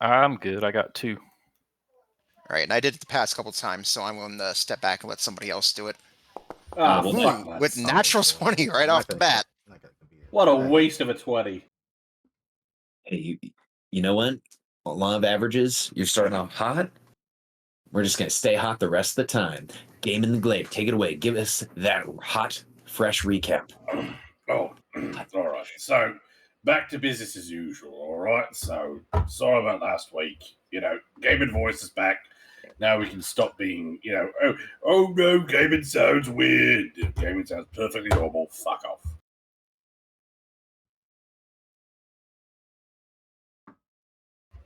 I'm good. I got 2. All right, and I did it the past couple times, so I'm going to step back and let somebody else do it. With natural 20 right off the bat. What a waste of a 20. Hey, you know what? Law of averages, you're starting off hot. We're just going to stay hot the rest of the time. Game in the Glade, take it away. Give us that hot, fresh recap. Oh, all right. So, back to business as usual, all right? So, sorry about last week. Gaming voice is back. Now we can stop being, oh no, gaming sounds weird. Gaming sounds perfectly normal. Fuck off.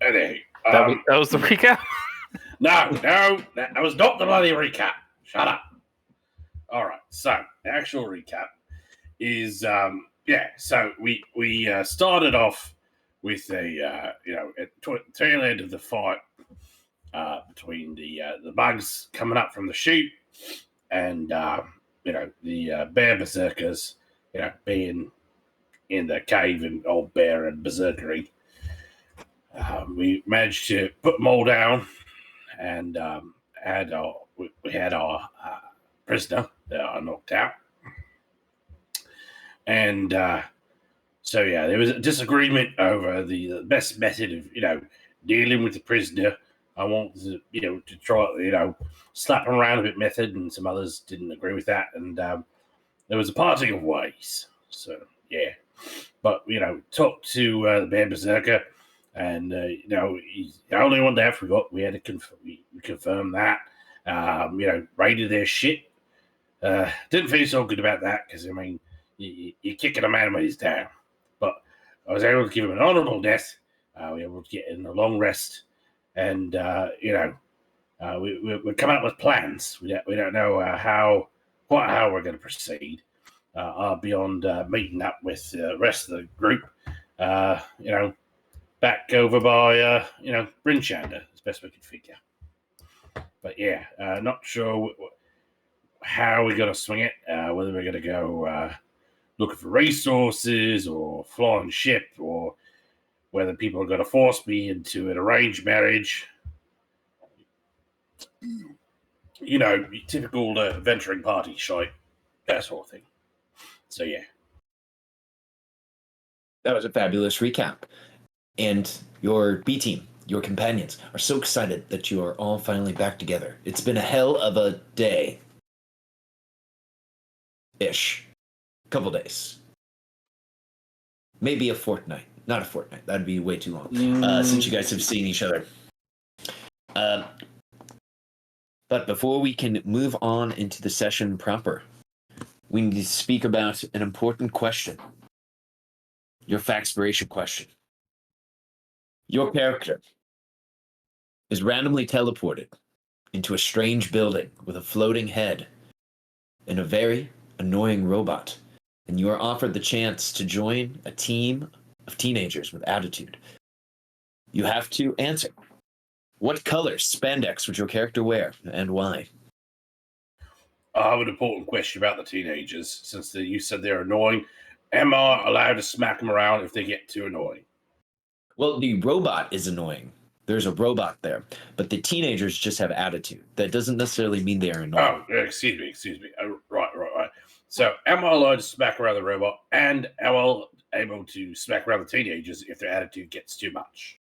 Anyway, That was the recap? No, that was not the bloody recap. Shut up. All right, so the actual recap is, so we started off with at tail end of the fight between the bugs coming up from the chute and the bear berserkers, being in the cave and old bear and berserkery. We managed to put them all down and we had our prisoner knocked out. And there was a disagreement over the best method of, dealing with the prisoner. I wanted to try, slap him around a bit method, and some others didn't agree with that. And there was a parting of ways. So, yeah. But, talked to the Bear Berserker, and, he's the only one there forgot. We had to confirm that. Raided their shit. Didn't feel so good about that because, you're kicking a man when he's down. But I was able to give him an honourable death. We were able to get in a long rest. And, we're coming up with plans. We don't know how we're going to proceed beyond meeting up with the rest of the group, back over by, Brinchander, as best we could figure. But, not sure how we're going to swing it, whether we're going to go looking for resources or flying ship, or whether people are going to force me into an arranged marriage. Typical venturing party shite, that sort of thing. So, yeah. That was a fabulous recap. And your B team, your companions, are so excited that you are all finally back together. It's been a hell of a day. Couple days. Maybe a fortnight. Not a fortnight. That'd be way too long. Since you guys have seen each other. But before we can move on into the session proper, we need to speak about an important question. Your factspiration question. Your character is randomly teleported into a strange building with a floating head and a very annoying robot, and you are offered the chance to join a team of teenagers with attitude. You have to answer. What color spandex would your character wear, and why? I have an important question about the teenagers, since you said they're annoying. Am I allowed to smack them around if they get too annoying? Well, the robot is annoying. There's a robot there, but the teenagers just have attitude. That doesn't necessarily mean they are annoying. Oh, excuse me. Right. So, am I allowed to smack around the robot, and am I able to smack around the teenagers if their attitude gets too much?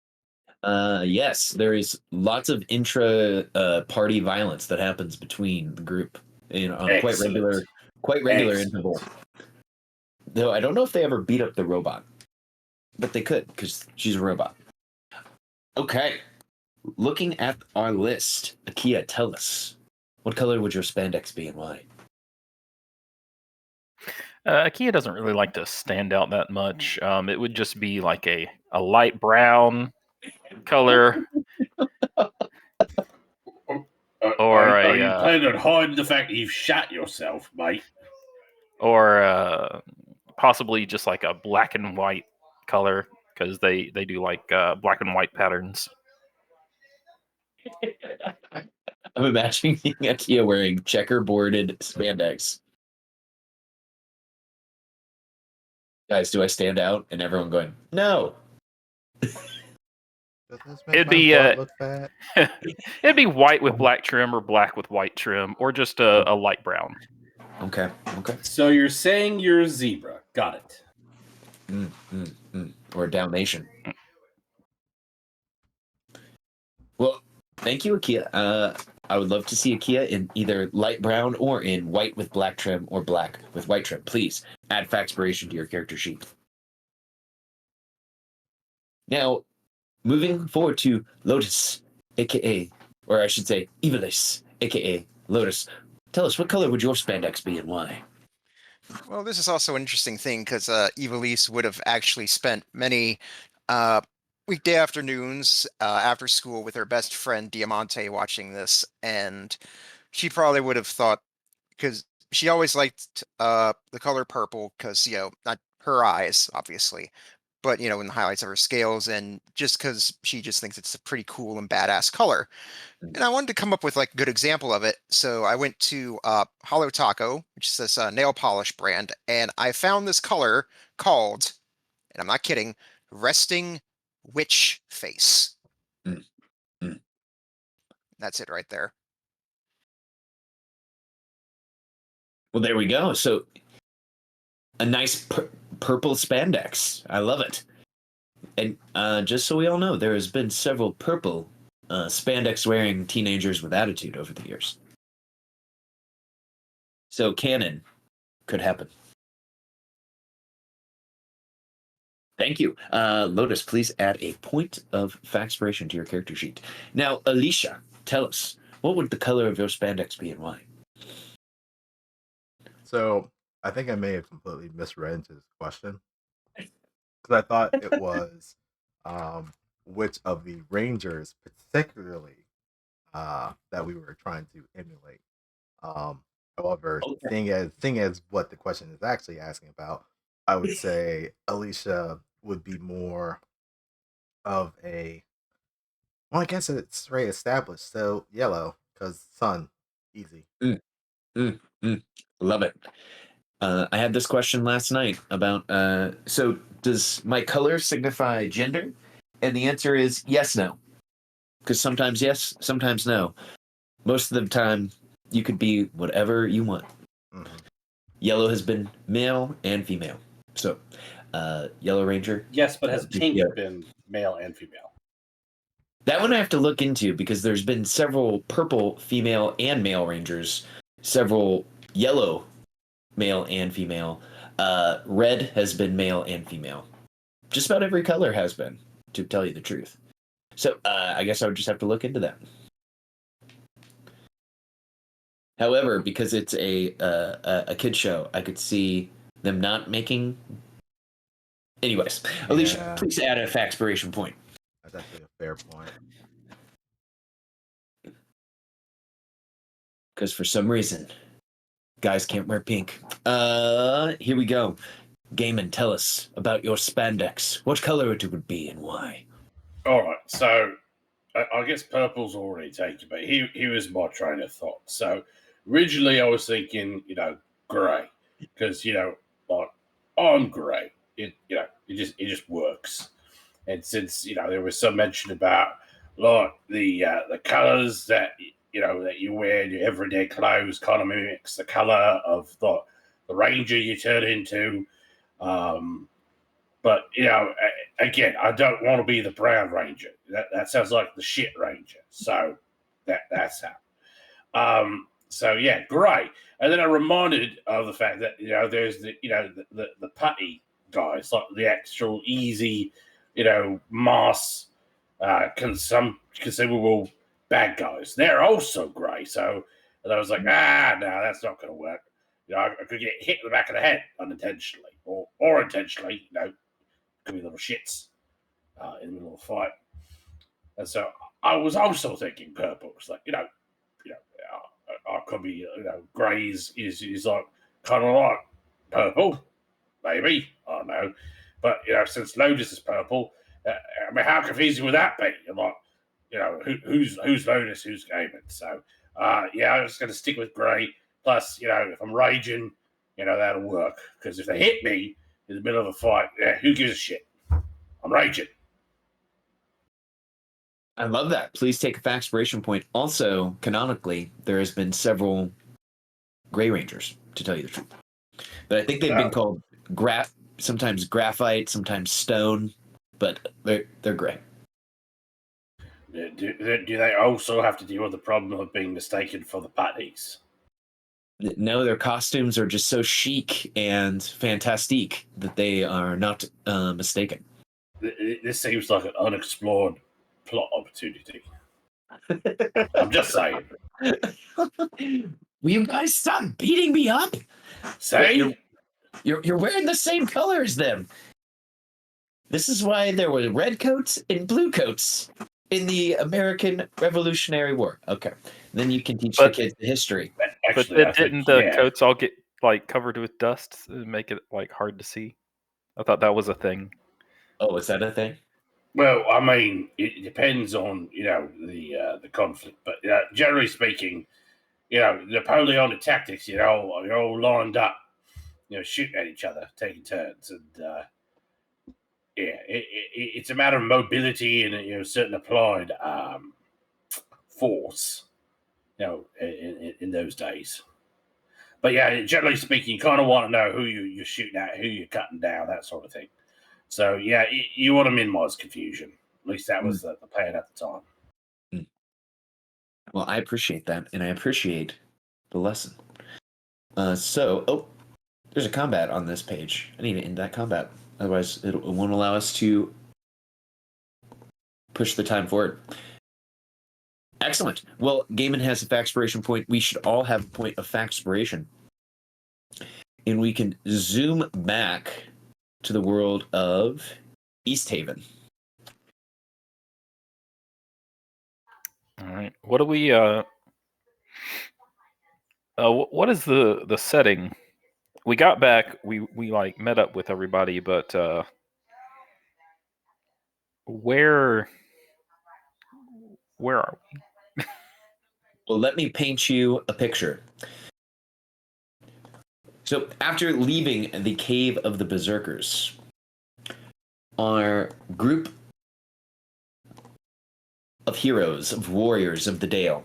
Yes, there is lots of intra-party violence that happens between the group, on quite regular interval. Though I don't know if they ever beat up the robot, but they could because she's a robot. Okay, looking at our list, Akia, tell us, what color would your spandex be and why? Akia doesn't really like to stand out that much. It would just be like a light brown color. Are you planning on hiding the fact that you've shot yourself, mate? Or possibly just like a black and white color, because they do like black and white patterns. I'm imagining Akia wearing checkerboarded spandex. Guys, do I stand out? And everyone going, no. Does this make It'd my be butt look fat? it'd be white with black trim or black with white trim or just a light brown. Okay. Okay. So you're saying you're a zebra. Got it. Or a Dalmatian. Well, thank you, Akia. I would love to see Akia in either light brown or in white with black trim or black with white trim. Please add Factspiration to your character sheet. Now, moving forward to Lotus, aka, or I should say, Evilis, aka Lotus. Tell us, what color would your spandex be and why? Well, this is also an interesting thing because Evilise would have actually spent many weekday afternoons after school with her best friend Diamante watching this, and she probably would have thought, because she always liked the color purple because, not her eyes, obviously, but, in the highlights of her scales, and just because she just thinks it's a pretty cool and badass color. And I wanted to come up with like a good example of it. So I went to Hollow Taco, which is this nail polish brand, and I found this color called, and I'm not kidding, Resting Witch Face. Mm, mm. That's it right there. Well, there we go. So, a nice purple spandex. I love it. And just so we all know, there has been several purple spandex-wearing teenagers with attitude over the years. So, canon could happen. Thank you. Lotus, please add a point of Factspiration to your character sheet. Now, Alicia, tell us, what would the color of your spandex be and why? So I think I may have completely misread into this question because I thought it was which of the Rangers particularly that we were trying to emulate. However, Okay. seeing as what the question is actually asking about, I would say Alicia would be more of a, well, I guess it's very established. So yellow, because sun, easy. Love it. I had this question last night about, so does my color signify gender? And the answer is yes, no. Because sometimes yes, sometimes no. Most of the time, you could be whatever you want. Mhm. Yellow has been male and female. So, Yellow Ranger. Yes, but has pink Yeah. been male and female? That one I have to look into because there's been several purple female and male rangers, several yellow male and female. Red has been male and female. Just about every color has been, to tell you the truth. So I guess I would just have to look into that. However, because it's a kid show, I could see them not making. Anyways, Alicia, Yeah. please add a Factspiration point. That's actually a fair point. Because for some reason, guys can't wear pink. Here we go. Gaiman, tell us about your spandex. What color it would be and why? All right, so I guess purple's already taken, but here was my train of thought. So originally I was thinking, grey, because like I'm grey. It just works. And since there was some mention about like the colours that that you wear in your everyday clothes kind of mimics the colour of the ranger you turn into. But again, I don't want to be the brown ranger. That sounds like the shit ranger. So that's how. So yeah, great. And then I reminded of the fact that there's the putty guys, like the actual easy mass consumable bad guys. They're also grey. So and I was like, no, that's not going to work. I could get hit in the back of the head unintentionally or intentionally. Could be little shits in the middle of the fight. And so I was also thinking purple. It's like I could be grey is like kind of like purple, maybe I don't know. But since Lotus is purple, I mean, how confusing would that be? And like, who's Lotus, who's Gaiman? So I'm just going to stick with grey. Plus, if I'm raging, that'll work. Because if they hit me in the middle of a fight, who gives a shit? I'm raging. I love that. Please take a facspiration point. Also, canonically, there has been several Gray Rangers, to tell you the truth. But I think they've been called sometimes graphite, sometimes stone, but they're gray. Do they also have to deal with the problem of being mistaken for the patties? No, their costumes are just so chic and fantastique that they are not mistaken. This seems like an unexplored plot opportunity. I'm just saying. Will you guys stop beating me up? Say? You're wearing the same color as them. This is why there were red coats and blue coats in the American Revolutionary War. Okay. Then you can teach the kids the history. Actually, but didn't the coats all get like covered with dust and make it like hard to see? I thought that was a thing. Oh, is that a thing? Well, I mean, it depends on the conflict, but generally speaking, Napoleonic tactics. You're all lined up, shooting at each other, taking turns, and it's a matter of mobility and certain applied force, in those days. But yeah, generally speaking, you kind of want to know who you're shooting at, who you're cutting down, that sort of thing. So yeah, you want to minimize confusion. At least that was the plan at the time. Well, I appreciate that, and I appreciate the lesson. There's a combat on this page. I need to end that combat. Otherwise, it won't allow us to push the time forward. Excellent. Well, Gaiman has a facspiration point. We should all have a point of facspiration. And we can zoom back to the world of East Haven. All right. What do we? What is the setting? We got back. We like met up with everybody, but where are we? Well, let me paint you a picture. So, after leaving the Cave of the Berserkers, our group of heroes, of warriors of the Dale,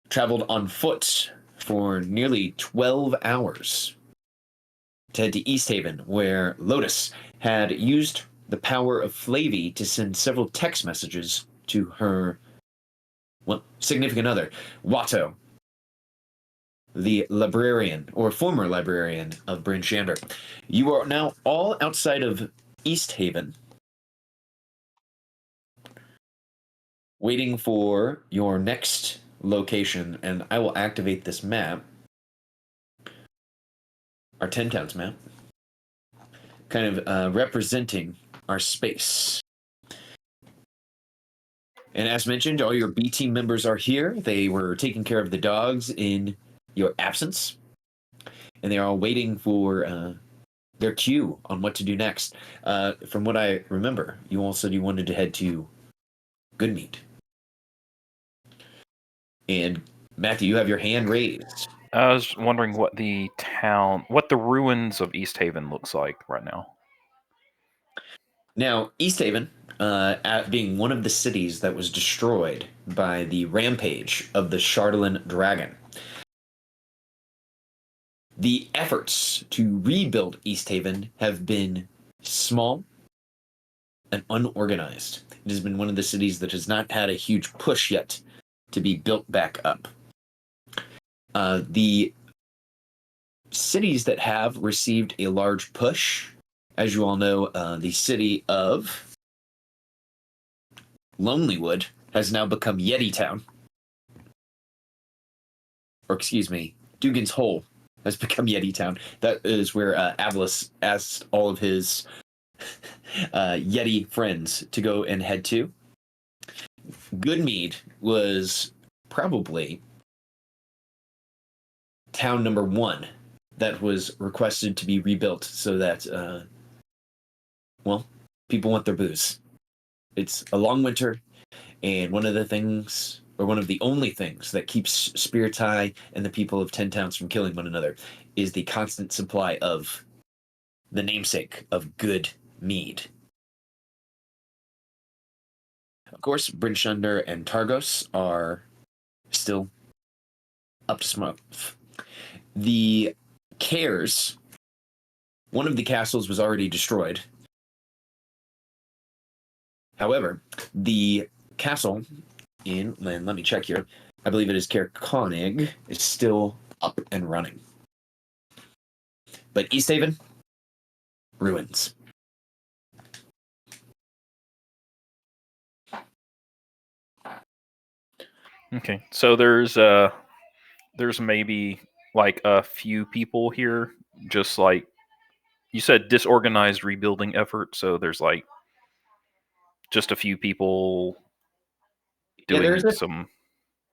traveled on foot for nearly 12 hours to head to East Haven, where Lotus had used the power of Flavy to send several text messages to her significant other, Watto, the librarian, or former librarian of Bryn Shander. You are now all outside of East Haven, waiting for your next location, and I will activate this map, our 10 Towns map, kind of representing our space. And as mentioned, all your B team members are here. They were taking care of the dogs in your absence, and they're all waiting for their cue on what to do next. From what I remember, you all said you wanted to head to Goodmead. And Matthew, you have your hand raised. I was wondering what the ruins of East Haven looks like right now. Now, East Haven, being one of the cities that was destroyed by the rampage of the Chardalyn Dragon, the efforts to rebuild East Haven have been small and unorganized. It has been one of the cities that has not had a huge push yet to be built back up. The cities that have received a large push, as you all know, the city of Lonelywood has now become Yeti Town. Or excuse me, Dugan's Hole has become Yeti Town. That is where Avalis asked all of his Yeti friends to go and head to. Goodmead was probably town number 1 that was requested to be rebuilt so that, people want their booze. It's a long winter, and one of the only things that keeps spirits high and the people of 10 Towns from killing one another is the constant supply of the namesake of good mead. course, Bridgeshunder and Targos are still up to snuff. The Cares, one of the castles was already destroyed. However, the castle in, and let me check here, I believe it is Caer Konig, is still up and running. But East Haven, ruins. Okay, so there's maybe like a few people here, just like you said, disorganized rebuilding effort. So there's like just a few people doing some.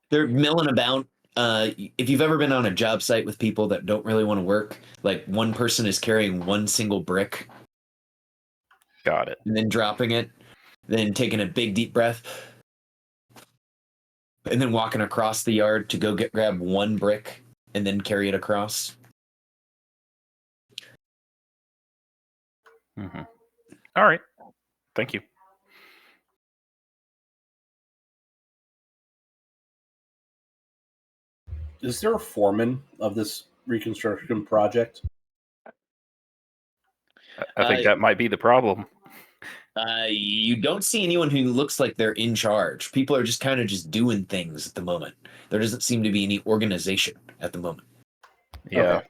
They're milling about. If you've ever been on a job site with people that don't really want to work, like one person is carrying one single brick. Got it. And then dropping it, then taking a big deep breath, and then walking across the yard to go grab one brick and then carry it across. Mm-hmm. All right. Thank you. Is there a foreman of this reconstruction project? I think that might be the problem. You don't see anyone who looks like they're in charge. People are just kind of just doing things at the moment. There doesn't seem to be any organization at the moment. Yeah. Okay.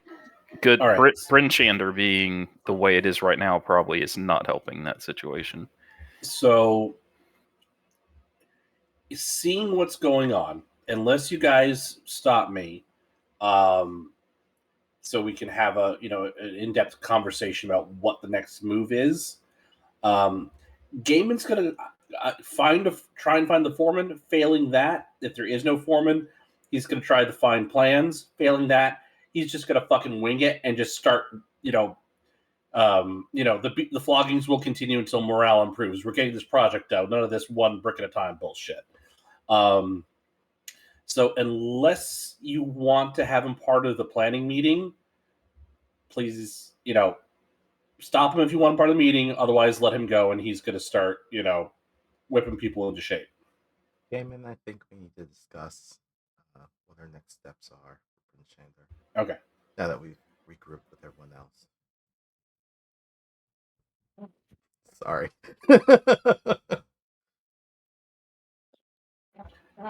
Good. All right. Brinchander being the way it is right now probably is not helping that situation. So, seeing what's going on, unless you guys stop me, so we can have an in-depth conversation about what the next move is. Gaiman's gonna try and find the foreman. Failing that, if there is no foreman, he's gonna try to find plans. Failing that, he's just gonna fucking wing it and just start. The floggings will continue until morale improves. We're getting this project out. None of this one brick at a time bullshit. So unless you want to have him part of the planning meeting, please, stop him if you want him part of the meeting. Otherwise, let him go, and he's going to start, whipping people into shape. Gaiman, I think we need to discuss what our next steps are for Prince Chandler. Okay. Now that we've regrouped with everyone else. Sorry.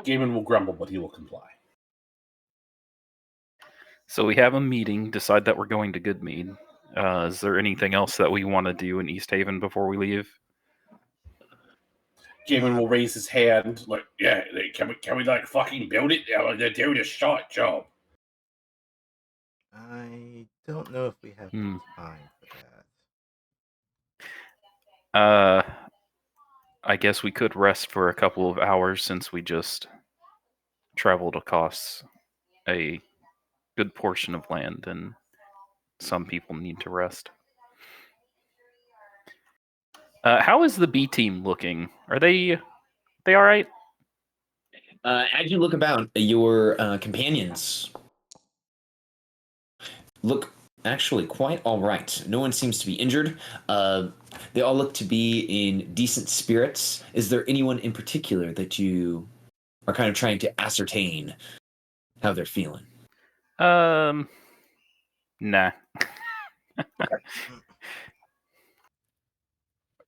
Gaiman will grumble, but he will comply. So we have a meeting, decide that we're going to Goodmead. Is there anything else that we want to do in East Haven before we leave? Gaiman will raise his hand, like, yeah, can we like fucking build it? They're doing a shot job. I don't know if we have time for that. I guess we could rest for a couple of hours since we just traveled across a good portion of land, and some people need to rest. How is the B team looking? Are they all right? As you look about, your companions look actually quite all right. No one seems to be injured. They all look to be in decent spirits. Is there anyone in particular that you are kind of trying to ascertain how they're feeling? Nah.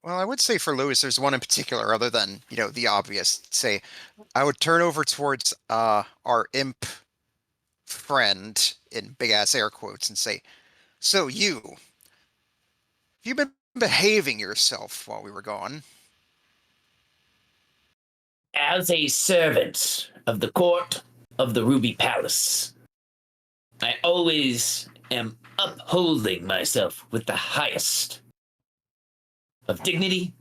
Well, I would say for Lewis, there's one in particular, other than, the obvious. Say, I would turn over towards our imp friend in big ass air quotes and say, so you've been behaving yourself while we were gone? As a servant of the court of the Ruby Palace, I always am upholding myself with the highest of dignity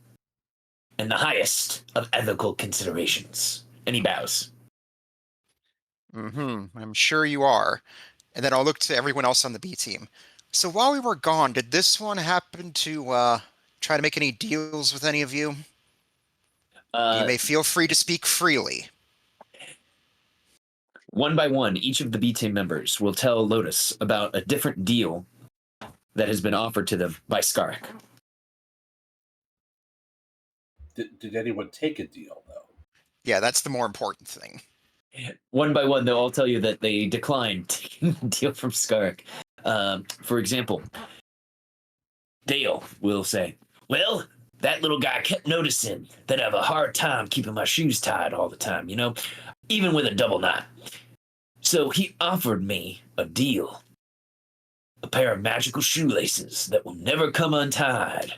and the highest of ethical considerations. And he bows. I'm sure you are. And then I'll look to everyone else on the B team. So while we were gone, did this one happen to try to make any deals with any of you? You may feel free to speak freely. One by one, each of the B team members will tell Lotus about a different deal that has been offered to them by Skarik. Did anyone take a deal, though? Yeah, that's the more important thing. One by one, they'll all tell you that they declined taking the deal from Skark. For example, Dale will say, well, that little guy kept noticing that I have a hard time keeping my shoes tied all the time, you know, even with a double knot. So he offered me a deal. A pair of magical shoelaces that will never come untied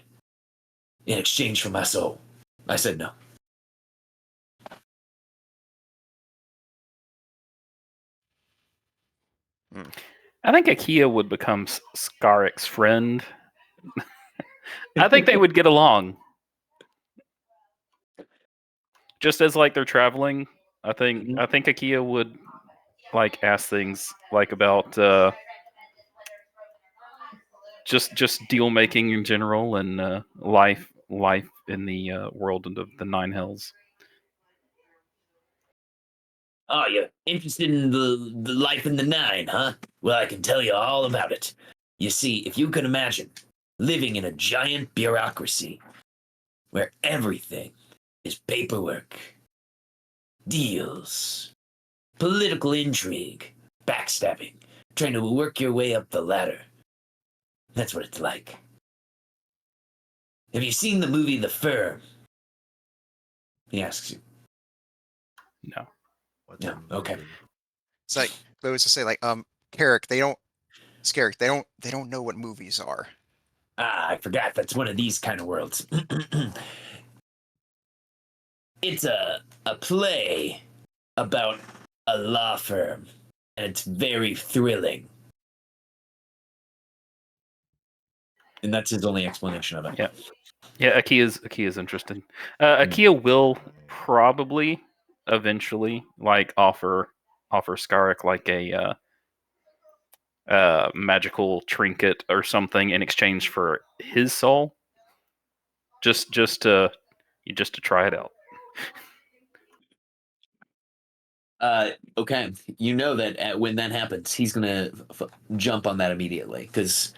in exchange for my soul. I said no. I think Akia would become Skarik's friend. I think they would get along. Just as like they're traveling, I think Akia would like ask things like about just deal making in general and life in the world of the Nine Hells. Oh, you're interested in the life in the Nine, huh? Well, I can tell you all about it. You see, if you can imagine living in a giant bureaucracy where everything is paperwork, deals, political intrigue, backstabbing, trying to work your way up the ladder. That's what it's like. Have you seen the movie The Firm? He asks you. No. What's Yeah, a okay. movie? It's like they always say, like, Carrick, they don't know what movies are. Ah, I forgot. That's one of these kind of worlds. It's a play about a law firm, and it's very thrilling. And that's his only explanation of it. Yeah. Yeah, Akia's interested. Akia will probably eventually like offer Skarek like a magical trinket or something in exchange for his soul. Just to try it out. Okay, you know that when that happens, he's gonna jump on that immediately because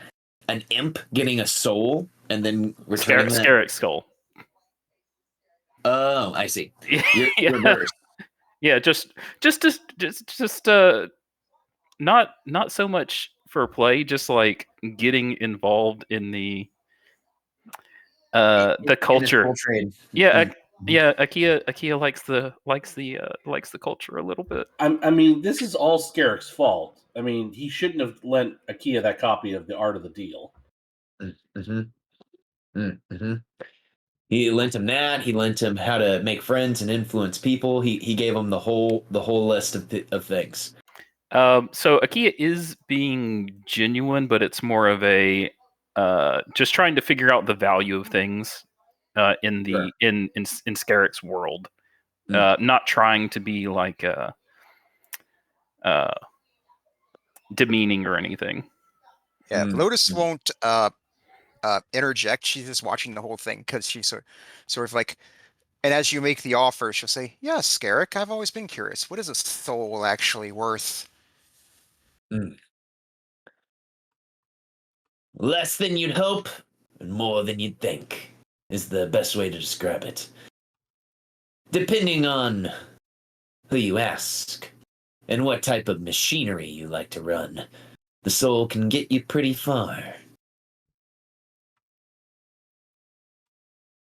an imp getting a soul and then returning that. Skarek's skull. Oh, I see. You're Yeah. reverse. Yeah, just not so much for play, just like getting involved in the culture. Trade. Yeah, Akia likes the culture a little bit. I mean, this is all Skarrick's fault. I mean, he shouldn't have lent Akia that copy of The Art of the Deal. Mm-hmm. Mm-hmm. He lent him that. He lent him how to make friends and influence people. He gave him the whole list of things. So Akia is being genuine, but it's more of a just trying to figure out the value of things in the in Skarrick's world. Not trying to be like demeaning or anything. Yeah, Lotus won't interject. She's just watching the whole thing because she's sort of like. And as you make the offer, she'll say, "Yes, Skarrick, I've always been curious. What is a soul actually worth?" Less than you'd hope, and more than you'd think is the best way to describe it. Depending on who you ask and what type of machinery you like to run, the soul can get you pretty far.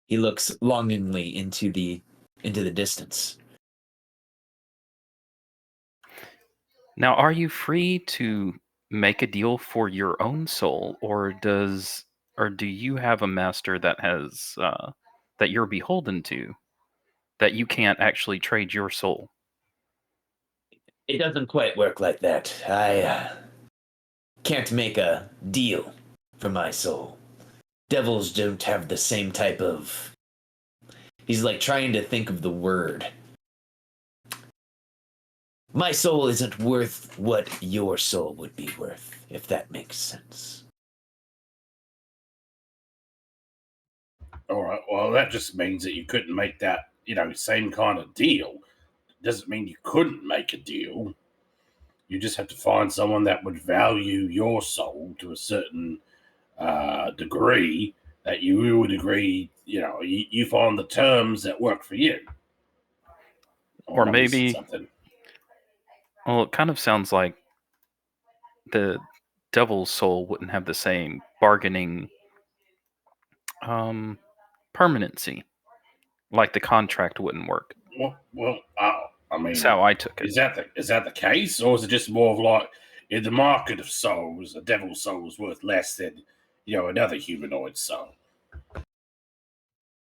He looks longingly into the distance. Now, are you free to make a deal for your own soul, or do you have a master that has that you're beholden to, that you can't actually trade your soul? It doesn't quite work like that. I can't make a deal for my soul. Devils don't have the same type of... He's like trying to think of the word. My soul isn't worth what your soul would be worth, if that makes sense. All right. Well, that just means that you couldn't make that, same kind of deal. Doesn't mean you couldn't make a deal. You just have to find someone that would value your soul to a certain degree that you would agree. You find the terms that work for you. Or am I missing maybe, something? well, it kind of sounds like the devil's soul wouldn't have the same bargaining permanency. Like the contract wouldn't work. Well, I That's mean, how I took it. is that the case, or is it just more of like in the market of souls, a devil's soul is worth less than another humanoid soul?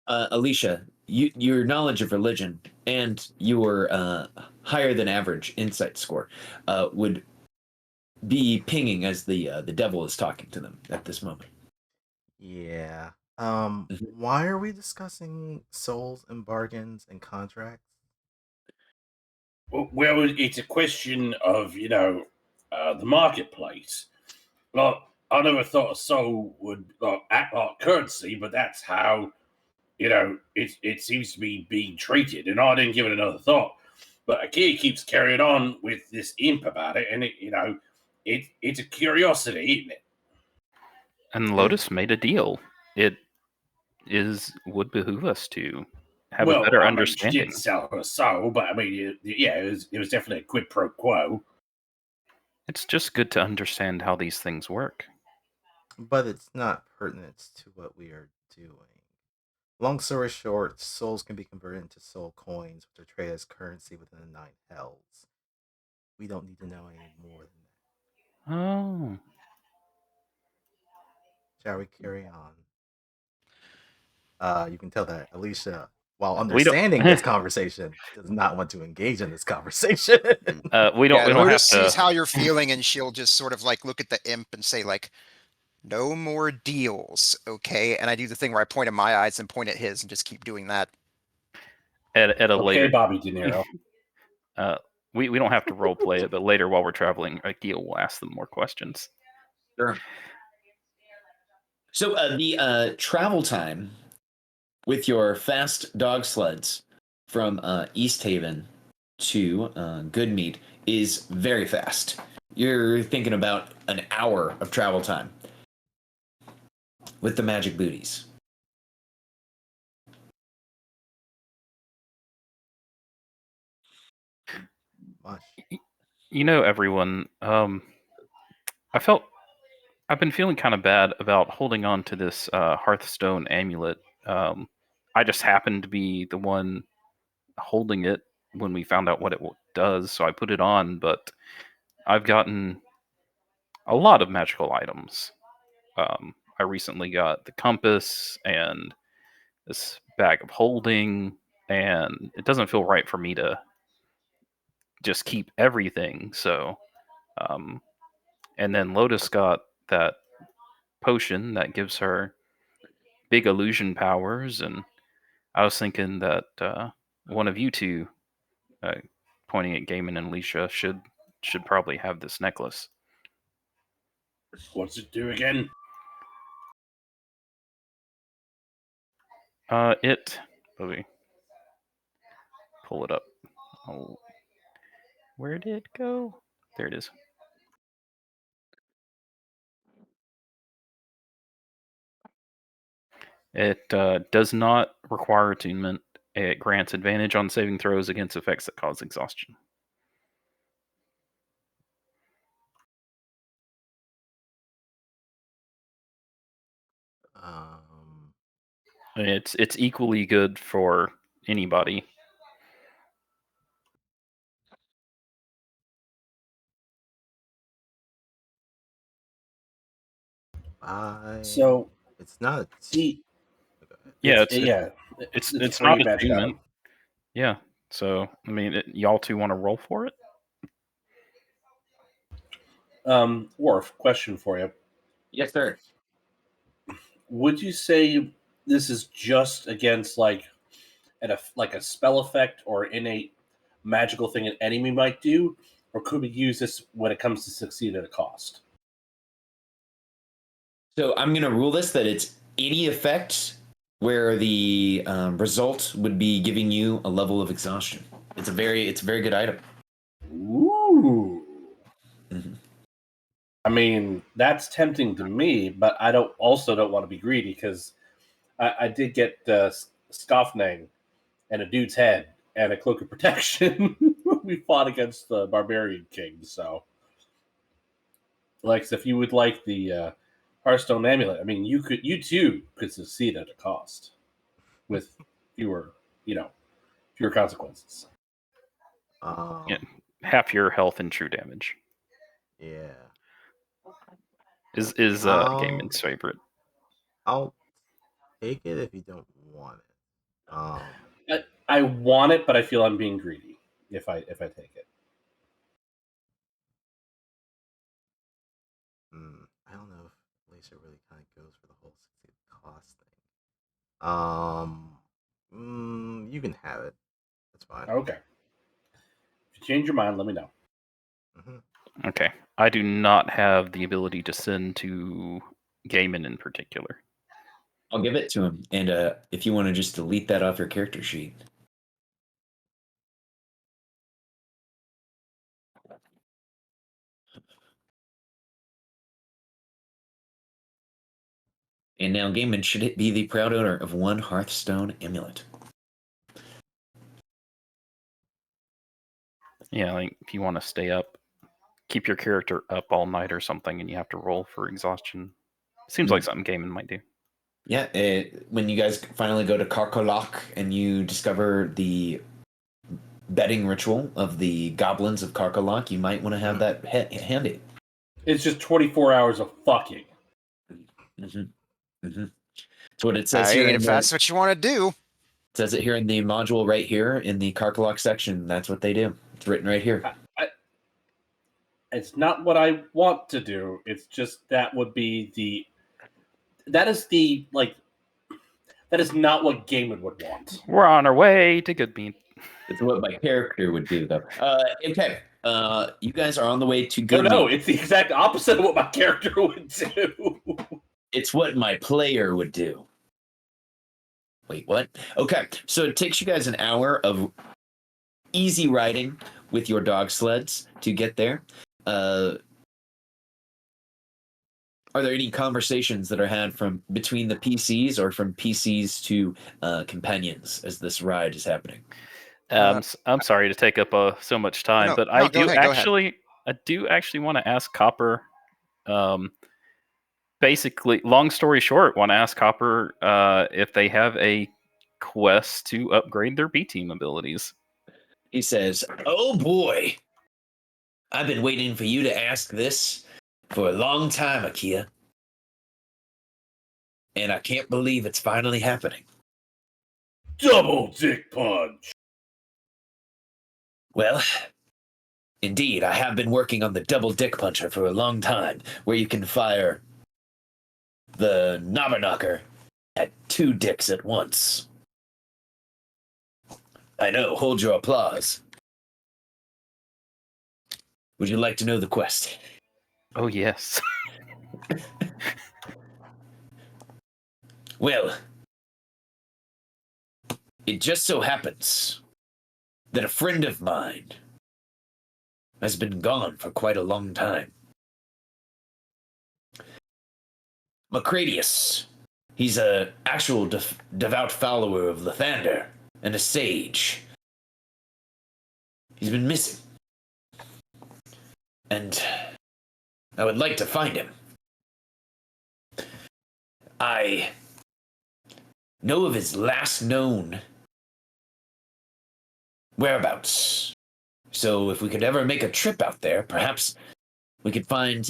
Alicia, your knowledge of religion and your higher than average insight score would be pinging as the devil is talking to them at this moment. Yeah. Mhm. Why are we discussing souls and bargains and contracts? Well, it's a question of the marketplace. Like, I never thought a soul would act like currency, but that's how it seems to be being treated, and I didn't give it another thought. But Akira keeps carrying on with this imp about it, and it's a curiosity, isn't it? And Lotus made a deal. It would behoove us to have a Well, better I mean, she understanding. did sell her soul, but I mean, yeah, it was definitely a quid pro quo. It's just good to understand how these things work. But it's not pertinent to what we are doing. Long story short, souls can be converted into soul coins, which are traded as currency within the Nine Hells. We don't need to know any more than that. Oh. Shall we carry on? You can tell that Alicia, while We don't understanding this conversation, does not want to engage in this conversation. we Yeah, don't have Lotus sees to how you're feeling, and she'll just sort of like look at the imp and say like, "No more deals, okay?" And I do the thing where I point at my eyes and point at his, and just keep doing that. at a Okay, later Bobby De Niro. we don't have to role play it, but later while we're traveling, Akil will ask them more questions. Sure. So the travel time with your fast dog sleds from East Haven to Goodmead is very fast. You're thinking about an hour of travel time with the magic booties. Much. You know, everyone, I've been feeling kind of bad about holding on to this Hearthstone amulet. I just happened to be the one holding it when we found out what it does, so I put it on, but I've gotten a lot of magical items. I recently got the compass and this bag of holding, and it doesn't feel right for me to just keep everything. So, and then Lotus got that potion that gives her big illusion powers, and I was thinking that one of you two, uh, pointing at Gaiman and Alicia, should probably have this necklace. What's it do again? Let me pull it up. Oh, where did it go? There it is. It does not require attunement. It grants advantage on saving throws against effects that cause exhaustion. Um, It's equally good for anybody. So it's not. see, Go ahead. Yeah, it's a it's not free magic attunement. item. Yeah. So I mean, y'all two want to roll for it? Worf, question for you: Yes, sir. would you say this is just against like a spell effect or innate magical thing an enemy might do, or could we use this when it comes to succeed at a cost? So I'm going to rule this that it's any effect where the result would be giving you a level of exhaustion. It's a very good item. Ooh. Mhm. I mean, that's tempting to me, but I don't want to be greedy because I did get Scoffnang and a dude's head, and a cloak of protection. We fought against the barbarian king, so like if you would like the Hearthstone amulet, I mean, you too could succeed at a cost with fewer, fewer consequences. Yeah, half your health and true damage Yeah. is Gaiman's favorite. I'll take it if you don't want it. I want it, but I feel I'm being greedy if I take it. I don't know if Alicia really kind of goes for the whole succeed cost thing. You can have it. That's fine. Okay. If you change your mind, let me know. Mm-hmm. Okay. I do not have the ability to send to Gaiman in particular. I'll give it to him. And if you want to just delete that off your character sheet. And now Gaiman should be the proud owner of one Hearthstone amulet. Yeah, like if you want to stay up, keep your character up all night or something, and you have to roll for exhaustion. Seems like something Gaiman might do. Yeah, when you guys finally go to Karkolak and you discover the betting ritual of the goblins of Karkolak, you might want to have that handy. It's just 24 hours of fucking. That's what it says here. If that's what you want to do. It says it here in the module right here in the Karkolak section. That's what they do. It's written right here. It's not what I want to do. It's just that is not what Gaiman would want. We're on our way to Goodmead. It's what my character would do, though. Okay. You guys are on the way to Goodmead. No, it's the exact opposite of what my character would do. It's what my player would do. Wait, what? Okay, so it takes you guys an hour of easy riding with your dog sleds to get there. Are there any conversations that are had from between the PCs or from PCs to companions as this ride is happening? I'm sorry to take up so much time, but I do actually want to ask Copper. Basically, long story short, want to ask Copper if they have a quest to upgrade their B team abilities. He says, "Oh boy, I've been waiting for you to ask this for a long time, Akia. And I can't believe it's finally happening." Double dick punch. Well, indeed, I have been working on the double dick puncher for a long time, where you can fire the knobberknocker at 2 dicks at once. I know, hold your applause. Would you like to know the quest? Oh, yes. Well, it just so happens that a friend of mine has been gone for quite a long time. Macradius. He's a actual devout follower of Lathander and a sage. He's been missing. And I would like to find him. I know of his last known whereabouts. So if we could ever make a trip out there, perhaps we could find,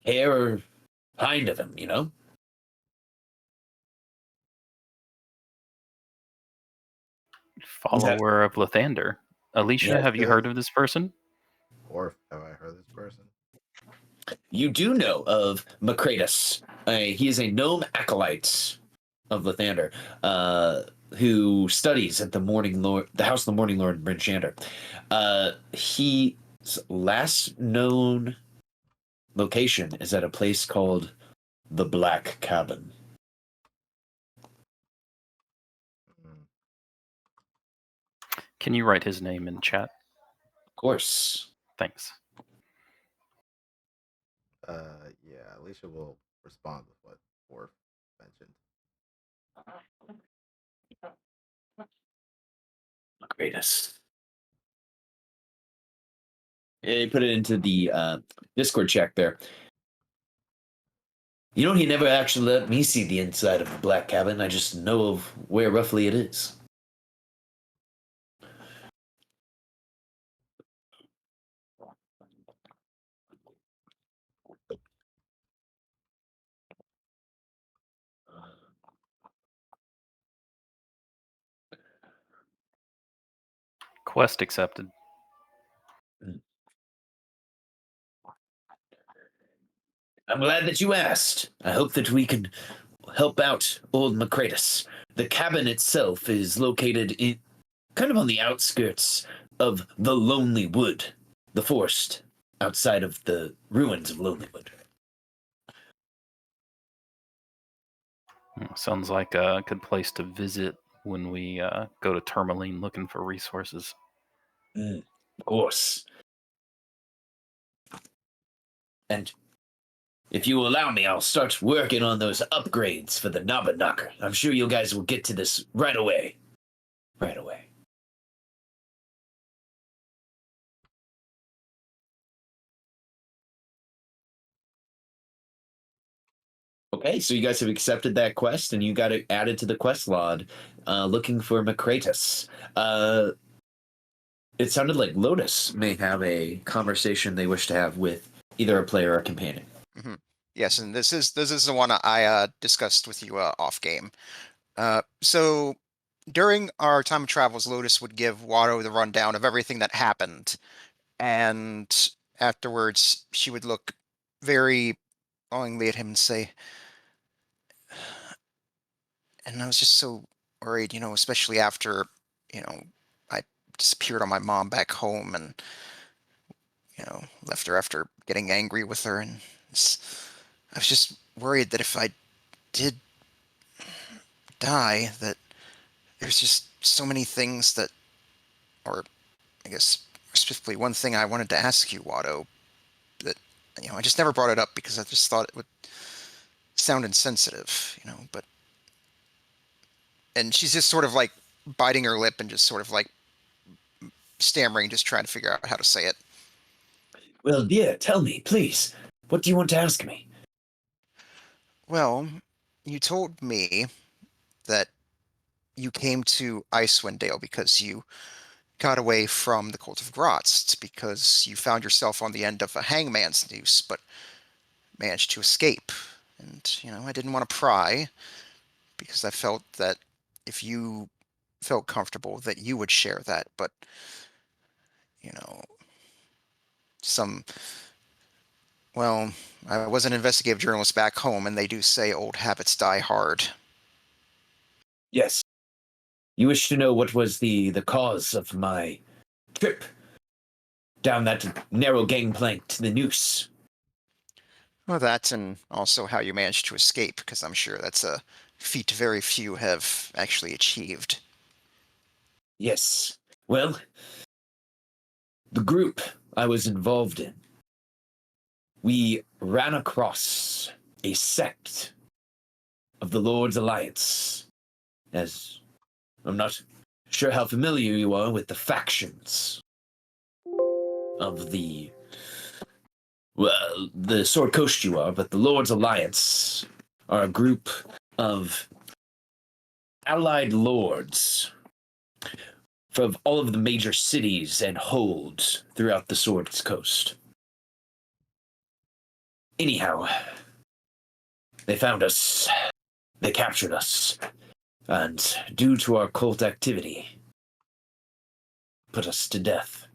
hair or hind of him, Follower of Lathander. Alicia, have you heard of this person? Or have I heard of this person? You do know of Macratus. He is a gnome acolyte of Lathander, who studies at the House of the Morning Lord in Bryn Shander. His last known location is at a place called the Black Cabin. Can you write his name in chat? Of course. Thanks. Yeah, Alicia will respond with what Orf mentioned. Greatest. Yeah, you put it into the Discord check there. You know, he never actually let me see the inside of the black cabin. I just know of where roughly it is. Quest accepted. I'm glad that you asked. I hope that we can help out old Macratus. The cabin itself is located in kind of on the outskirts of the Lonely Wood, the forest outside of the ruins of Lonely Wood. Sounds like a good place to visit when we go to Tourmaline looking for resources. Of course. And if you allow me, I'll start working on those upgrades for the Knocker. I'm sure you guys will get to this right away. Right away. Okay, so you guys have accepted that quest, and you got it added to the quest log, looking for Macratus. It sounded like Lotus may have a conversation they wish to have with either a player or a companion. Mm-hmm. Yes, and this is the one I discussed with you off game. So during our time of travels, Lotus would give Watto the rundown of everything that happened, and afterwards she would look very longingly at him and say, and I was just so worried, especially after, I disappeared on my mom back home and, left her after getting angry with her. And I was just worried that if I did die, that there's just so many things that, or I guess specifically one thing I wanted to ask you, Watto, that, I just never brought it up because I just thought it would sound insensitive, but, and she's just sort of like biting her lip and just sort of like stammering, just trying to figure out how to say it. Well, dear, tell me, please. What do you want to ask me? Well, you told me that you came to Icewind Dale because you got away from the Cult of Grotz, because you found yourself on the end of a hangman's noose, but managed to escape. And, I didn't want to pry, because I felt that if you felt comfortable that you would share that, but, some... Well, I was an investigative journalist back home, and they do say old habits die hard. Yes. You wish to know what was the cause of my trip down that narrow gangplank to the noose? Well, that, and also how you managed to escape, because I'm sure that's a feat very few have actually achieved. Yes. Well, the group I was involved in, we ran across a sect of the Lord's Alliance. As I'm not sure how familiar you are with the factions of the Sword Coast you are, but the Lord's Alliance are a group of allied lords from all of the major cities and holds throughout the Sword's Coast. Anyhow, they found us, they captured us, and due to our cult activity, put us to death.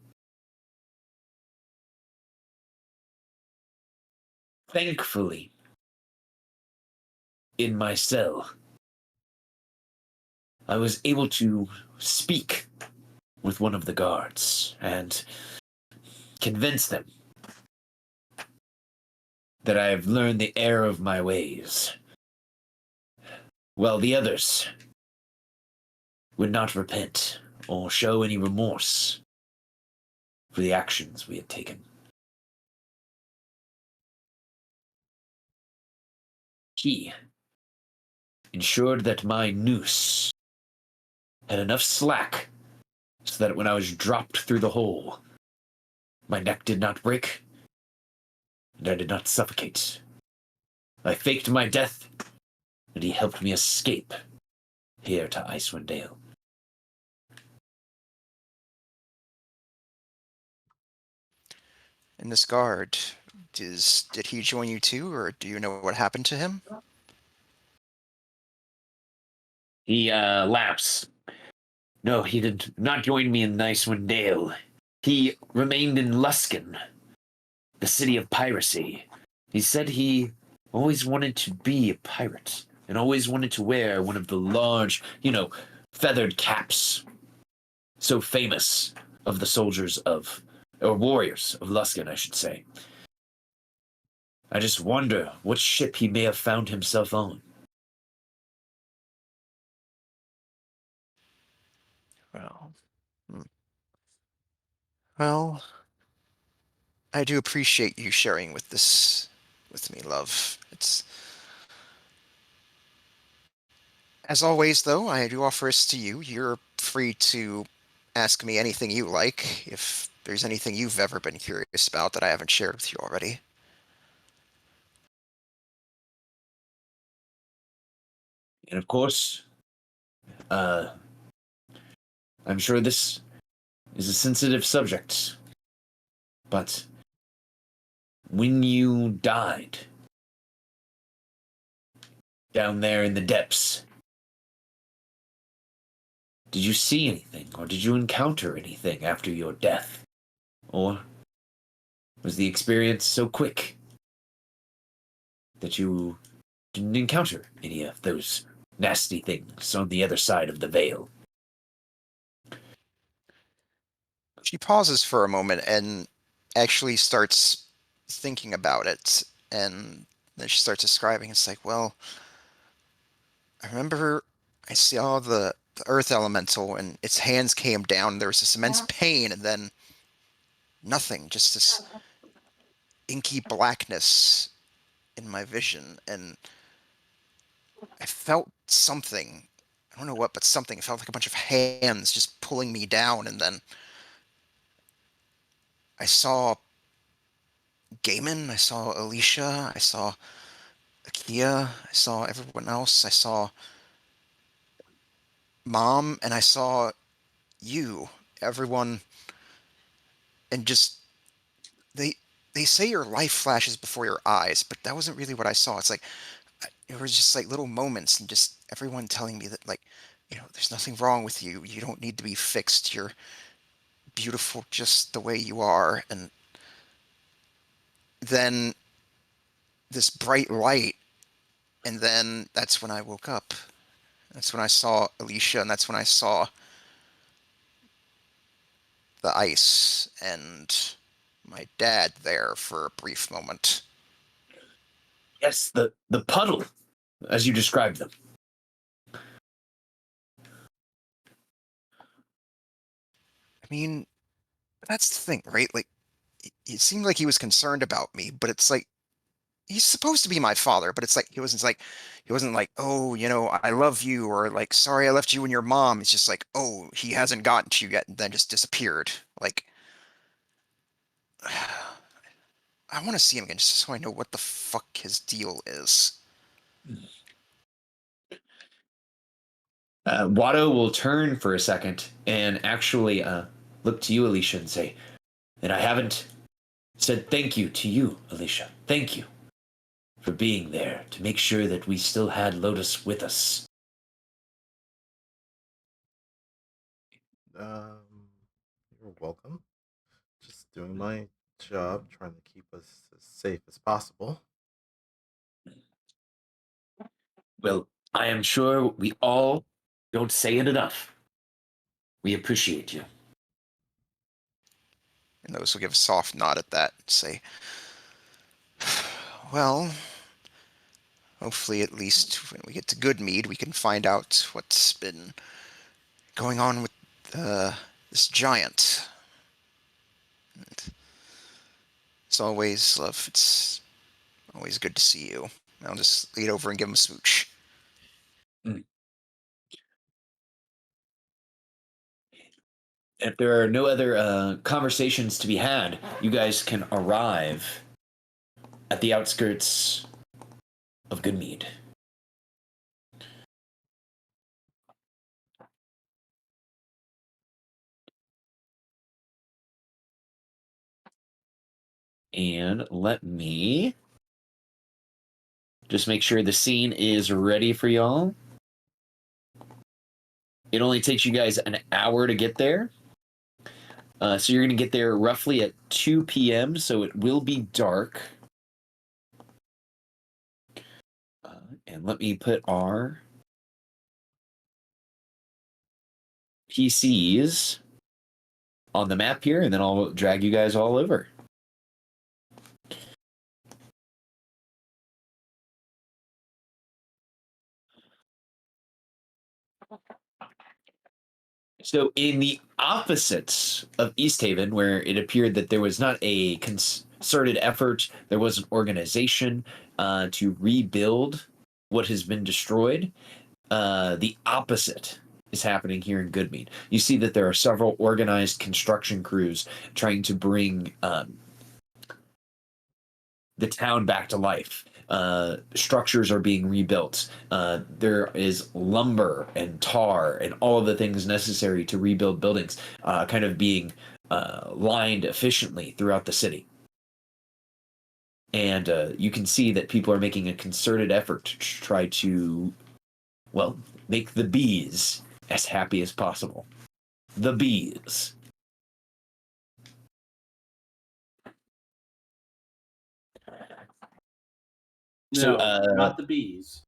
Thankfully, in my cell, I was able to speak with one of the guards and convince them that I have learned the error of my ways, while the others would not repent or show any remorse for the actions we had taken. He ensured that my noose had enough slack so that when I was dropped through the hole, my neck did not break, and I did not suffocate. I faked my death, and he helped me escape here to Icewind Dale. And this guard, did he join you too, or do you know what happened to him? He laughs. No, he did not join me in Icewind Dale. He remained in Luskan, the city of piracy. He said he always wanted to be a pirate and always wanted to wear one of the large, feathered caps so famous of the soldiers of, or warriors of Luskan, I should say. I just wonder what ship he may have found himself on. Well, well, I do appreciate you sharing with me, love. It's as always, though, I do offer this to you. You're free to ask me anything you like, if there's anything you've ever been curious about that I haven't shared with you already. And of course, I'm sure this is a sensitive subject, but when you died down there in the depths, did you see anything, or did you encounter anything after your death? Or was the experience so quick that you didn't encounter any of those nasty things on the other side of the veil? She pauses for a moment and actually starts thinking about it, and then she starts describing. It's like, well, I remember I saw the earth elemental, and its hands came down. There was this immense pain, and then nothing, just this inky blackness in my vision, and I felt something. I don't know what, but something. It felt like a bunch of hands just pulling me down, and then I saw Gaiman, I saw Alicia, I saw Akia, I saw everyone else, I saw Mom, and I saw you, everyone, and just they they say your life flashes before your eyes, but that wasn't really what I saw. It's like it was just like little moments, and just everyone telling me that, like, there's nothing wrong with you. You don't need to be fixed. You're beautiful just the way you are. And then this bright light, and then that's when I woke up. That's when I saw Alicia, and that's when I saw the ice and my dad there for a brief moment. Yes, the puddle, as you described them. I mean, that's the thing, right? Like, it seemed like he was concerned about me, but it's like he's supposed to be my father, but it's like he wasn't like, oh, I love you, or like, sorry I left you and your mom. It's just like, oh, he hasn't gotten to you yet, and then just disappeared. Like, I want to see him again just so I know what the fuck his deal is. Watto will turn for a second and actually look to you, Alicia, and say, and I haven't said thank you to you, Alicia. Thank you for being there to make sure that we still had Lotus with us. You're welcome. Just doing my job, trying to keep us as safe as possible. Well, I am sure we all don't say it enough. We appreciate you. And those will give a soft nod at that and say, well, hopefully at least when we get to good Mead, we can find out what's been going on with this giant. And as always, love, it's always good to see you. I'll just lead over and give him a smooch. If there are no other conversations to be had, you guys can arrive at the outskirts of Goodmead. And let me just make sure the scene is ready for y'all. It only takes you guys an hour to get there. So you're going to get there roughly at 2 p.m., so it will be dark. And let me put our PCs on the map here, and then I'll drag you guys all over. So in the opposites of East Haven, where it appeared that there was not a concerted effort, there was an organization to rebuild what has been destroyed, the opposite is happening here in Goodmead. You see that there are several organized construction crews trying to bring the town back to life. Structures are being rebuilt. There is lumber and tar and all of the things necessary to rebuild buildings kind of being lined efficiently throughout the city. And you can see that people are making a concerted effort to try to, well, make the bees as happy as possible. The bees. No, So, not the bees.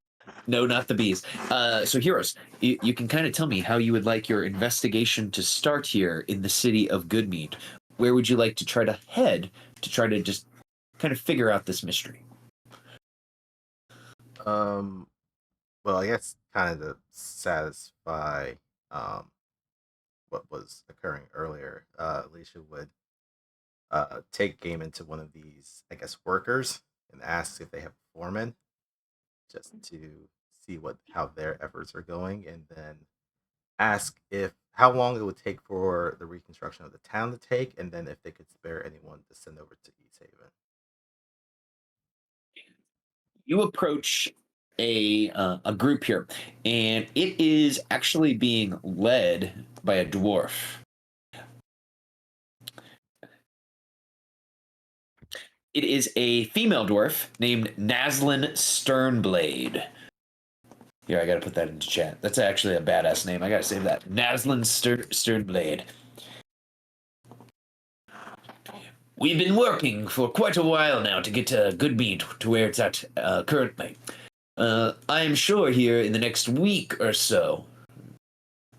No, not the bees. So, Heroes, you can kind of tell me how you would like your investigation to start here in the city of Goodmead. Where would you like to try to head to try to just kind of figure out this mystery? Well, I guess kind of to satisfy what was occurring earlier, Alicia would take game into one of these, I guess, workers and ask if they have a foreman, just to see how their efforts are going, and then ask if how long it would take for the reconstruction of the town to take, and then if they could spare anyone to send over to East Haven. You approach a group here, and it is actually being led by a dwarf. It is a female dwarf named Naslin Sternblade. Here, I gotta put that into chat. That's actually a badass name. I gotta save that. Naslin Sternblade. We've been working for quite a while now to get Goodmead to where it's at currently. I am sure here in the next week or so,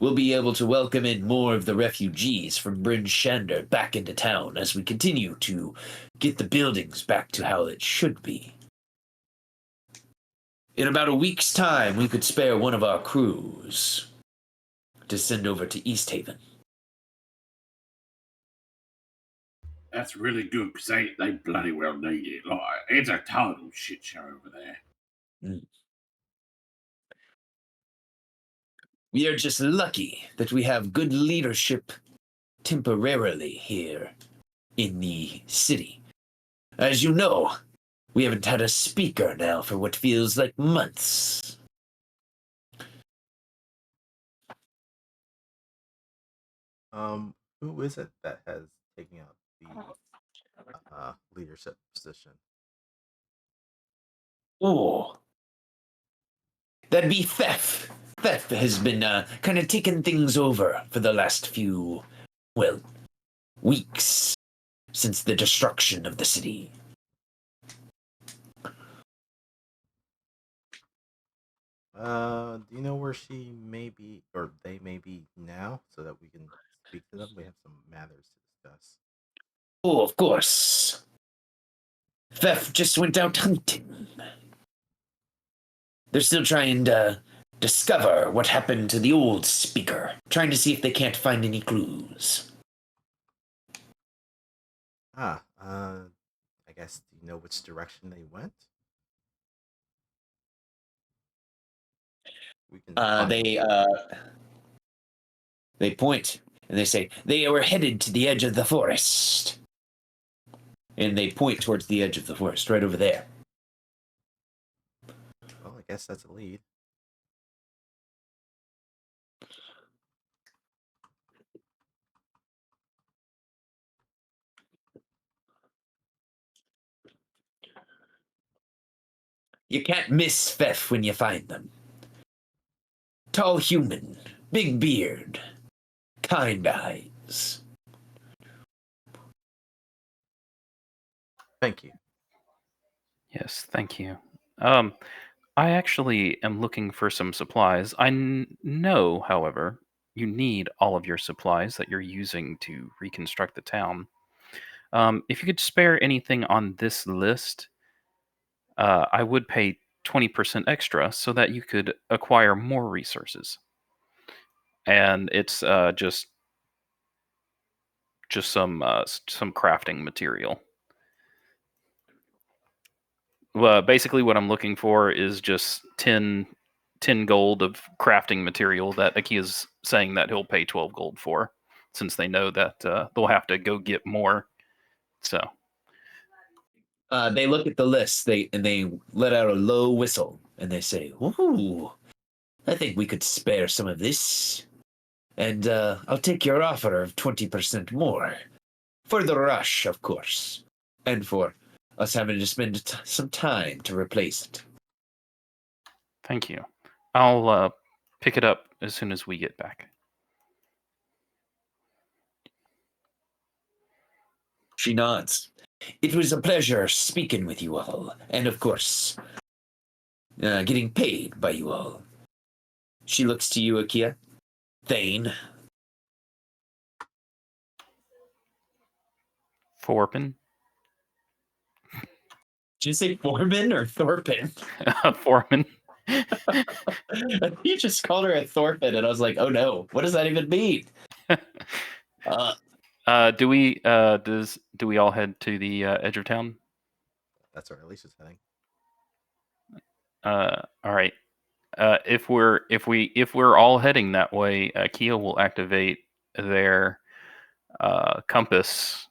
we'll be able to welcome in more of the refugees from Bryn Shander back into town as we continue to get the buildings back to how it should be. In about a week's time, we could spare one of our crews to send over to East Haven. That's really good because they bloody well need it. Like, it's a total shit show over there. We are just lucky that we have good leadership temporarily here in the city. As you know, we haven't had a speaker now for what feels like months. Who is it that has taken out the leadership position? Oh, that'd be Theft. Theft has been kind of taking things over for the last few, well, weeks since the destruction of the city. Do you know where she may be, or they may be now, so that we can speak to them? We have some matters to discuss. Oh, of course. Theft just went out hunting. They're still trying to discover what happened to the old speaker, trying to see if they can't find any clues. I guess, do you know which direction they went? We can find them. They point And they say, they were headed to the edge of the forest. And they point towards the edge of the forest, right over there. Well, I guess that's a lead. You can't miss Fef when you find them. Tall human, big beard, kind eyes. Thank you. Yes, thank you. I actually am looking for some supplies. I know, however, you need all of your supplies that you're using to reconstruct the town. If you could spare anything on this list, I would pay 20% extra so that you could acquire more resources. And it's just some crafting material. Well, basically, what I'm looking for is just 10 gold of crafting material that Akia's saying that he'll pay 12 gold for, since they know that they'll have to go get more. So They look at the list, they let out a low whistle, and they say, "Ooh, I think we could spare some of this. And I'll take your offer of 20% more. For the rush, of course. And for us having to spend some time to replace it." thank you. I'll pick it up as soon as we get back. She nods. It was a pleasure speaking with you all, and of course, getting paid by you all. She looks to you, Akia. Thane. Thorpin? Did you say Foreman or Thorpin? Foreman? You just called her a Thorpin, and I was like, oh no, what does that even mean? Do we all head to the edge of town? That's where Alicia's heading. All right. If we're all heading that way, Kia will activate their compass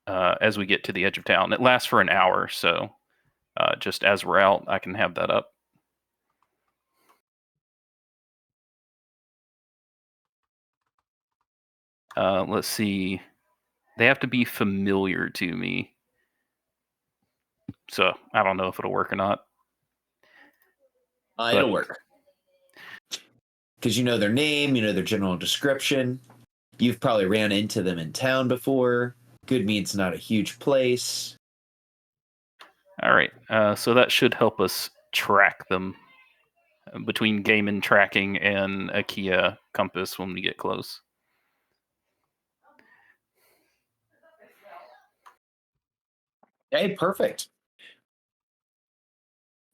as we get to the edge of town. It lasts for an hour, so just as we're out, I can have that up. Let's see. They have to be familiar to me, so I don't know if it'll work or not. It'll work. Because you know their name, you know their general description. You've probably ran into them in town before. Goodmead's not a huge place. All right, so that should help us track them between game and tracking and a Kia compass when we get close. Hey, perfect.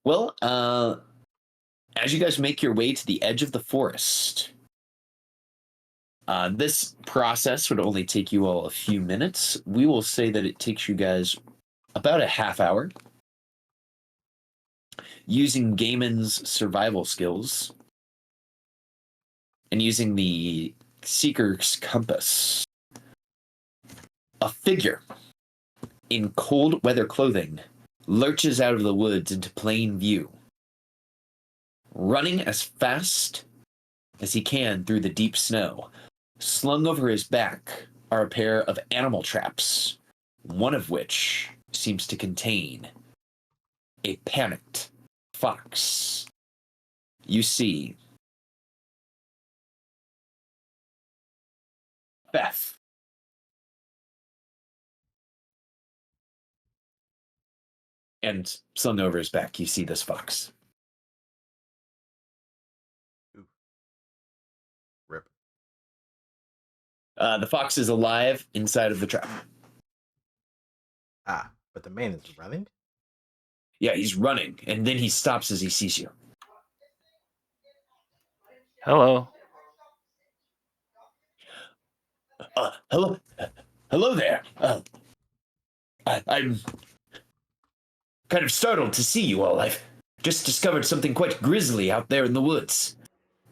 Well, as you guys make your way to the edge of the forest, this process would only take you all a few minutes. We will say that it takes you guys about a half hour. Using Gaiman's survival skills and using the Seeker's compass, a figure in cold weather clothing lurches out of the woods into plain view, running as fast as he can through the deep snow. Slung over his back are a pair of animal traps, one of which seems to contain a panicked fox. You see Beth. And slung over his back, you see this fox. Ooh. Rip. The fox is alive inside of the trap. Ah, but the man is running? Yeah, he's running, and then he stops as he sees you. Hello. Hello there. I'm kind of startled to see you all. I've just discovered something quite grisly out there in the woods.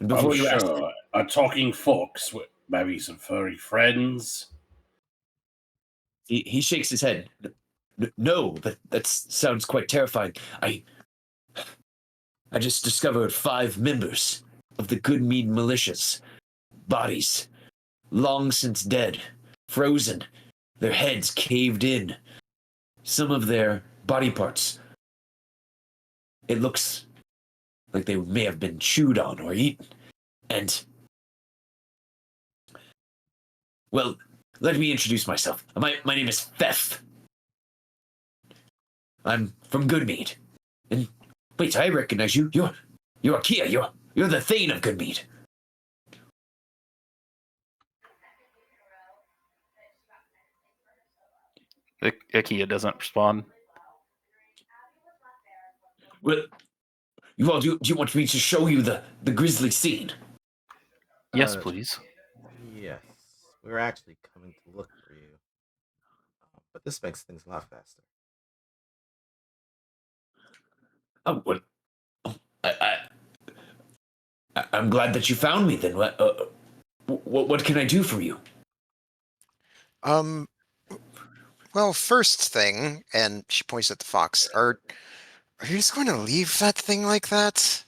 And before I'm you ask, sure a talking fox maybe some furry friends. He shakes his head. No, that sounds quite terrifying. I just discovered 5 members of the Good Mead militias. Bodies, long since dead, frozen, their heads caved in. Some of their body parts, it looks like they may have been chewed on or eaten. And, well, let me introduce myself. My name is Feth. I'm from Goodmead. And wait, I recognize you. You're Kia. You're the Thane of Goodmead. Akia doesn't respond. Well, you all, do you want me to show you the grisly scene? Yes, please. Yes, we were actually coming to look for you, but this makes things a lot faster. Oh, well, I'm glad that you found me. Then what can I do for you? Well, first thing, and she points at the fox. Are you just going to leave that thing like that?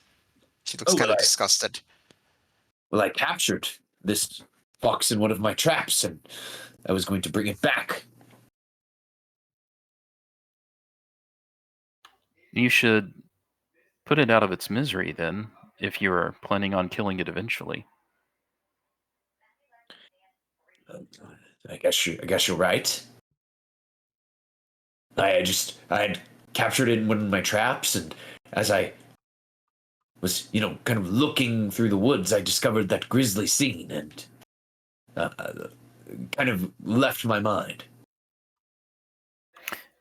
She looks kind of disgusted. Well, I captured this fox in one of my traps, and I was going to bring it back. You should put it out of its misery, then, if you are planning on killing it eventually. I guess you're right. I had captured it in one of my traps, and as I was, kind of looking through the woods, I discovered that grisly scene, and kind of left my mind.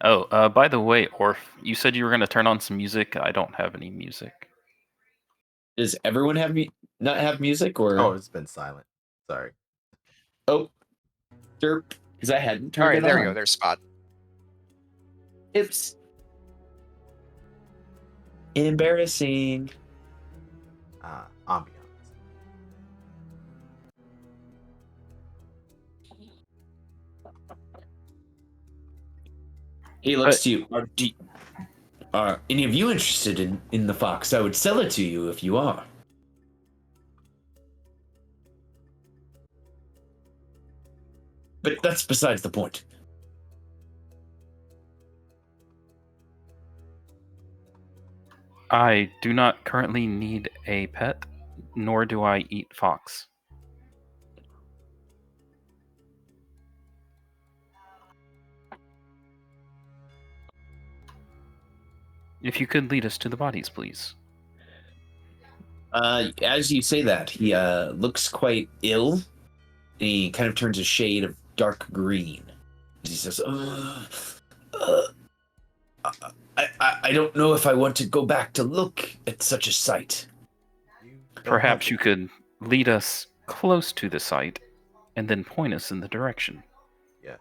Oh, by the way, Orf, you said you were going to turn on some music. I don't have any music. Does everyone not have music, or? Oh, it's been silent. Sorry. Oh, derp, because I hadn't turned All right, it there on. you go. There's Spot. Oops. Embarrassing. Ambiance. He looks to you. Are any of you interested in the fox? I would sell it to you if you are. But that's besides the point. I do not currently need a pet, nor do I eat fox. If you could lead us to the bodies, please. As you say that, he looks quite ill. He kind of turns a shade of dark green. He says, I don't know if I want to go back to look at such a sight. Perhaps you could lead us close to the site and then point us in the direction. Yes.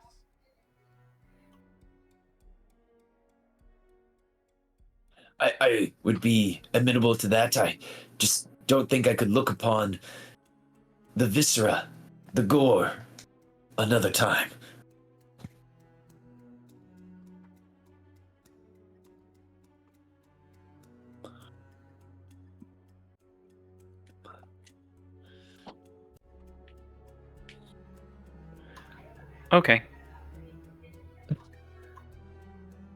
I would be amenable to that. I just don't think I could look upon the viscera, the gore, another time. Okay.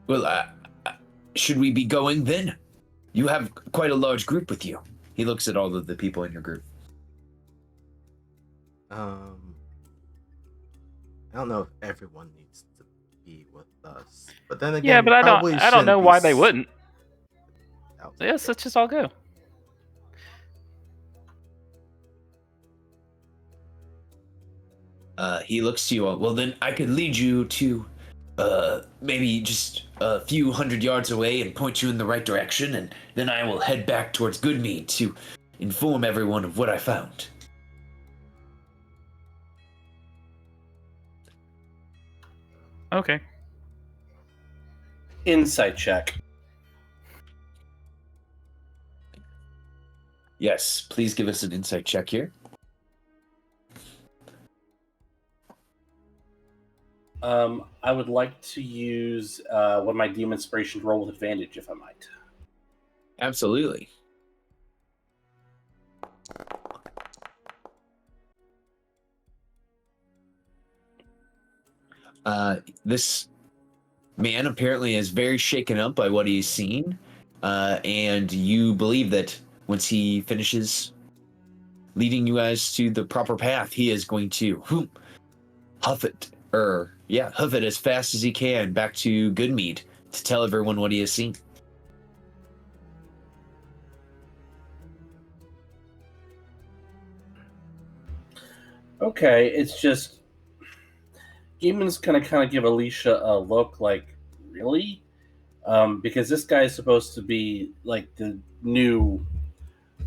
Well, should we be going then? You have quite a large group with you. He looks at all of the people in your group. I don't know if everyone needs to be with us, but then again, Yeah, but I don't know why they wouldn't. Yes, let's just all go. He looks to you all. Well, then I could lead you to maybe just a few hundred yards away and point you in the right direction, and then I will head back towards Goodmead to inform everyone of what I found. Okay. Insight check. Yes, please give us an insight check here. I would like to use one of my demon inspiration to roll with advantage, if I might. Absolutely. This man apparently is very shaken up by what he's seen, and you believe that once he finishes leading you guys to the proper path, he is going to huff it as fast as he can back to Goodmead to tell everyone what he has seen. Okay, it's just Gaiman's gonna kind of give Alicia a look like, really? Because this guy is supposed to be like the new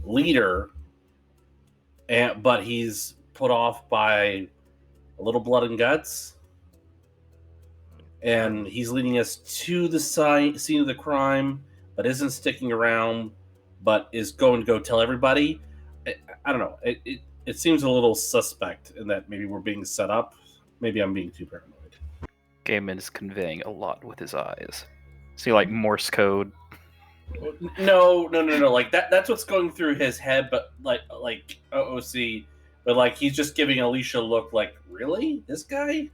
leader, but he's put off by a little blood and guts, and he's leading us to the scene of the crime, but isn't sticking around, but is going to go tell everybody. I don't know. It seems a little suspect in that maybe we're being set up. Maybe I'm being too paranoid. Gaiman is conveying a lot with his eyes. See, like Morse code. No. Like that's what's going through his head, but like OOC, but like he's just giving Alicia a look like, really? This guy?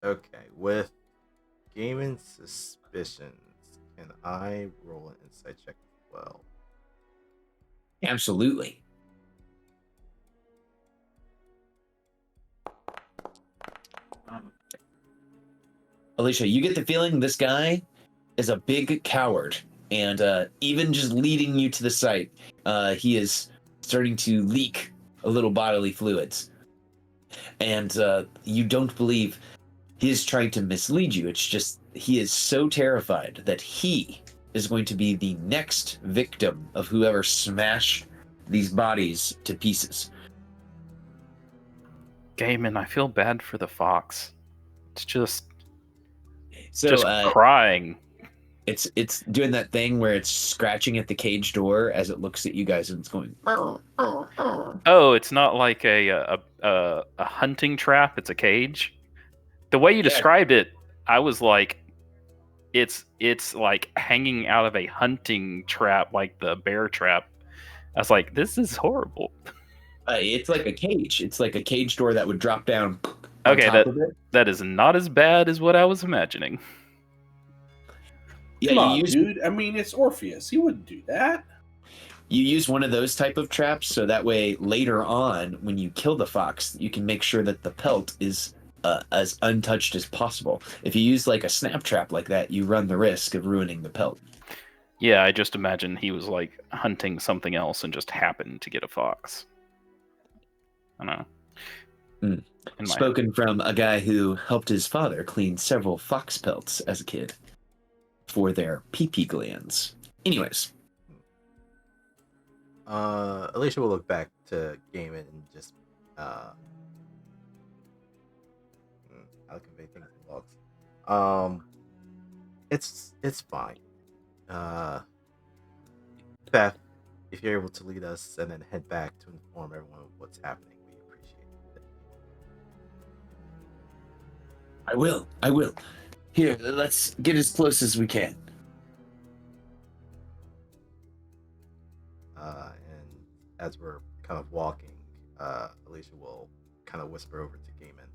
Okay, with Gaiman's suspicions, can I roll an insight check as well? Absolutely. Alicia, you get the feeling this guy is a big coward, and even just leading you to the site, he is starting to leak a little bodily fluids. And you don't believe he is trying to mislead you. It's just he is so terrified that he is going to be the next victim of whoever smashed these bodies to pieces. Gaiman, I feel bad for the fox. It's just So crying. it's doing that thing where it's scratching at the cage door as it looks at you guys and it's going. Oh, it's not like a hunting trap. It's a cage. The way you described it, I was like, it's like hanging out of a hunting trap, like the bear trap. I was like, this is horrible. It's like a cage. It's like a cage door that would drop down. Okay, that is not as bad as what I was imagining. Yeah, Come on, dude. I mean, it's Orpheus. He wouldn't do that. You use one of those type of traps, so that way later on, when you kill the fox, you can make sure that the pelt is as untouched as possible. If you use like a snap trap like that, you run the risk of ruining the pelt. Yeah, I just imagine he was like hunting something else and just happened to get a fox. I don't know. Spoken from a guy who helped his father clean several fox pelts as a kid for their pee-pee glands. Anyways. Alicia will look back to Gaiman and just I'll convey things in logs. It's fine. Beth, if you're able to lead us and then head back to inform everyone of what's happening, we appreciate it. I will. Here, let's get as close as we can. And as we're kind of walking, Alicia will kind of whisper over to Gaiman.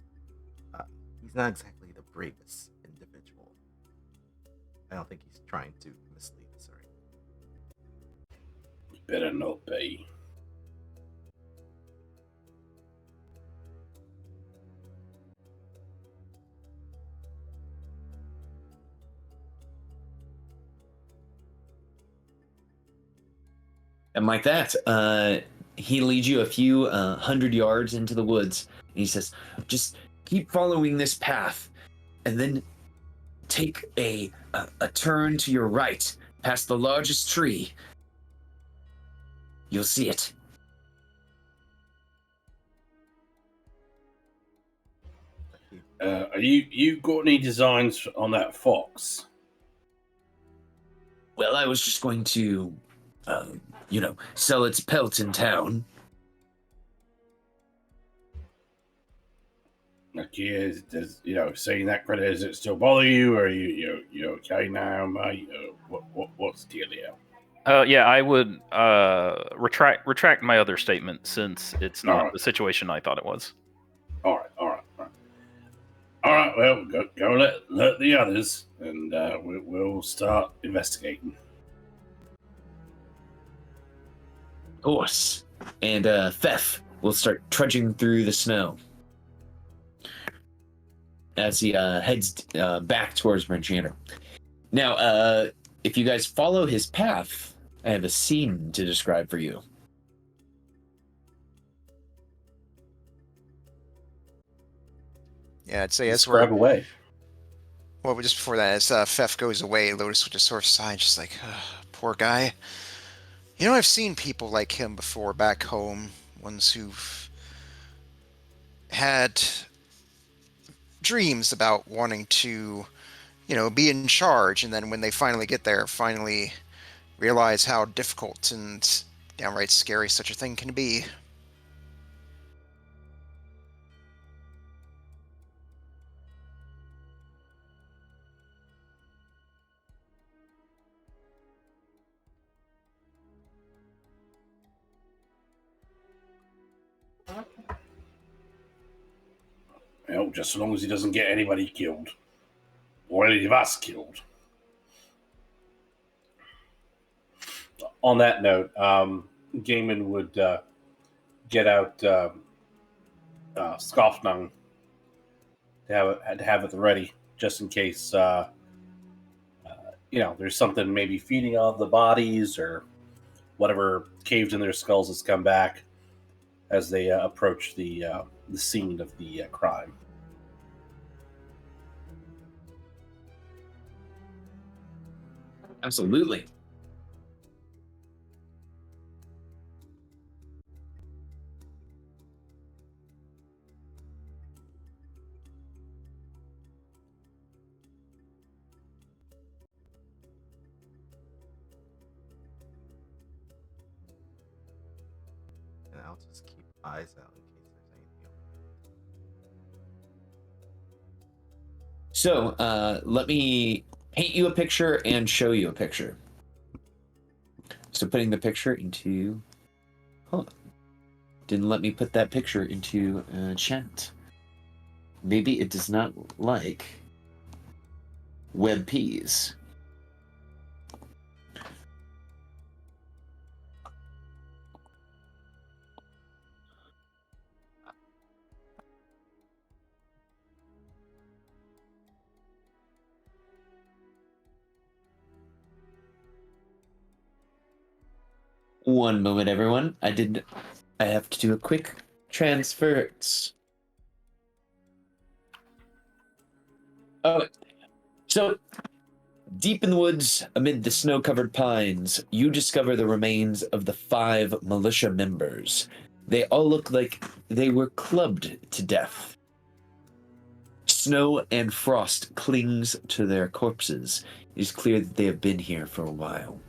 He's not exactly the bravest individual. I don't think he's trying to mislead us or anything. Better not be. And like that, he leads you a few 100 yards into the woods. And he says, just keep following this path and then take a turn to your right past the largest tree. You'll see it. Are you got any designs on that fox? Well, I was just going to sell its pelt in town. Like, does saying that credit, does it still bother you, or are you okay now, mate? What's the deal here? Yeah, I would retract my other statement since it's not Alright. the situation I thought it was. All right. Well, go let the others, and we'll start investigating. Of course. And Thef will start trudging through the snow as he heads back towards Mergianer. Now, if you guys follow his path, I have a scene to describe for you. Yeah, I'd say as Describe we're away. well, just before that, as Fef goes away, Lotus would just sort of sigh, just like, poor guy. I've seen people like him before back home, ones who've had dreams about wanting to, be in charge, and then when they finally get there, finally realize how difficult and downright scary such a thing can be. Well, just as long as he doesn't get anybody killed, or any of us killed. On that note, Gaiman would get out Skofnung to have it ready, just in case there's something maybe feeding on the bodies or whatever caved in their skulls has come back as they approach the scene of the crime. Absolutely. And I'll just keep eyes out in case there's anything else. So, let me paint you a picture and show you a picture. So putting the picture into... Didn't let me put that picture into chat. Maybe it does not like web peas. One moment, everyone. I have to do a quick transference. Oh, so deep in the woods, amid the snow-covered pines, you discover the remains of the 5 militia members. They all look like they were clubbed to death. Snow and frost clings to their corpses. It is clear that they have been here for a while.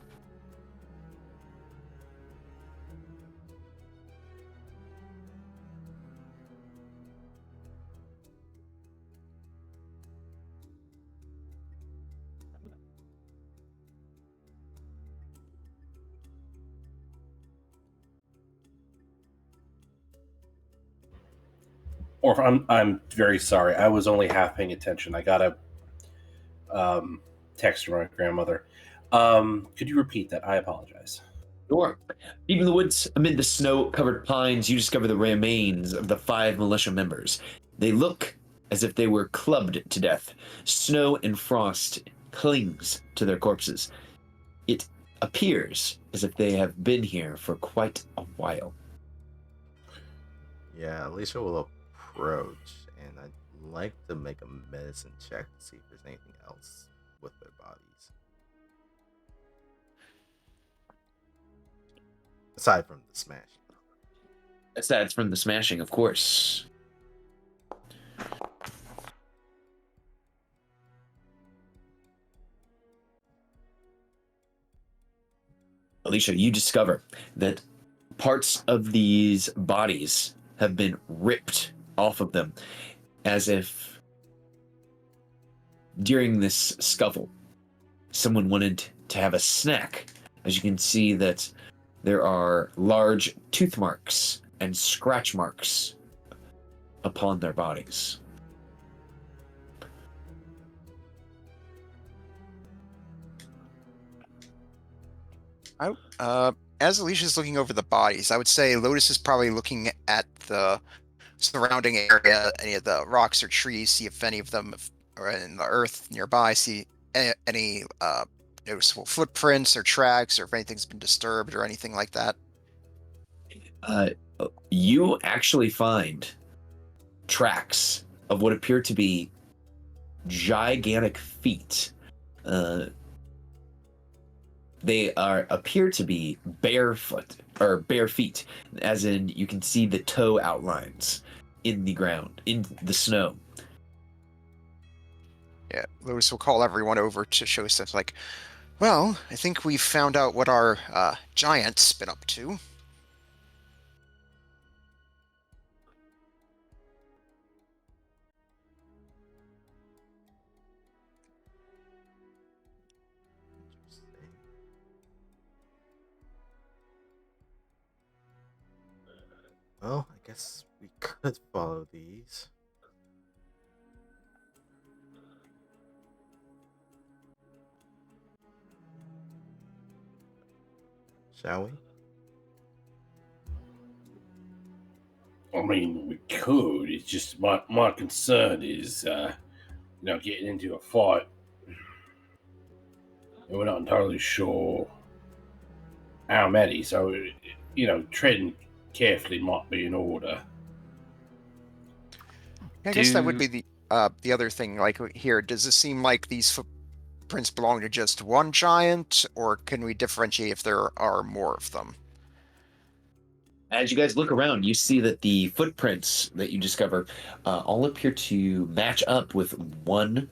Or I'm very sorry. I was only half paying attention. I got a text from my grandmother. Could you repeat that? I apologize. Sure. Deep in the woods, amid the snow-covered pines, you discover the remains of the 5 militia members. They look as if they were clubbed to death. Snow and frost clings to their corpses. It appears as if they have been here for quite a while. Yeah, Alicia will approach, and I'd like to make a medicine check to see if there's anything else with their bodies. Aside from the smash. Aside from the smashing, of course. Alicia, you discover that parts of these bodies have been ripped off of them, as if during this scuffle, someone wanted to have a snack. As you can see that there are large tooth marks and scratch marks upon their bodies. As Alicia's looking over the bodies, I would say Lotus is probably looking at the surrounding area, any of the rocks or trees, see if any of them are in the earth nearby, see any noticeable footprints or tracks, or if anything's been disturbed or anything like that. You actually find tracks of what appear to be gigantic feet. They appear to be barefoot or bare feet, as in you can see the toe outlines in the ground, in the snow. Yeah, Lotus will call everyone over to show stuff like, well, I think we've found out what our giant's been up to. Well, I guess we could follow these. Shall we? I mean, we could. It's just my concern is, getting into a fight, and we're not entirely sure how many. So, treading carefully might be in order. I guess that would be the other thing. Like here, does it seem like these footprints belong to just one giant, or can we differentiate if there are more of them? As you guys look around, you see that the footprints that you discover all appear to match up with one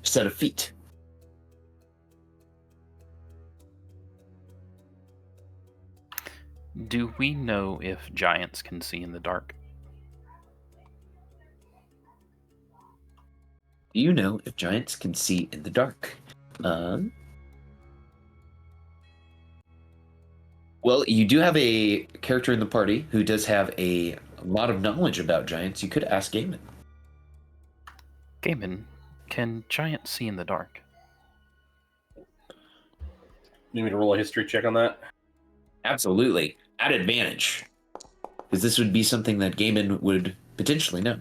set of feet. Do we know if giants can see in the dark? Do you know if giants can see in the dark? Well, you do have a character in the party who does have a lot of knowledge about giants. You could ask Gaiman. Gaiman, can giants see in the dark? Need me to roll a history check on that? Absolutely. At advantage. Because this would be something that Gaiman would potentially know.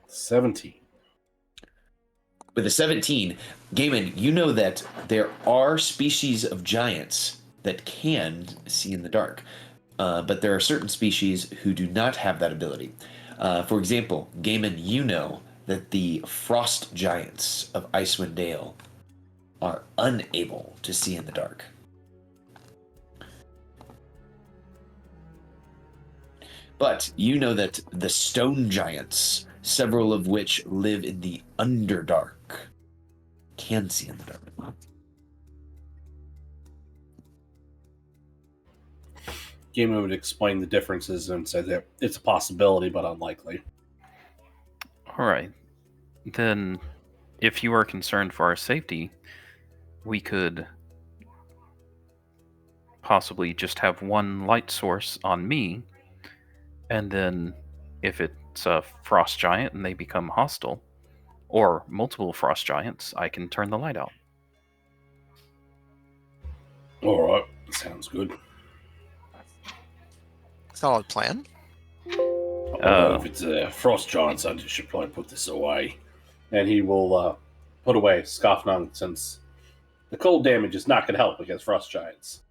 $17. With a 17, Gaiman, you know that there are species of giants that can see in the dark, but there are certain species who do not have that ability. For example, Gaiman, you know that the frost giants of Icewind Dale are unable to see in the dark. But you know that the stone giants, several of which live in the Underdark, can see in the dark. Gaiman would explain the differences and say that it's a possibility, but unlikely. All right. Then, if you are concerned for our safety, we could possibly just have one light source on me, and then if it's a frost giant and they become hostile, or multiple frost giants, I can turn the light out. All right, sounds good. Solid plan. If it's a frost giant, I should probably put this away. And he will put away Scoffnung, since the cold damage is not going to help against frost giants.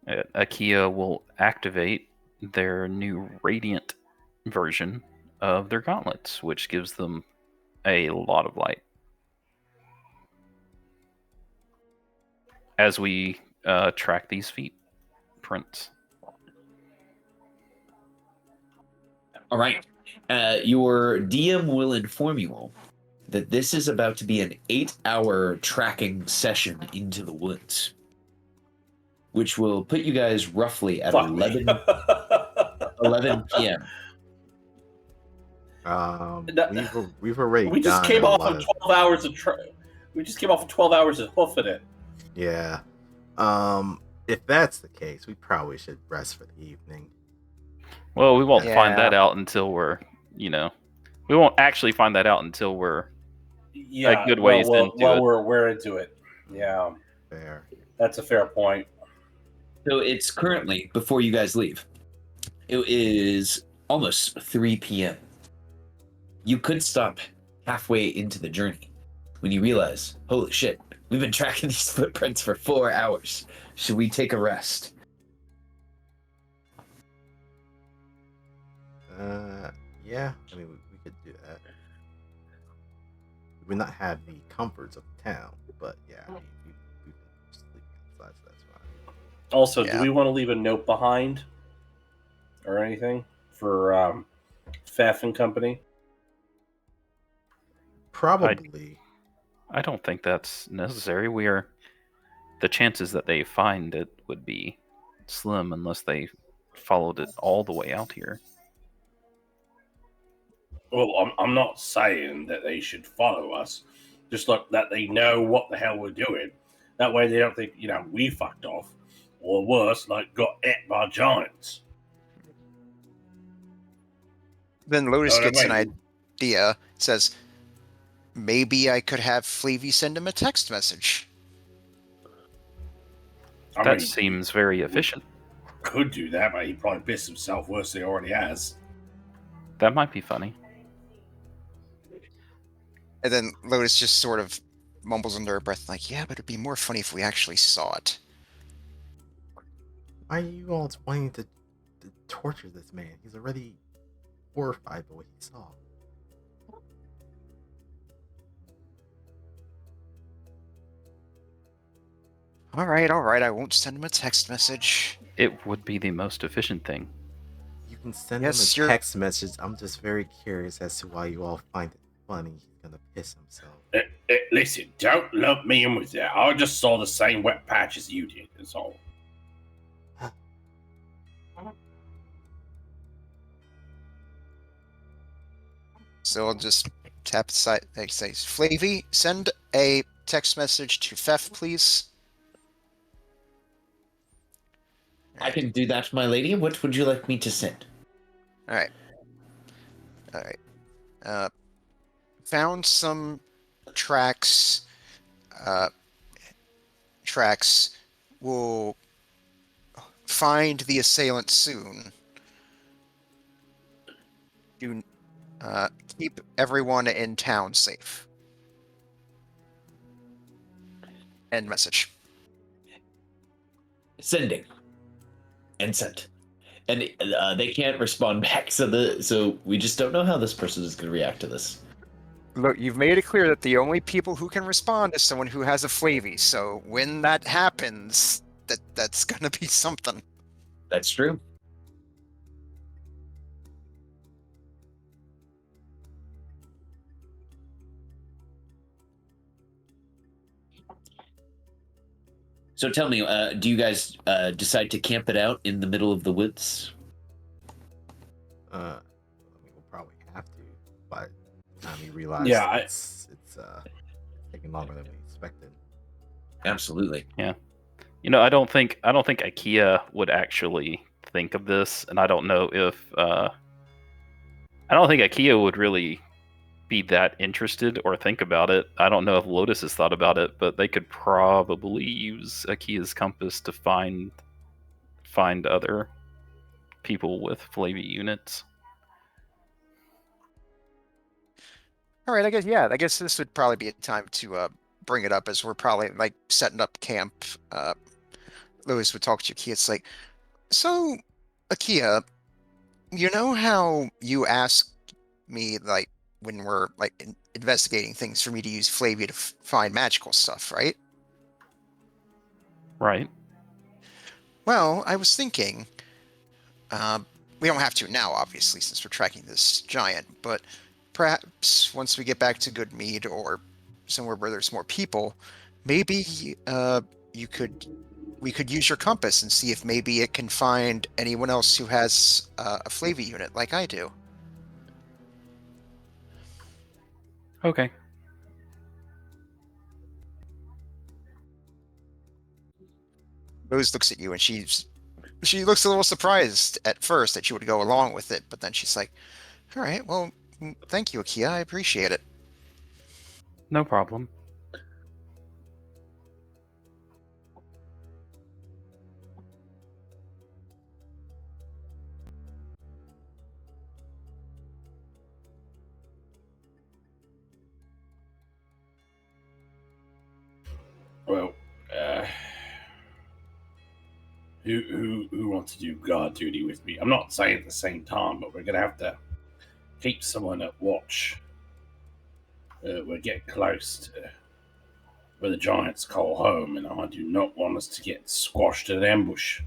Akia will activate their new radiant version of their gauntlets, which gives them a lot of light. As we track these feet prints. All right. Your DM will inform you all that this is about to be an 8-hour tracking session into the woods, which will put you guys roughly at Fuck me. 11 p.m. We've already We just done came a off lot of 12 hours of we just came off of 12 hours of hoofing it. Yeah. If that's the case, we probably should rest for the evening. Well, we won't Yeah. find that out until we're, we won't actually find that out until we're Yeah, a good ways into it. we're into it. Yeah, Fair. that's a fair point. So it's currently, before you guys leave, it is almost 3 p.m. You could stop halfway into the journey when you realize, holy shit, we've been tracking these footprints for 4 hours. Should we take a rest? Yeah. I mean, we could do that. We would not have the comforts of the town, but yeah, I mean, we can sleep outside, so that's fine. Also, Yeah. do we want to leave a note behind or anything for Pfaff and company? Probably. I don't think that's necessary. The chances that they find it would be slim unless they followed it all the way out here. Well, I'm not saying that they should follow us. Just like that they know what the hell we're doing. That way they don't think, we fucked off. Or worse, like got ate by giants. Then Lotus Know what I gets an mean? idea. Says, maybe I could have Flavy send him a text message. I That mean, seems very efficient. could do that, but he probably pissed himself worse than he already has. That might be funny. And then Lotus just sort of mumbles under her breath, like, yeah, but it'd be more funny if we actually saw it. Why are you all wanting to torture this man? He's already horrified by what he saw. All right, I won't send him a text message. It would be the most efficient thing. You can send Yes, him a you're- text message. I'm just very curious as to why you all find it funny. He's gonna piss himself. Listen, don't lump me in with that. I just saw the same wet patch as you did, that's all. So I'll just tap the side. It says, Flavy, send a text message to Pfaff, please. I can do that, my lady. What would you like me to send? All right. Found some tracks. Tracks will find the assailant soon. Do keep everyone in town safe. End message. Sending. And sent. And they can't respond back, so we just don't know how this person is going to react to this. Look, you've made it clear that the only people who can respond is someone who has a Flavy. So when that happens, that's gonna be something. That's true. So tell me, do you guys decide to camp it out in the middle of the woods? I mean, we'll probably have to, but we realize it's taking longer than we expected. Absolutely. I don't think IKEA would actually think of this, and I don't know if I don't think IKEA would really be that interested or think about it. I don't know if Lotus has thought about it, but they could probably use IKEA's compass to find other people with Flavy units. All right, I guess this would probably be a time to bring it up as we're probably like setting up camp. Lewis would talk to Akia. It's like, so Akia, you know how you asked me like when we're like investigating things for me to use Flavia to find magical stuff, right? Right. Well, I was thinking, we don't have to now, obviously, since we're tracking this giant, but perhaps once we get back to Good Mead or somewhere where there's more people, maybe we could use your compass and see if maybe it can find anyone else who has a flavor unit like I do. Okay. Rose looks at you and she looks a little surprised at first that you would go along with it, but then she's like, "All right, well, thank you, Akia. I appreciate it." No problem. Well, who wants to do guard duty with me? I'm not saying at the same time, but we're gonna have to keep someone at watch. We're getting close to where the giants call home, and I do not want us to get squashed in an ambush.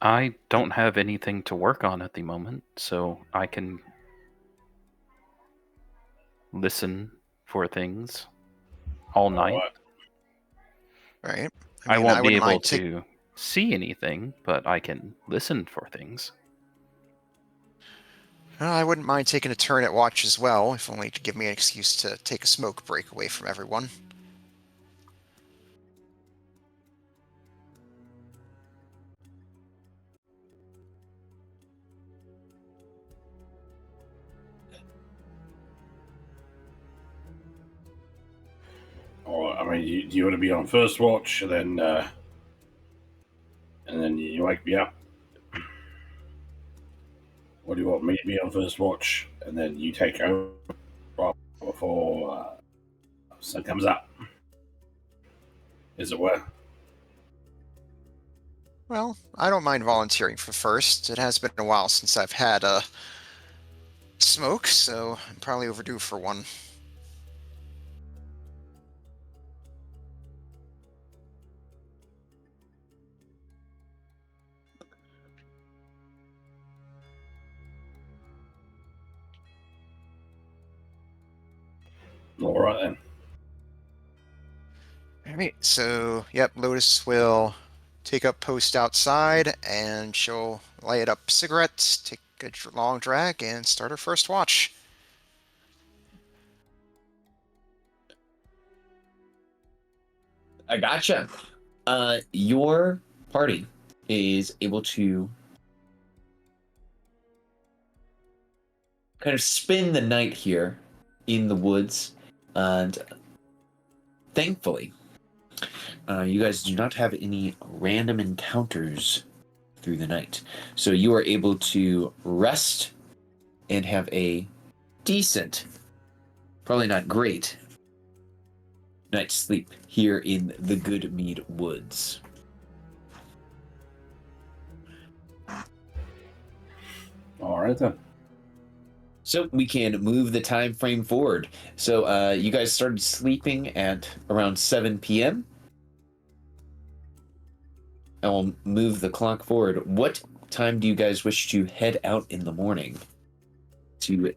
I don't have anything to work on at the moment, so I can listen for things all night. All right. Right? I won't be wouldn't able mind to see anything, but I can listen for things. I wouldn't mind taking a turn at watch as well, if only to give me an excuse to take a smoke break away from everyone. Or, I mean, do you want to be on first watch, and then you wake me up? Or do you want me to be on first watch, and then you take over right before sun comes up? As it were. Well, I don't mind volunteering for first. It has been a while since I've had a smoke, so I'm probably overdue for one. All right then. Alright, so, yep, Lotus will take up post outside, and she'll light up cigarettes, take a long drag, and start her first watch. I gotcha. Your party is able to kind of spend the night here in the woods, and thankfully, you guys do not have any random encounters through the night. So you are able to rest and have a decent, probably not great, night's sleep here in the Good Mead Woods. All right then. So we can move the time frame forward. So you guys started sleeping at around 7 p.m. I will move the clock forward. What time do you guys wish to head out in the morning to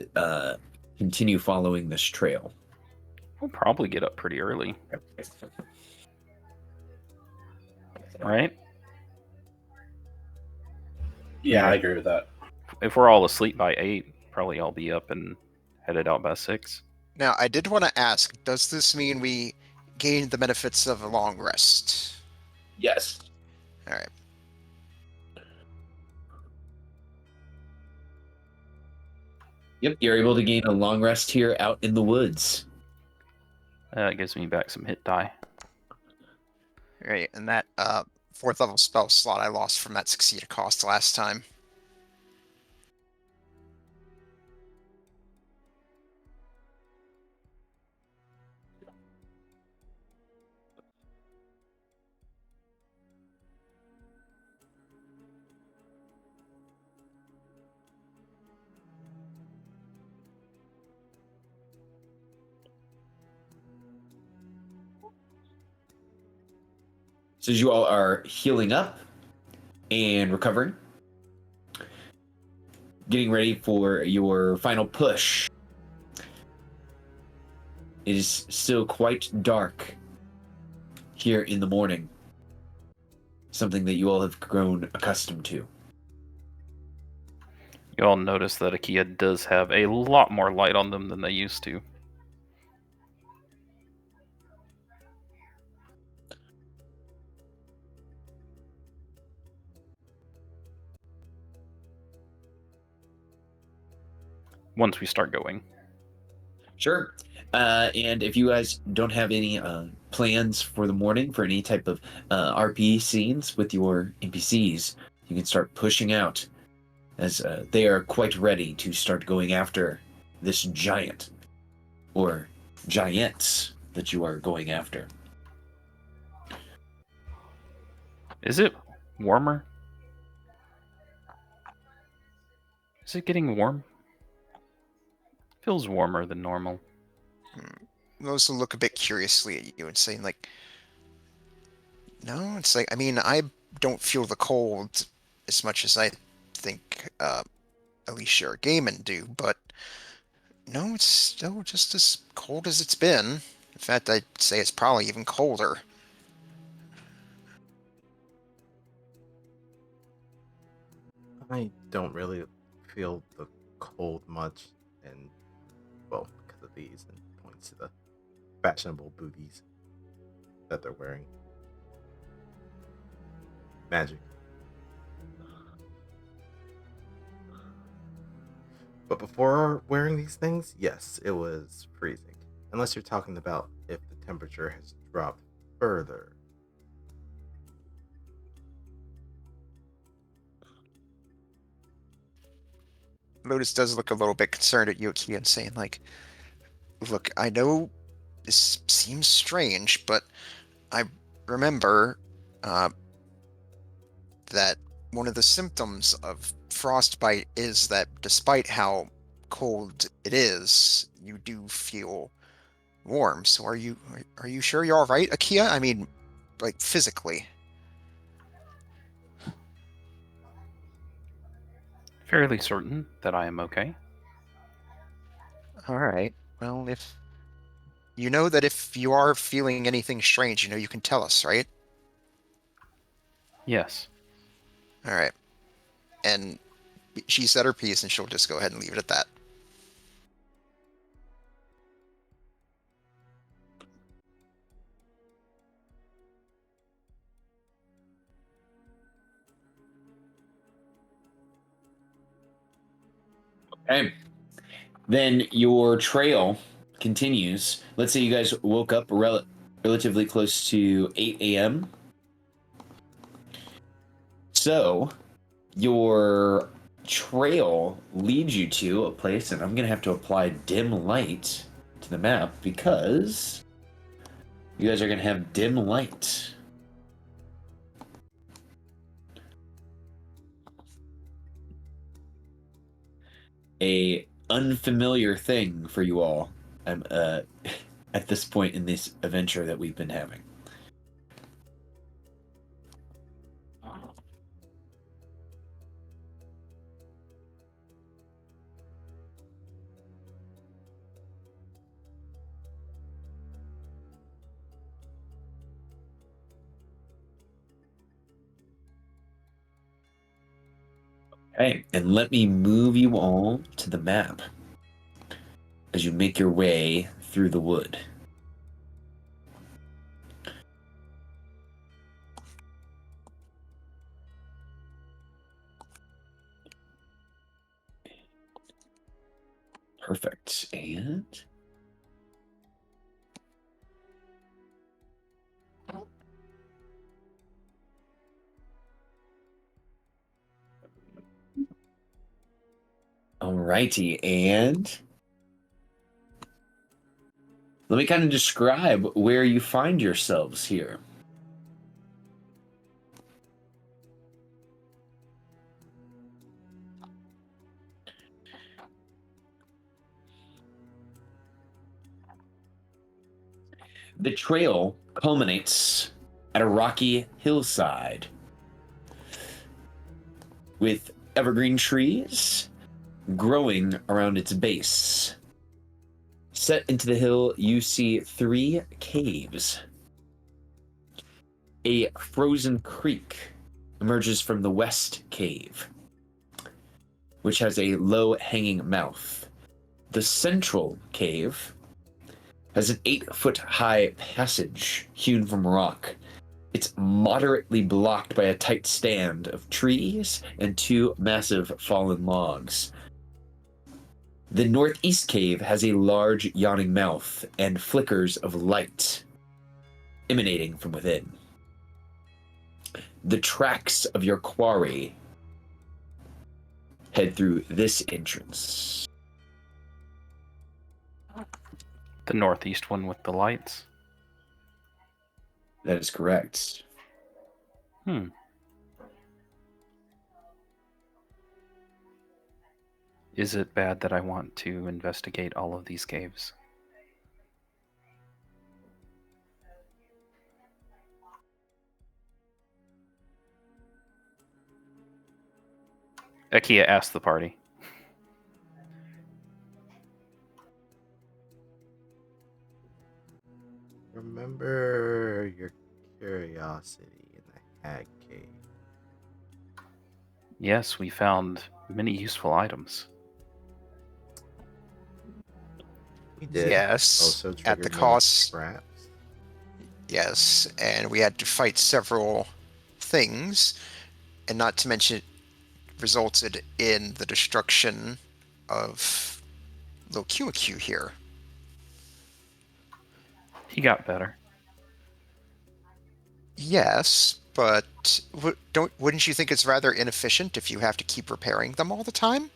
continue following this trail? We'll probably get up pretty early. Right? Yeah, I agree with that. If we're all asleep by 8, probably I'll be up and headed out by 6. Now, I did want to ask, does this mean we gain the benefits of a long rest? Yes. Alright. Yep, you're able to gain a long rest here out in the woods. That gives me back some hit die. Right, and that 4th level spell slot I lost from that succeeded cost last time. So as you all are healing up and recovering, getting ready for your final push. It is still quite dark here in the morning. Something that you all have grown accustomed to. You all notice that IKEA does have a lot more light on them than they used to. Once we start going. Sure. And if you guys don't have any plans for the morning for any type of RP scenes with your NPCs, you can start pushing out as they are quite ready to start going after this giant or giants that you are going after. Is it warmer? Is it getting warm? Feels warmer than normal. Those will look a bit curiously at you and saying, like, no, it's like, I mean, I don't feel the cold as much as I think Alicia or Gaiman do, but no, it's still just as cold as it's been. In fact, I'd say it's probably even colder. I don't really feel the cold much, and well, because of these, and points to the fashionable booties that they're wearing. Magic. But before wearing these things, yes, it was freezing. Unless you're talking about if the temperature has dropped further. Lotus does look a little bit concerned at Yuki and saying, like, look, I know this seems strange, but I remember that one of the symptoms of frostbite is that despite how cold it is, you do feel warm. So are you sure you're all right, Akia? I mean, like, physically. Fairly certain that I am okay. All right. Well, if you know that if you are feeling anything strange, you can tell us, right? Yes. All right. And she said her piece, and she'll just go ahead and leave it at that. Okay. Then your trail continues. Let's say you guys woke up relatively close to 8 a.m. So your trail leads you to a place, and I'm going to have to apply dim light to the map because you guys are going to have dim light. A unfamiliar thing for you all at this point in this adventure that we've been having. Okay, and let me move you all to the map as you make your way through the wood. Perfect. And alrighty, and let me kind of describe where you find yourselves here. The trail culminates at a rocky hillside with evergreen trees growing around its base. Set into the hill, you see 3 caves. A frozen creek emerges from the west cave, which has a low-hanging mouth. The central cave has an 8-foot-high passage hewn from rock. It's moderately blocked by a tight stand of trees and 2 massive fallen logs. The northeast cave has a large yawning mouth and flickers of light emanating from within. The tracks of your quarry head through this entrance. The northeast one with the lights. That is correct. Is it bad that I want to investigate all of these caves? Akia asked the party. Remember your curiosity in the Hag Cave. Yes, we found many useful items. We did. Yes, Also at the triggered many cost. traps. Yes, and we had to fight several things, and not to mention it resulted in the destruction of Lil QQ here. He got better. Yes, but wouldn't you think it's rather inefficient if you have to keep repairing them all the time?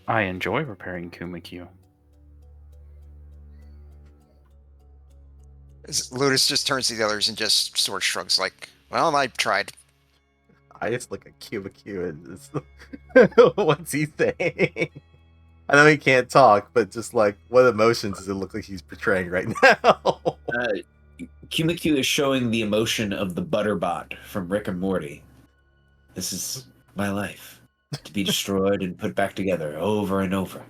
I enjoy repairing Kumakyu. Lotus just turns to the others and just sort of shrugs like, well, I tried. I just look at QQ and just, what's he saying? I know he can't talk, but just like, what emotions does it look like he's portraying right now? Kumakyu is showing the emotion of the Butterbot from Rick and Morty. This is my life. To be destroyed and put back together over and over.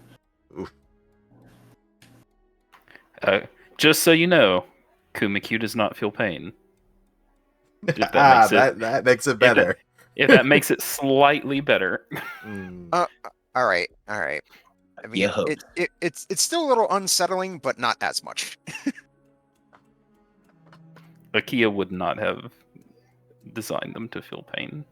Just so you know, Kumakyu does not feel pain. If that makes that makes it better. If that makes it slightly better. All right. I mean, Yeah. it's still a little unsettling, but not as much. Akia would not have designed them to feel pain.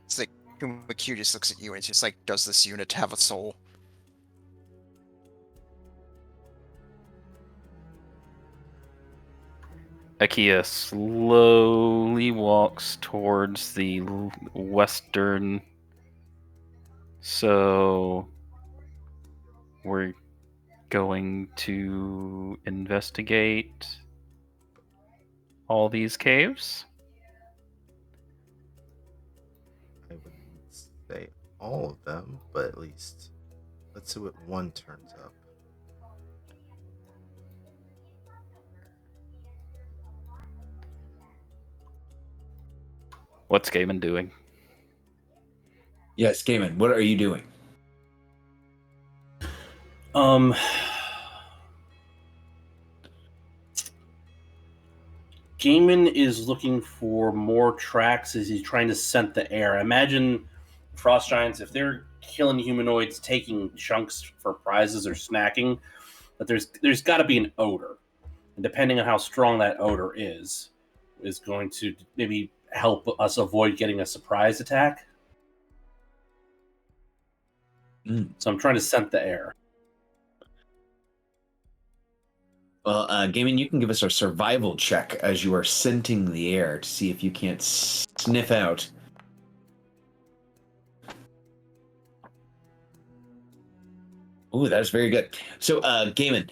It's like Kumakyu just looks at you and it's just like, does this unit have a soul? Akia slowly walks towards the western. So we're going to investigate all these caves. I wouldn't say all of them, but at least let's see what one turns up. What's Gaiman doing? Yes, Gaiman, what are you doing? Gaiman is looking for more tracks as he's trying to scent the air. Imagine frost giants, if they're killing humanoids, taking chunks for prizes or snacking, but there's got to be an odor. And depending on how strong that odor is going to maybe help us avoid getting a surprise attack. So I'm trying to scent the air. Well, Gaiman, you can give us a survival check as you are scenting the air to see if you can't sniff out. Ooh, that's very good. So, Gaiman,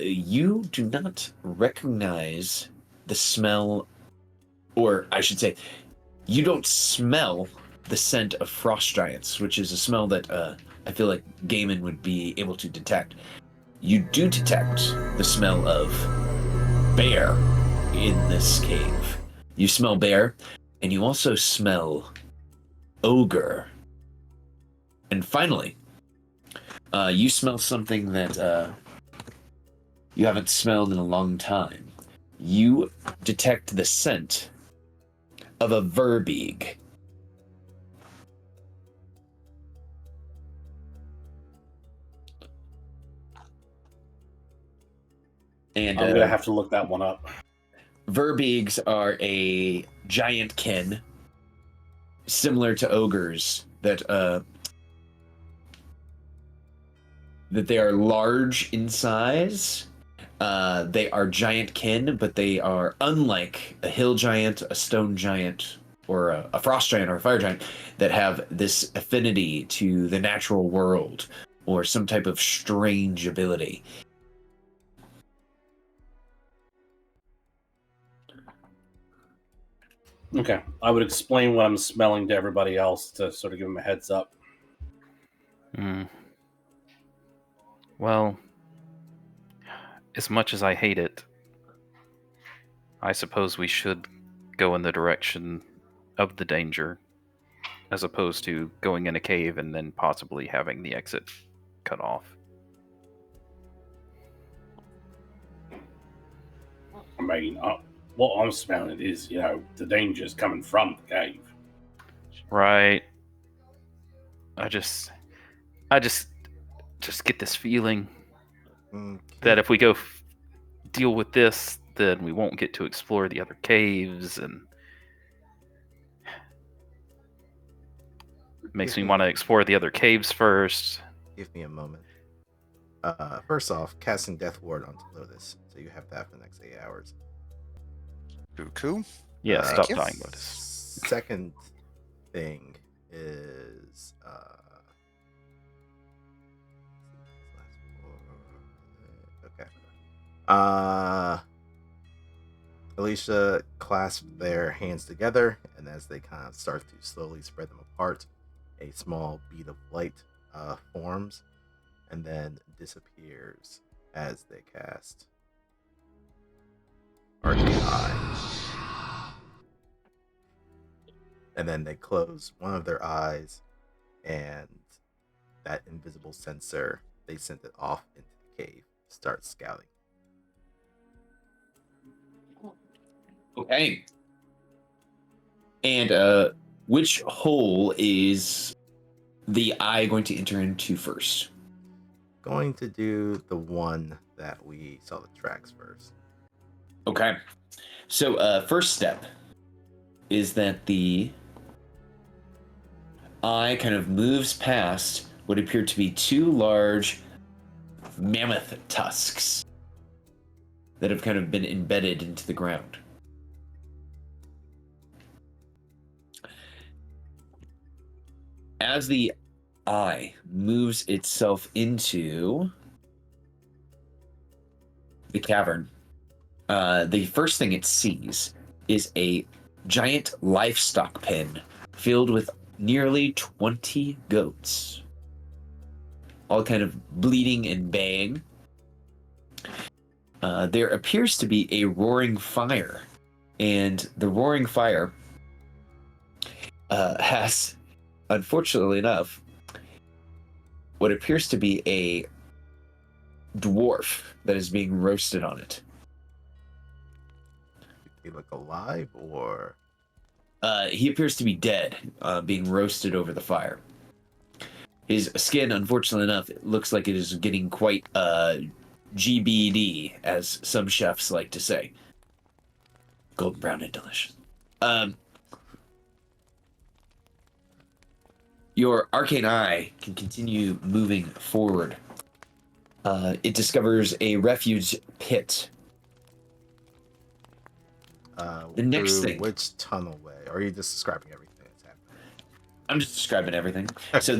you do not recognize the smell, or I should say, you don't smell the scent of frost giants, which is a smell that I feel like Gaiman would be able to detect. You do detect the smell of bear in this cave. You smell bear, and you also smell ogre. And finally, you smell something that you haven't smelled in a long time. You detect the scent of a verbeeg. And I'm gonna have to look that one up. verbeegs are a giant kin, similar to ogres, that they are large in size. They are giant kin, but they are unlike a hill giant, a stone giant, or a frost giant or a fire giant that have this affinity to the natural world or some type of strange ability. Okay, I would explain what I'm smelling to everybody else to sort of give them a heads up. Well, as much as I hate it, I suppose we should go in the direction of the danger, as opposed to going in a cave and then possibly having the exit cut off. I mean, what I'm smelling is, the danger's coming from the cave. Right. I just get this feeling that if we go deal with this, then we won't get to explore the other caves, and makes me want to explore the other caves first. Give me a moment. First off, casting Death Ward onto Lotus, so you have that for the next 8 hours. Cool. Yeah, stop you. dying, Lotus. Second thing is okay. Alicia clasps their hands together, and as they kind of start to slowly spread them apart, a small bead of light forms and then disappears as they cast Arcane Eye. And then they close one of their eyes, and that invisible sensor, they sent it off into the cave to start scouting. Okay. And which hole is the eye going to enter into first? Going to do the one that we saw the tracks first. Okay. So first step is that the eye kind of moves past what appear to be two large mammoth tusks that have kind of been embedded into the ground. As the eye moves itself into the cavern, the first thing it sees is a giant livestock pen filled with nearly 20 goats, all kind of bleating and baying. There appears to be a roaring fire, and the roaring fire has, unfortunately enough, what appears to be a dwarf that is being roasted on it. He look alive, or He appears to be dead, being roasted over the fire. His skin, unfortunately enough, it looks like it is getting quite GBD, as some chefs like to say. Golden brown and delicious. Your arcane eye can continue moving forward. It discovers a refuge pit. The next thing. Which tunnel way? Or are you just describing everything that's happening? I'm just describing everything. So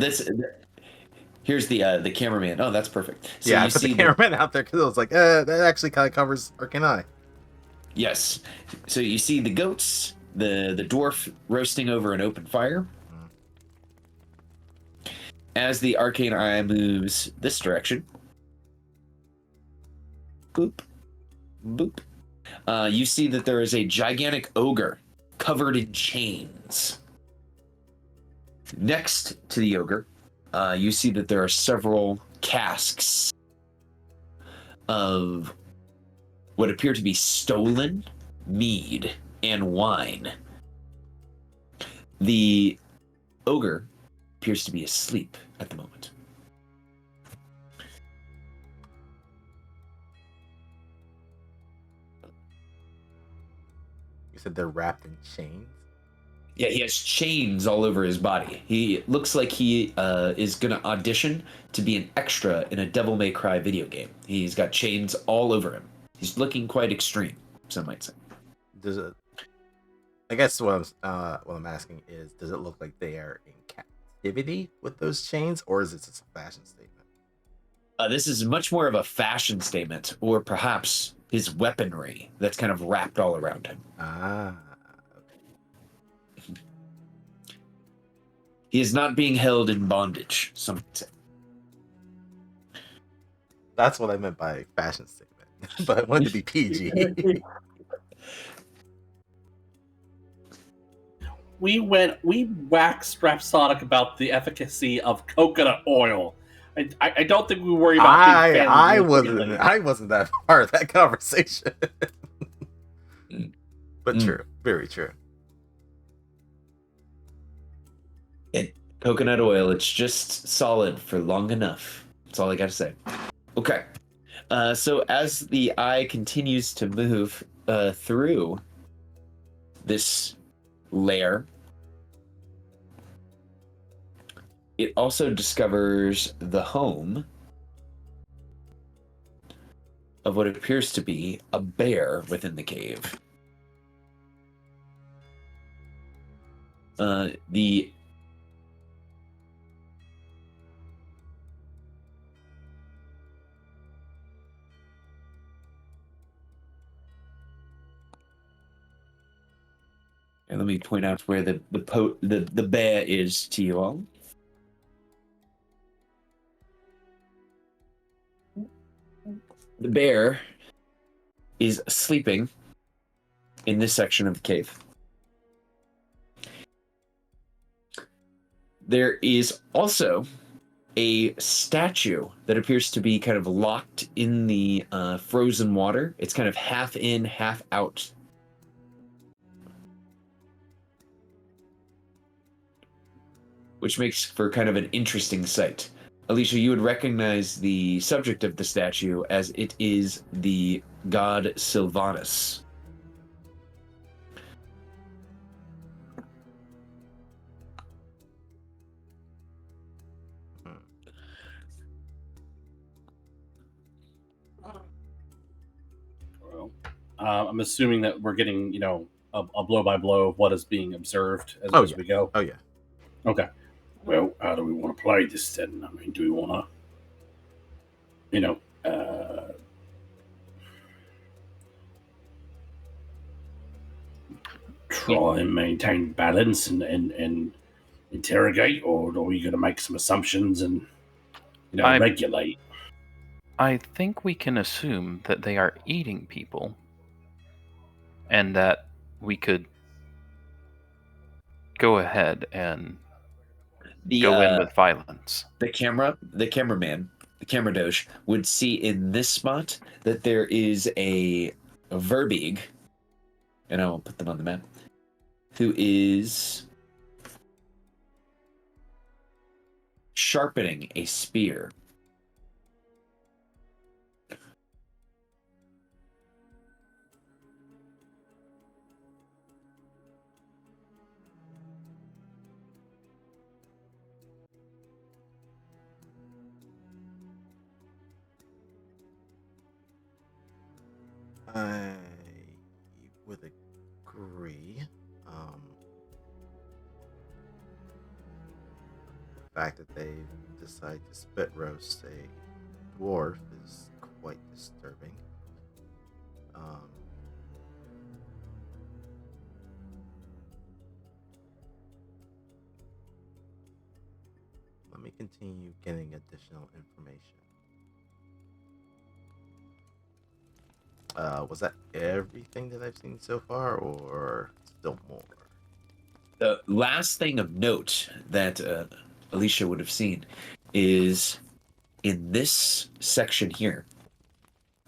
here's the cameraman. Oh, that's perfect. So yeah, I you put see the cameraman out there because I was like, that actually kind of covers Arcane Eye. Yes. So you see the goats, the dwarf roasting over an open fire. As the arcane eye moves this direction, boop, boop, you see that there is a gigantic ogre covered in chains. Next to the ogre, you see that there are several casks of what appear to be stolen mead and wine. The ogre appears to be asleep at the moment. You said they're wrapped in chains? Yeah, he has chains all over his body. He looks like he is going to audition to be an extra in a Devil May Cry video game. He's got chains all over him. He's looking quite extreme, some might say. Does it? I guess what I'm asking is, does it look like they are in captivity with those chains, or is it just a fashion statement? This is much more of a fashion statement, or perhaps his weaponry that's kind of wrapped all around him. Ah. He is not being held in bondage, some might say. That's what I meant by fashion statement. But I wanted to be PG. We waxed rhapsodic about the efficacy of coconut oil. I don't think we worry about big fans I wasn't that part of that conversation. But true. Very true. Coconut oil, it's just solid for long enough. That's all I gotta say. Okay. So as the eye continues to move through this lair, it also discovers the home of what appears to be a bear within the cave. And let me point out where the bear is to you all. The bear is sleeping in this section of the cave. There is also a statue that appears to be kind of locked in the frozen water. It's kind of half in, half out. Which makes for kind of an interesting sight. Alicia, you would recognize the subject of the statue as it is the god Sylvanus. Well, I'm assuming that we're getting, a blow by blow of what is being observed as we go. Oh, yeah. Okay. Well, how do we want to play this then? I mean, do we want to, try and maintain balance and interrogate, or are we going to make some assumptions and, regulate? I think we can assume that they are eating people, and that we could go ahead and go in with violence. The cameraman, the camera doge would see in this spot that there is a Verbeeg, and I will put them on the map, who is sharpening a spear. I would agree. The fact that they decide to spit roast a dwarf is quite disturbing. Let me continue getting additional information. Was that everything that I've seen so far, or still more? The last thing of note that Alicia would have seen is in this section here.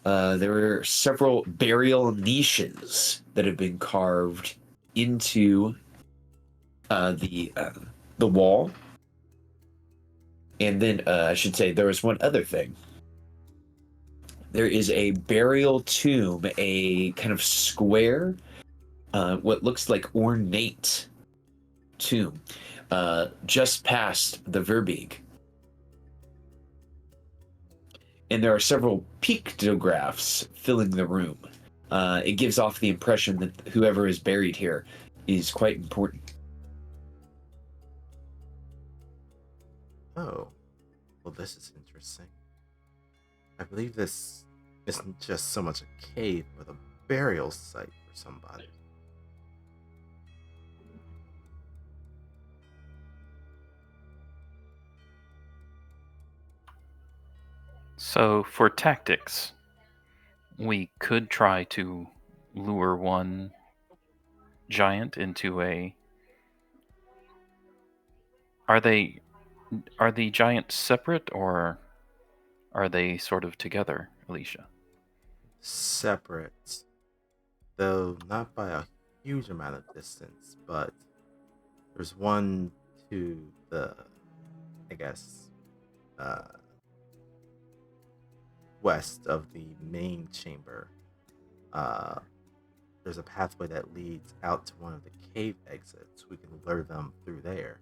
There are several burial niches that have been carved into the wall, and then I should say there was one other thing. There is a burial tomb, a kind of square, what looks like ornate tomb, just past the Verbeeg. And there are several pictographs filling the room. It gives off the impression that whoever is buried here is quite important. Oh, well, this is interesting. I believe this isn't just so much a cave, but a burial site for somebody. So for tactics, we could try to lure one giant into a. Are the giants separate, or are they sort of together, Alicia? Separate, though not by a huge amount of distance, but there's one to the, I guess, west of the main chamber. There's a pathway that leads out to one of the cave exits. We can lure them through there.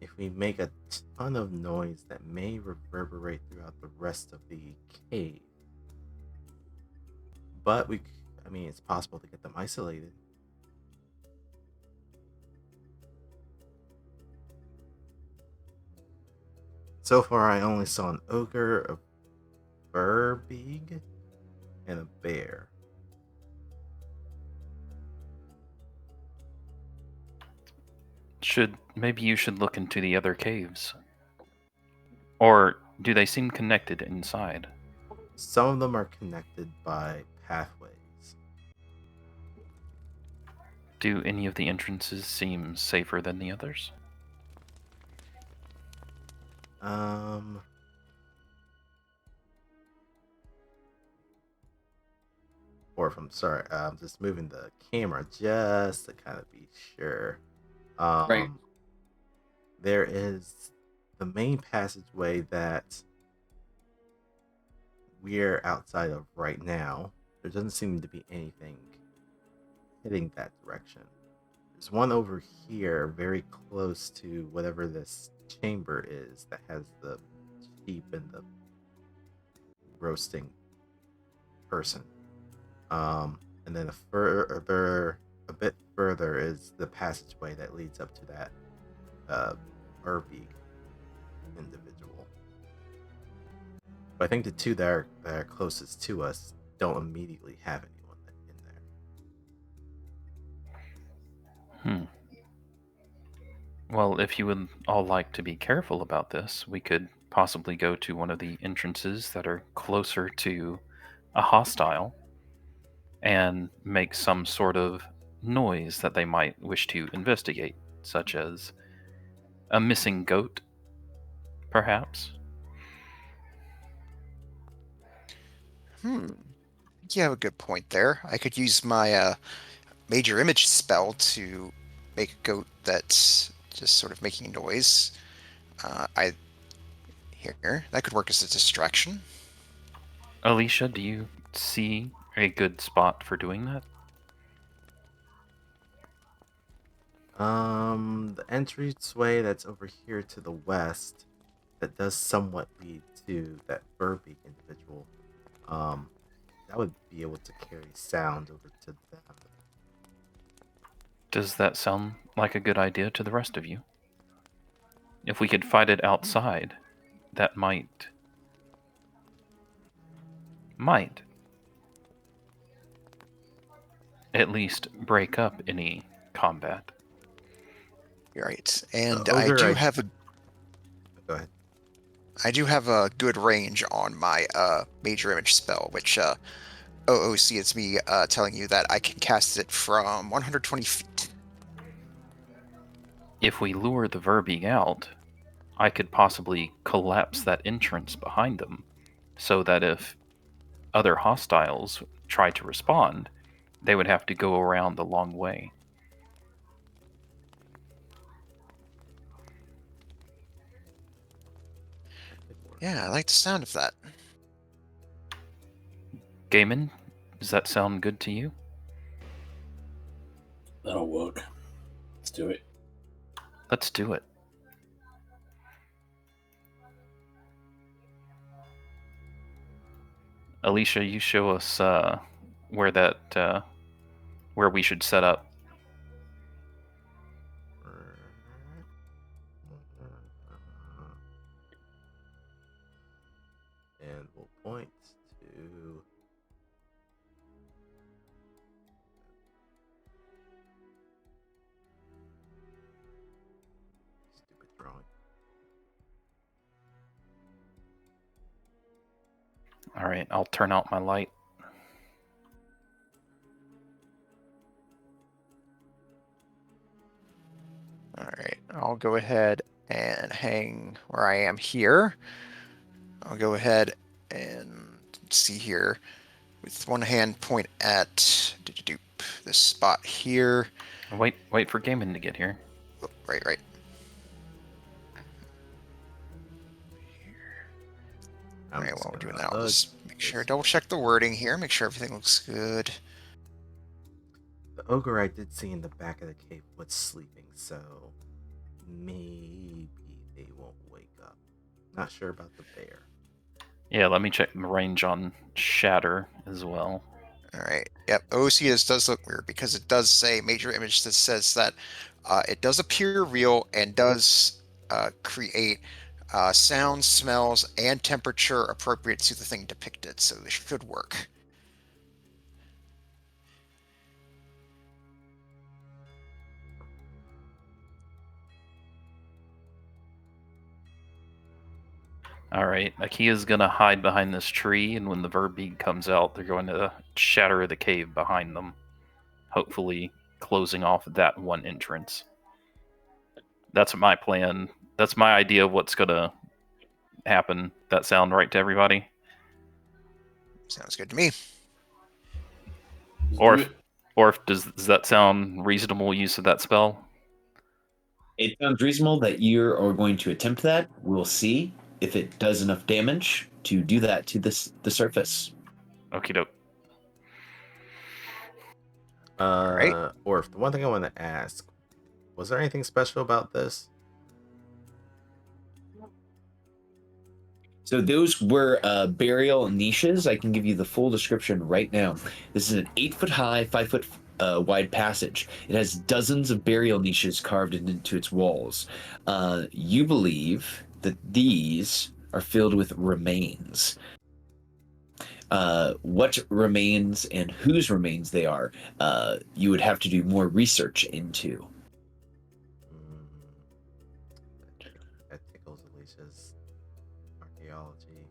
If we make a ton of noise that may reverberate throughout the rest of the cave, but it's possible to get them isolated. So far, I only saw an ogre, a Verbeeg, and a bear. Maybe you should look into the other caves. Or do they seem connected inside? Some of them are connected by pathways. Do any of the entrances seem safer than the others? Or if I'm sorry, I'm just moving the camera just to kind of be sure. Right. There is the main passageway that we're outside of right now. There doesn't seem to be anything heading that direction. There's one over here very close to whatever this chamber is that has the sheep and the roasting person. And then a bit further is the passageway that leads up to that Verbeeg individual. But I think the two that are closest to us don't immediately have anyone in there. Well, if you would all like to be careful about this, we could possibly go to one of the entrances that are closer to a hostile and make some sort of noise that they might wish to investigate, such as a missing goat, perhaps. You have a good point there. I could use my major image spell to make a goat that's just sort of making noise. That could work as a distraction. Alicia, do you see a good spot for doing that? The entranceway that's over here to the west that does somewhat lead to that Verbeeg individual. That would be able to carry sound over to them. Does that sound like a good idea to the rest of you? If we could fight it outside, that might at least break up any combat. Right. And Ogre, I do have a... Go ahead. I do have a good range on my major image spell, which OOC is me telling you that I can cast it from 120 feet. If we lure the Verbeeg out, I could possibly collapse that entrance behind them, so that if other hostiles try to respond, they would have to go around the long way. Yeah, I like the sound of that. Gaiman, does that sound good to you? That'll work. Let's do it. Let's do it. Alicia, you show us where we should set up. And we'll point to stupid drawing. All right, I'll turn out my light. All right, I'll go ahead and hang where I am here. I'll go ahead and see here with one hand point at this spot here. Wait for Gaiman to get here. Oh, right. All right, while we're doing that, I'll just make sure, double check the wording here, make sure everything looks good. The ogre I did see in the back of the cave was sleeping, so maybe they won't wake up. Not sure about the bear. Yeah, let me check the range on Shatter as well. All right. Yep. OCS does look weird because it does say major image that says that it does appear real and does create sounds, smells, and temperature appropriate to the thing depicted. So this should work. All right, Akia's gonna hide behind this tree, and when the Verbeeg comes out, they're going to shatter the cave behind them, hopefully closing off that one entrance. That's my plan. That's my idea of what's gonna happen. That sound right to everybody? Sounds good to me. Or if does that sound reasonable use of that spell? It sounds reasonable that you are going to attempt that. We'll see if it does enough damage to do that to the surface. Okie doke. Right. Or the one thing I want to ask, was there anything special about this? So those were burial niches. I can give you the full description right now. This is an 8-foot high, 5-foot wide passage. It has dozens of burial niches carved into its walls. You believe that these are filled with remains. What remains and whose remains they are, you would have to do more research into. That tickles Alicia's archaeology.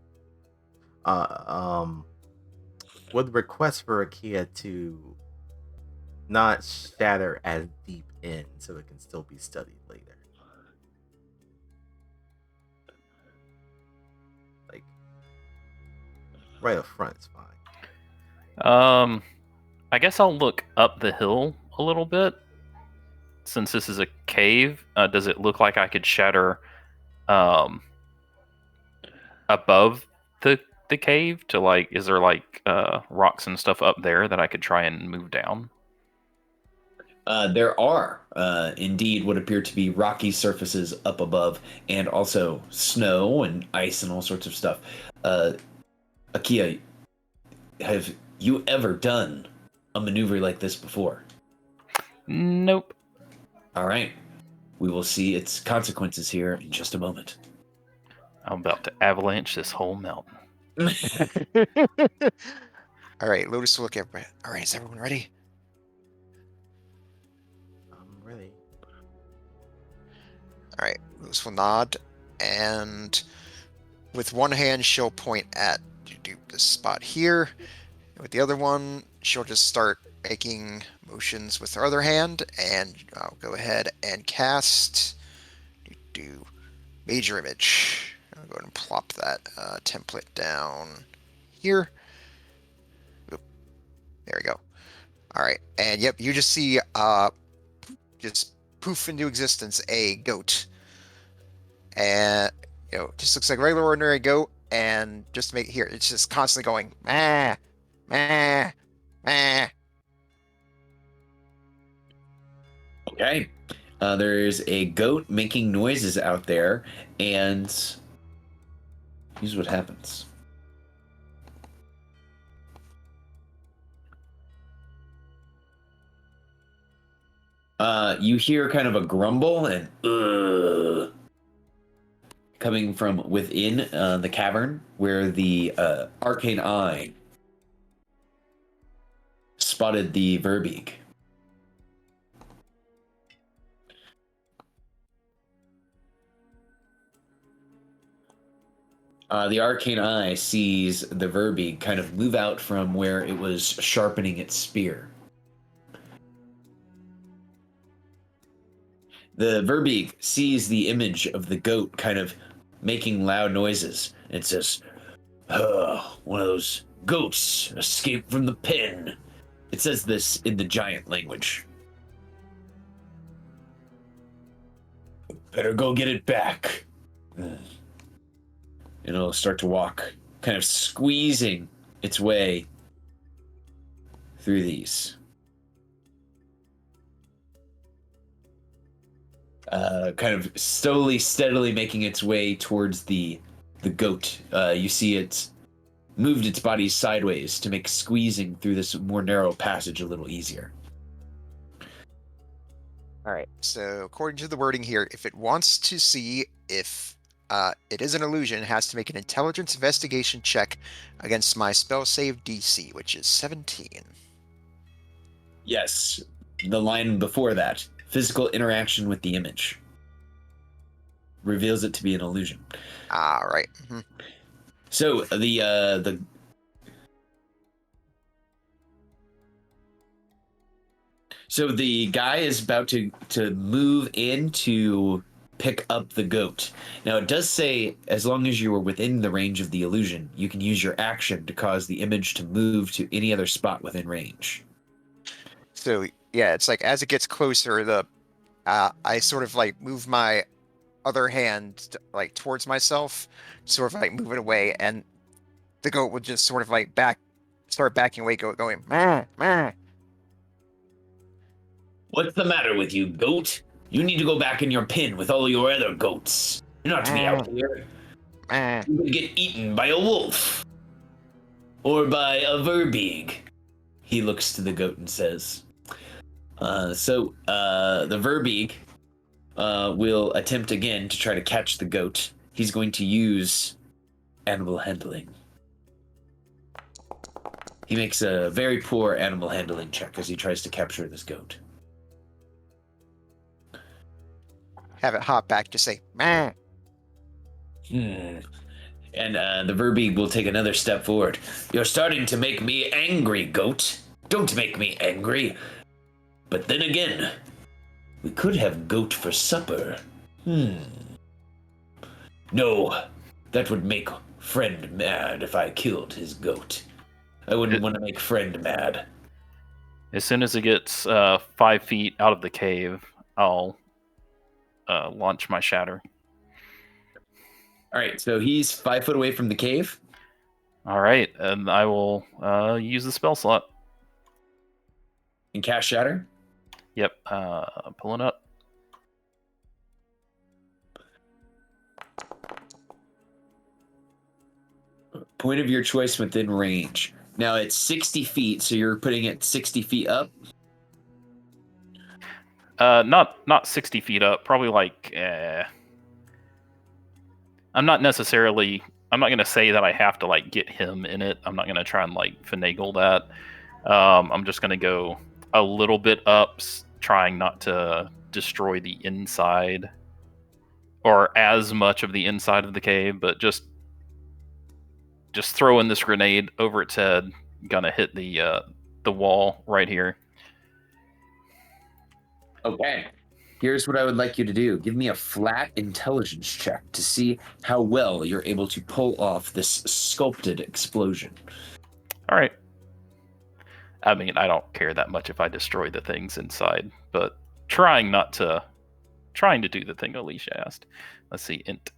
Would request for Akia to not shatter as deep in so it can still be studied later. Like right up front is fine. I guess I'll look up the hill a little bit. Since this is a cave, does it look like I could shatter above the cave to like, is there like rocks and stuff up there that I could try and move down? There are indeed what appear to be rocky surfaces up above, and also snow and ice and all sorts of stuff. Akia, have you ever done a maneuver like this before? Nope. All right. We will see its consequences here in just a moment. I'm about to avalanche this whole mountain. All right, Lotus will look at everybody. All right, is everyone ready? I'm ready. All right, Lotus will nod, and with one hand, she'll point at this spot here. With the other one, she'll just start making motions with her other hand, and I'll go ahead and cast Major Image. I'll go ahead and plop that template down here. Oop, there we go. All right, and yep, you just see just poof into existence a goat, and just looks like a regular ordinary goat, and just to make it here, it's just constantly going meh, meh, meh. Okay. There's a goat making noises out there, and here's what happens. You hear kind of a grumble and coming from within the cavern where the arcane eye spotted the Verbeeg. The arcane eye sees the Verbeeg kind of move out from where it was sharpening its spear. The Verbeeg sees the image of the goat kind of making loud noises. It says, one of those goats escaped from the pen. It says this in the giant language. Better go get it back. And it'll start to walk, kind of squeezing its way through these. Kind of slowly, steadily making its way towards the goat. You see it moved its body sideways to make squeezing through this more narrow passage a little easier. All right. So according to the wording here, if it wants to see if it is an illusion, it has to make an intelligence investigation check against my spell save DC, which is 17. Yes. The line before that, physical interaction with the image, reveals it to be an illusion. All right. Mm-hmm. So the guy is about to move in to pick up the goat. Now it does say as long as you are within the range of the illusion, you can use your action to cause the image to move to any other spot within range. So yeah, it's like as it gets closer, I sort of like move my other hand like towards myself, sort of like move it away, and the goat would just sort of like start backing away, going meh, meh. What's the matter with you, goat? You need to go back in your pen with all your other goats. You're not to be out here. You could get eaten by a wolf. Or by a Verbeeg. He looks to the goat and says. So the Verbeeg will attempt again to try to catch the goat. He's going to use animal handling. He makes a very poor animal handling check as he tries to capture this goat. Have it hop back to say meh. And the Verbeeg will take another step forward. You're starting to make me angry, goat. Don't make me angry. But then again, we could have goat for supper. No, that would make friend mad if I killed his goat. I wouldn't want to make friend mad. As soon as it gets 5 feet out of the cave, I'll launch my shatter. All right, so he's 5 foot away from the cave. All right, and I will use the spell slot. And cast shatter? Yep, pulling up. Point of your choice within range. Now it's 60 feet, so you're putting it 60 feet up? Not 60 feet up, probably like... I'm not going to say that I have to like get him in it. I'm not going to try and like finagle that. I'm just going to go a little bit up, trying not to destroy the inside or as much of the inside of the cave, but just just throwing this grenade over its head. Gonna hit the wall right here. Okay. Here's what I would like you to do. Give me a flat intelligence check to see how well you're able to pull off this sculpted explosion. All right. I mean, I don't care that much if I destroy the things inside, but trying to do the thing Alicia asked. Let's see, int.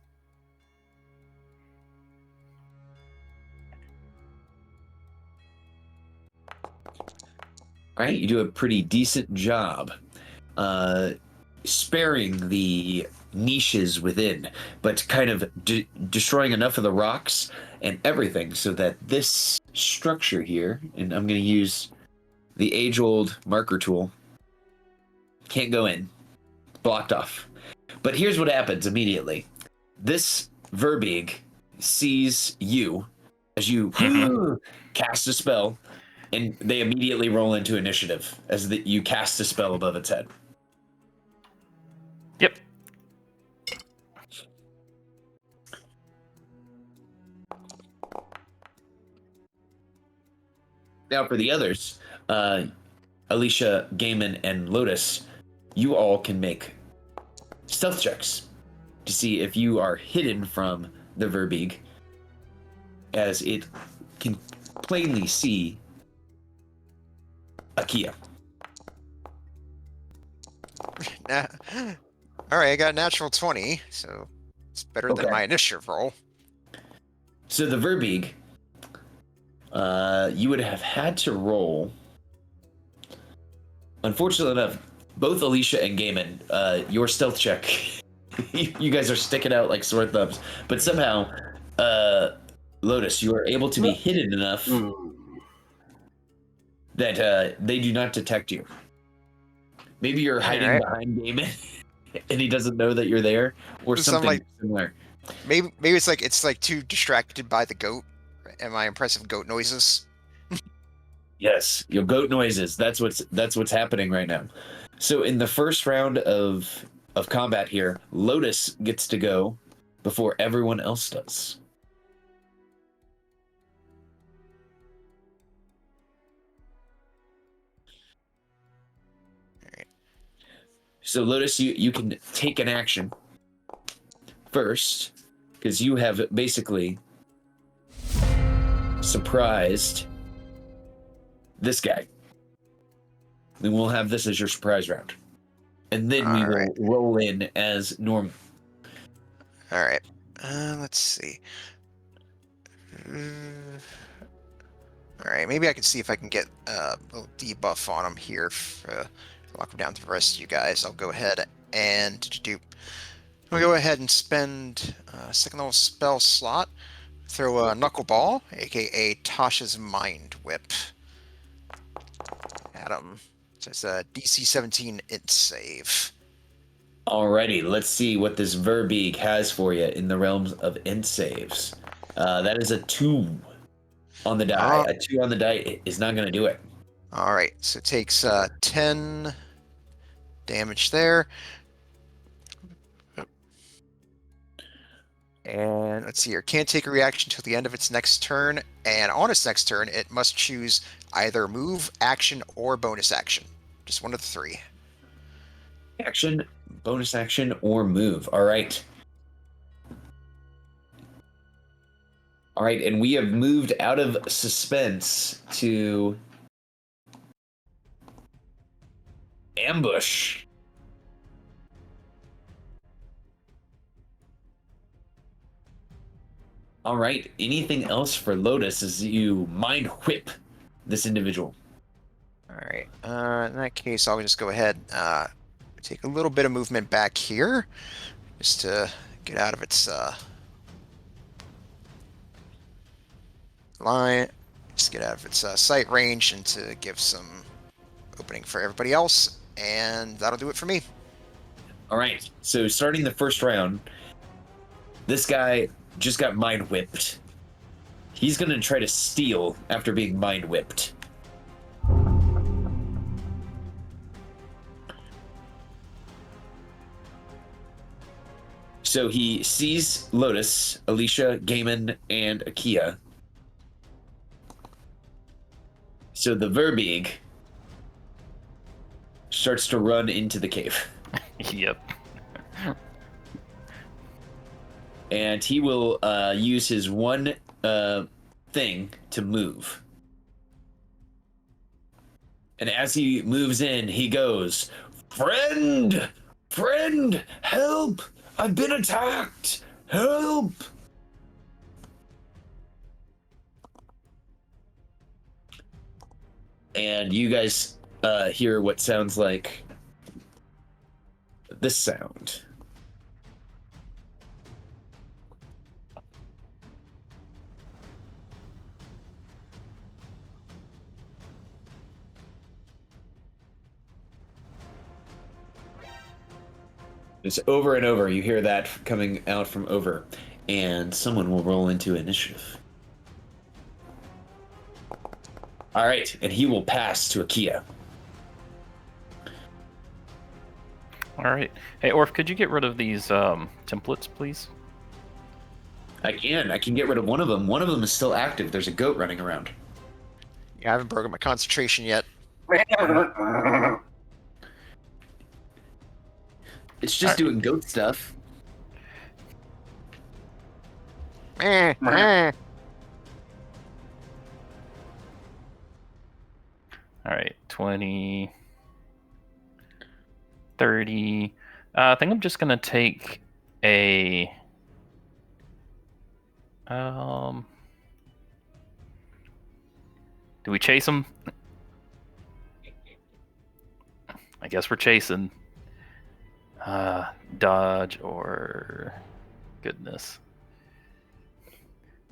All right, you do a pretty decent job sparing the niches within, but kind of destroying enough of the rocks and everything so that this structure here, and I'm going to use the age-old marker tool, can't go in. Blocked off. But here's what happens immediately. This Verbeeg sees you as you cast a spell, and they immediately roll into initiative as you cast a spell above its head. Yep. Now for the others, Alicia, Gaiman, and Lotus, you all can make stealth checks to see if you are hidden from the Verbeeg, as it can plainly see Akia. All right, I got a natural 20, so it's better than my initiative roll. So the Verbeeg, you would have had to roll. Unfortunately enough, both Alicia and Gaiman, your stealth check, you guys are sticking out like sore thumbs. But somehow, Lotus, you are able to be hidden enough that they do not detect you. Maybe you're hiding behind Gaiman, and he doesn't know that you're there, or something similar. Maybe it's like too distracted by the goat and my impressive goat noises. Yes, your goat noises. That's what's happening right now. So in the first round of combat here, Lotus gets to go before everyone else does. All right. So Lotus, you can take an action first, because you have basically surprised this guy. Then we'll have this as your surprise round. And then we will roll in as normal. All right. Let's see. All right. Maybe I can see if I can get a little debuff on him here. Lock him down to the rest of you guys. I'll go ahead and We'll go ahead and spend a second level spell slot. Throw a knuckleball, aka Tasha's Mind Whip, at him. So it's a DC 17 int save. Alrighty, let's see what this Verbeeg has for you in the realms of int saves. That is a 2 on the die. A 2 on the die is not going to do it. All right, so it takes 10 damage there. And let's see here. Can't take a reaction until the end of its next turn. And on its next turn, it must choose either move, action, or bonus action. Just one of the three. Action, bonus action, or move. All right. All right, and we have moved out of suspense to ambush. All right, anything else for Lotus as you mind whip this individual? All right, in that case, I'll just go ahead take a little bit of movement back here just to get out of its line, just get out of its sight range and to give some opening for everybody else, and that'll do it for me. All right, so starting the first round, this guy just got mind whipped. He's gonna try to steal after being mind whipped. So he sees Lotus, Alicia, Gaiman, and Akia, So the Verbeeg starts to run into the cave. Yep. And he will use his one thing to move. And as he moves in, he goes, "Friend! Friend! Help! I've been attacked! Help!" And you guys hear what sounds like this sound. It's over and over. You hear that coming out from over. And someone will roll into initiative. All right, and he will pass to Akia. All right. Hey, Orf, could you get rid of these templates, please? I can get rid of one of them. One of them is still active. There's a goat running around. Yeah, I haven't broken my concentration yet. It's just doing goat stuff. Meh, meh. All right, 20, 30. I think I'm just gonna take a. Do we chase him? I guess we're chasing. Dodge or goodness.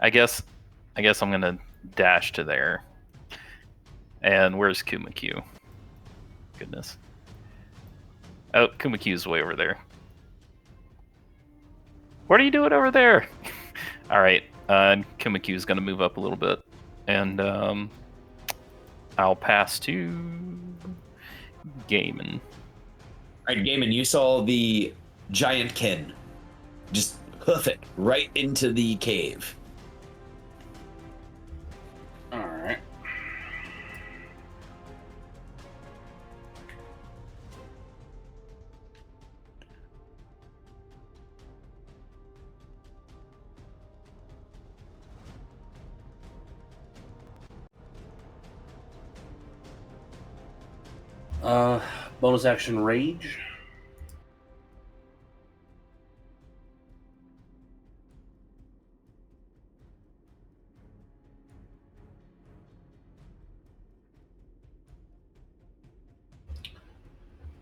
I guess I'm gonna dash to there. And where's Kumakyu? Goodness. Oh, Kumakyu's way over there. What are you doing over there? All right, Kumakyu's gonna move up a little bit, and I'll pass to Gaiman. All right, Gaiman, you saw the giant kin just hoof it right into the cave. All right. Bonus action rage.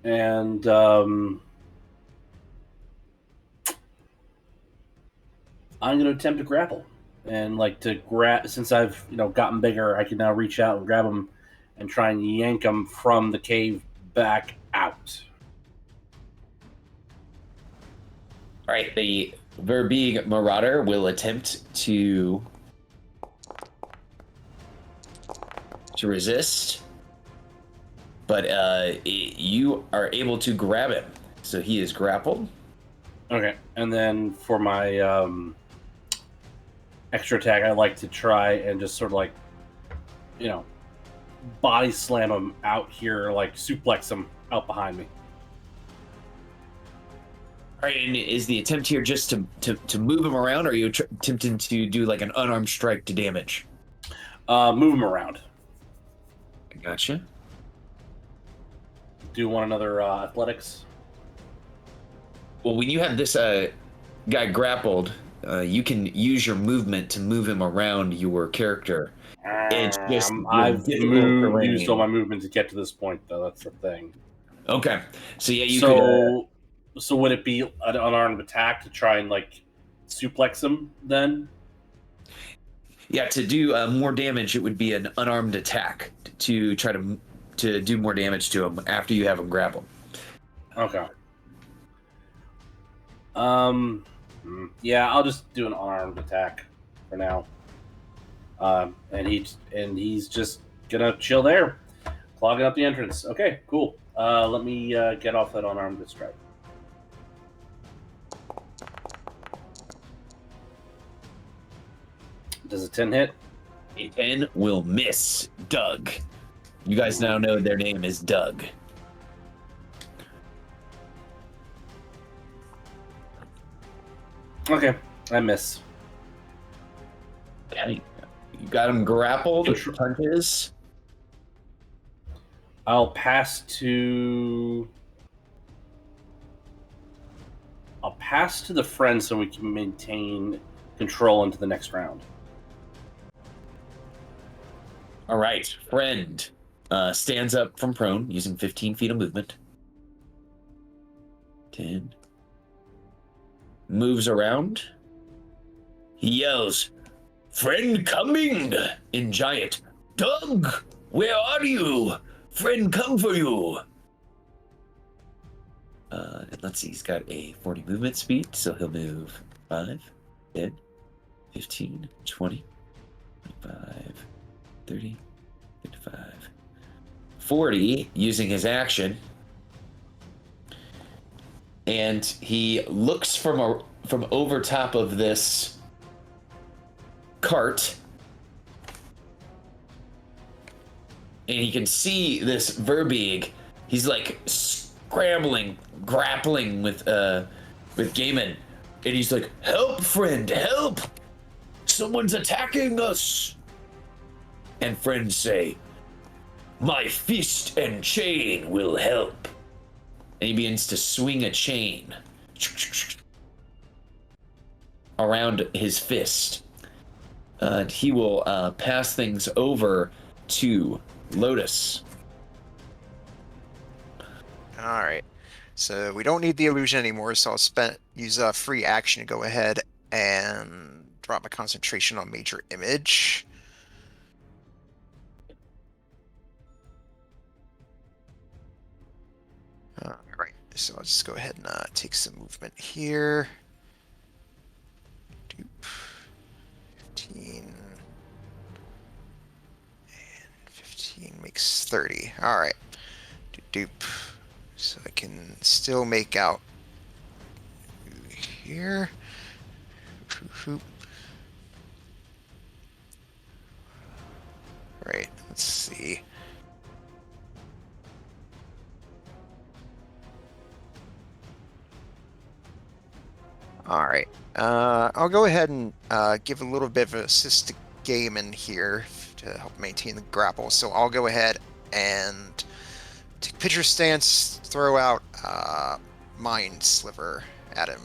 And I'm going to attempt to grapple, and like to grab. Since I've gotten bigger, I can now reach out and grab him, and try and yank him from the cave back out. All right, the Verbeeg Marauder will attempt to resist, but you are able to grab him, so he is grappled. Okay, and then for my extra attack, I like to try and just sort of like, body slam him out here, like suplex him out behind me. All right, and is the attempt here just to move him around, or are you attempting to do like an unarmed strike to damage? Move him around. Gotcha. Do you want another athletics? Well, when you have this guy grappled, you can use your movement to move him around your character. It's just I've used all my movement to get to this point, though. That's the thing. Okay, so yeah, you could. So would it be an unarmed attack to try and like suplex him then? Yeah, to do more damage, it would be an unarmed attack to try to do more damage to him after you have him grappled. Okay. Yeah, I'll just do an unarmed attack for now. And he's just gonna chill there, clogging up the entrance. Okay, cool. Let me get off that unarmed strike. Does a 10 hit? A 10 will miss, Doug. You guys now know their name is Doug. Okay, I miss. Okay. You got him grappled. Control- Punches. I'll pass to the friend so we can maintain control into the next round. All right. Friend stands up from prone using 15 feet of movement. 10. Moves around. He yells, "Friend coming!" in giant. "Doug, where are you? Friend come for you." And let's see, he's got a 40 movement speed, so he'll move 5, 10, 15, 20, 25, 30, 55, 40 using his action. And he looks from over top of this cart, and he can see this Verbeeg. He's like scrambling, grappling with Gaiman, and he's like, "Help, friend, help! Someone's attacking us!" And friends say, "My fist and chain will help." And he begins to swing a chain around his fist. He will pass things over to Lotus. All right. So we don't need the illusion anymore, so I'll use a free action to go ahead and drop my concentration on major image. All right. So I'll just go ahead and take some movement here. 15 and 15 makes 30. All right. Doop. So I can still make out here. Right, let's see. All right. I'll go ahead and give a little bit of an assist to Gaiman here to help maintain the grapple. So I'll go ahead and take pitcher stance, throw out Mind Sliver at him.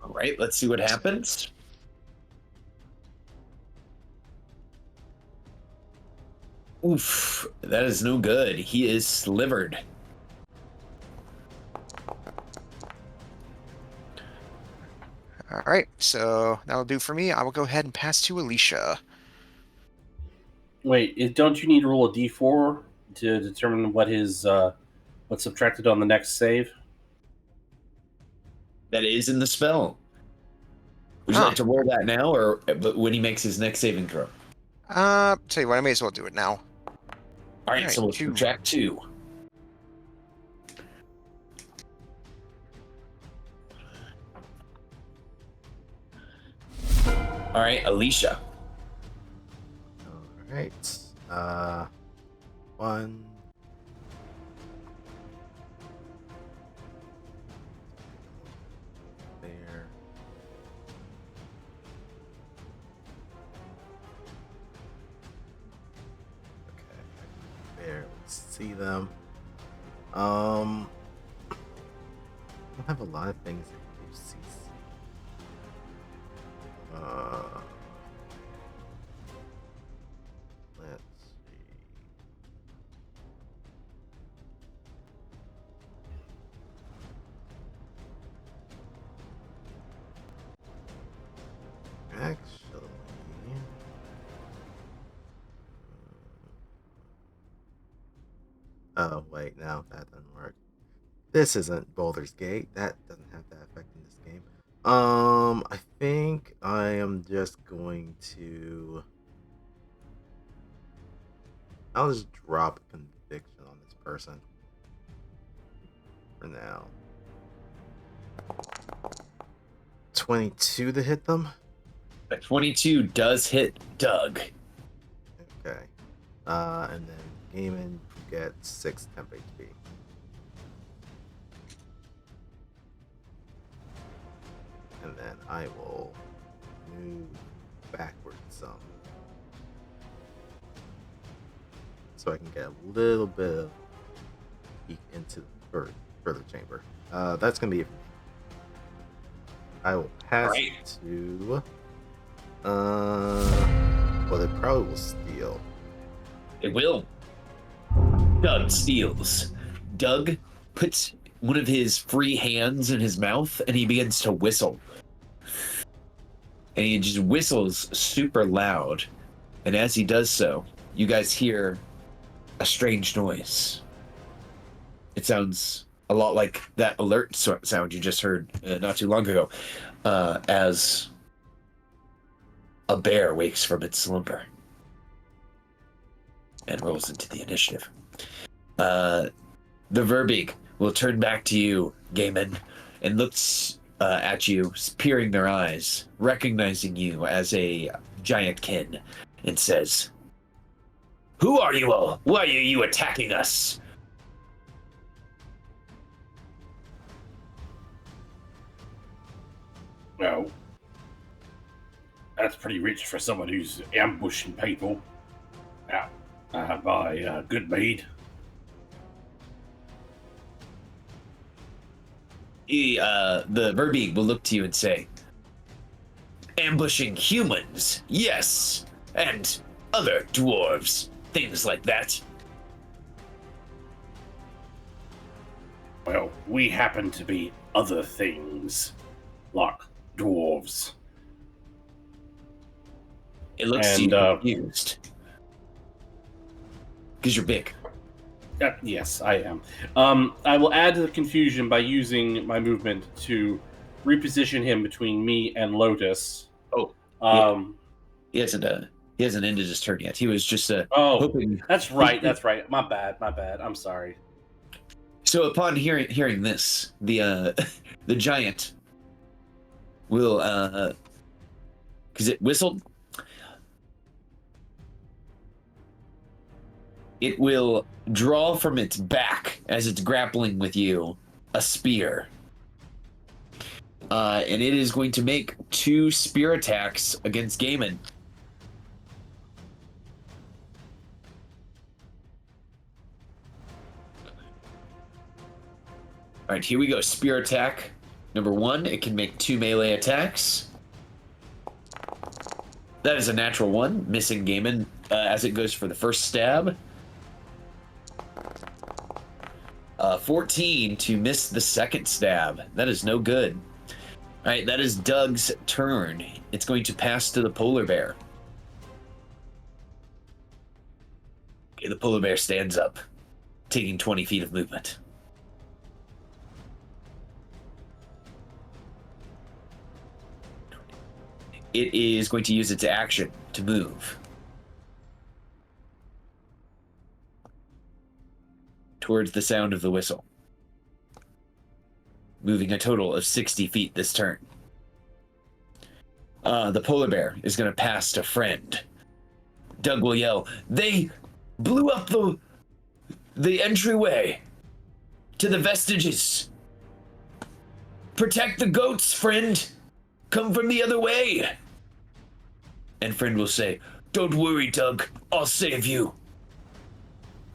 All right, let's see what happens. Oof, that is no good. He is slivered. All right, so that'll do for me. I will go ahead and pass to Alicia. Wait, don't you need to roll a d4 to determine what his what's subtracted on the next save? That is in the spell. Would you like to roll that now, or when he makes his next saving throw? Tell you what, I may as well do it now. All right, so we'll subtract 2. All right, Alicia. All right. 1. There. Okay. I can barely see them. I don't have a lot of things that you see. Let's see. Actually, oh wait, no, that doesn't work. This isn't Boulder's Gate. That doesn't have that effect in this game. I think I am just going to. I'll just drop conviction on this person for now. 22 to hit them. 22 does hit Doug. Okay. And then Gaiman, you get 6 temp HP. And then I will move backwards some, so I can get a little bit of peek into the further chamber. That's gonna be it for me. I will pass Right. it to. Well, they probably will steal. It will. Doug steals. Doug puts one of his free hands in his mouth and he begins to whistle. And he just whistles super loud. And as he does so, you guys hear a strange noise. It sounds a lot like that alert sound you just heard not too long ago, as a bear wakes from its slumber and rolls into the initiative. The Verbeeg will turn back to you, Gaiman, and looks at you, peering their eyes, recognizing you as a giant kin, and says, "Who are you all? Why are you attacking us?" Well, that's pretty rich for someone who's ambushing people out by good Mead. The Verbeeg will look to you and say, "Ambushing humans, yes, and other dwarves, things like that." Well, we happen to be other things, like dwarves. It looks And, to you confused. Because you're big. Yes, I am. I will add to the confusion by using my movement to reposition him between me and Lotus. Oh, He hasn't ended his turn yet. He was just hoping. That's right. That's right. My bad. I'm sorry. So upon hearing this, the the giant will because it whistled. It will draw from its back as it's grappling with you a spear. And it is going to make 2 spear attacks against Gaiman. All right, here we go. Spear attack. Number 1, it can make 2 melee attacks. That is a natural 1, missing Gaiman as it goes for the first stab. 14 to miss the second stab. That is no good. All right, that is Doug's turn. It's going to pass to the polar bear. Okay, the polar bear stands up, taking 20 feet of movement. It is going to use its action to move towards the sound of the whistle, moving a total of 60 feet this turn. The polar bear is going to pass to Friend. Doug will yell, "They blew up the entryway to the vestiges. Protect the goats, Friend. Come from the other way." And Friend will say, "Don't worry, Doug. I'll save you."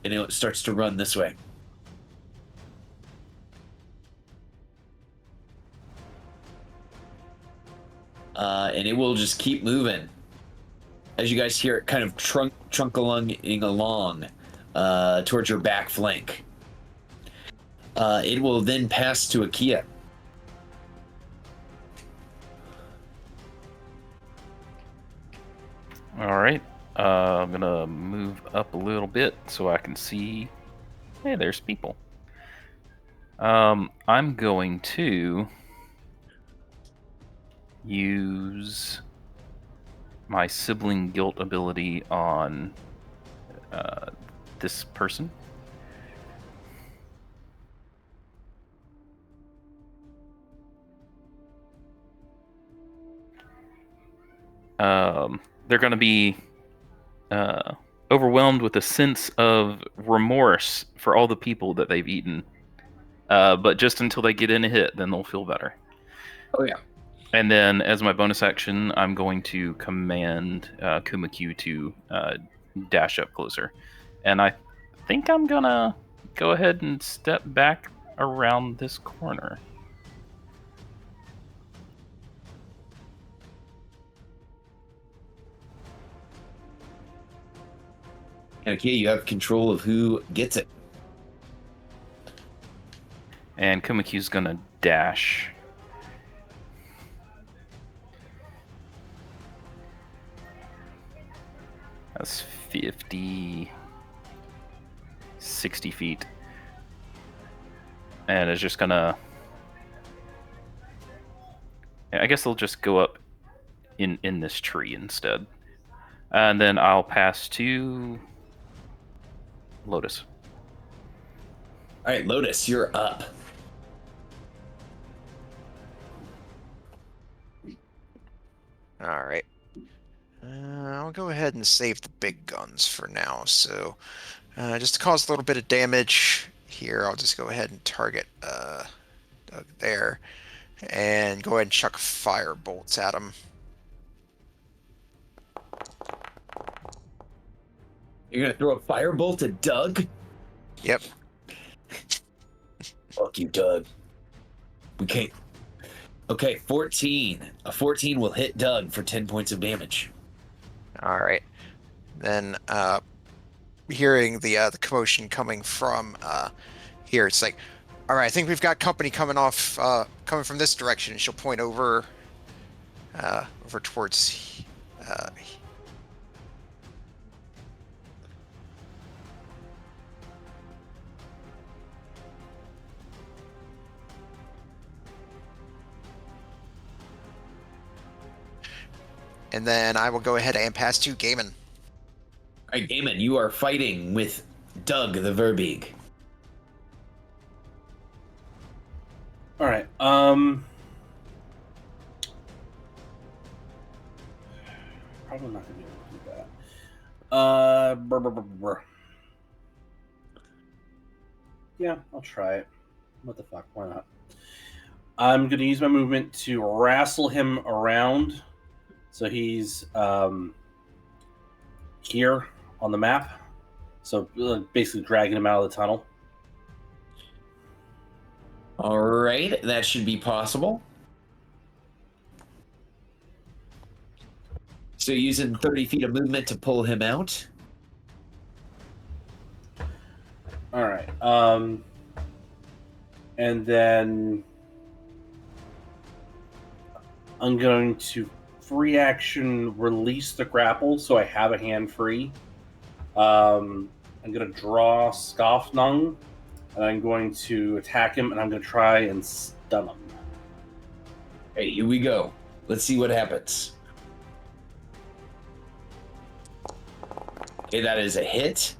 And it starts to run this way. And it will just keep moving. As you guys hear it kind of trunking along towards your back flank. It will then pass to Akia. All right. I'm going to move up a little bit so I can see. Hey, there's people. I'm going to use my sibling guilt ability on this person. They're going to be overwhelmed with a sense of remorse for all the people that they've eaten. But just until they get in a hit, then they'll feel better. Oh yeah. And then, as my bonus action, I'm going to command Kumakyu to dash up closer. And I think I'm gonna go ahead and step back around this corner. Okay, you have control of who gets it. And Kumakyu's gonna dash. That's 50, 60 feet. And it's just gonna... I guess they'll just go up in this tree instead. And then I'll pass to Lotus. All right, Lotus, you're up. All right. I'll go ahead and save the big guns for now. So just to cause a little bit of damage here, I'll just go ahead and target Doug there. And go ahead and chuck fire bolts at him. You're gonna throw a firebolt at Doug? Yep. Fuck you, Doug. We can't. Okay, 14. A 14 will hit Doug for 10 points of damage. All right. Then hearing the commotion coming from here, it's like, all right, I think we've got company coming from this direction. And she'll point over towards. And then I will go ahead and pass to Gaiman. All right, Gaiman, you are fighting with Doug the Verbeeg. All right. Probably not gonna be able to do that. Yeah, I'll try it. What the fuck? Why not? I'm gonna use my movement to wrestle him around. So he's here on the map. So basically dragging him out of the tunnel. All right, that should be possible. So using 30 feet of movement to pull him out. All right. And then I'm going to free action release the grapple so I have a hand free. I'm going to draw Skafnung, and I'm going to attack him, and I'm going to try and stun him. Hey, here we go. Let's see what happens. Okay, that is a hit.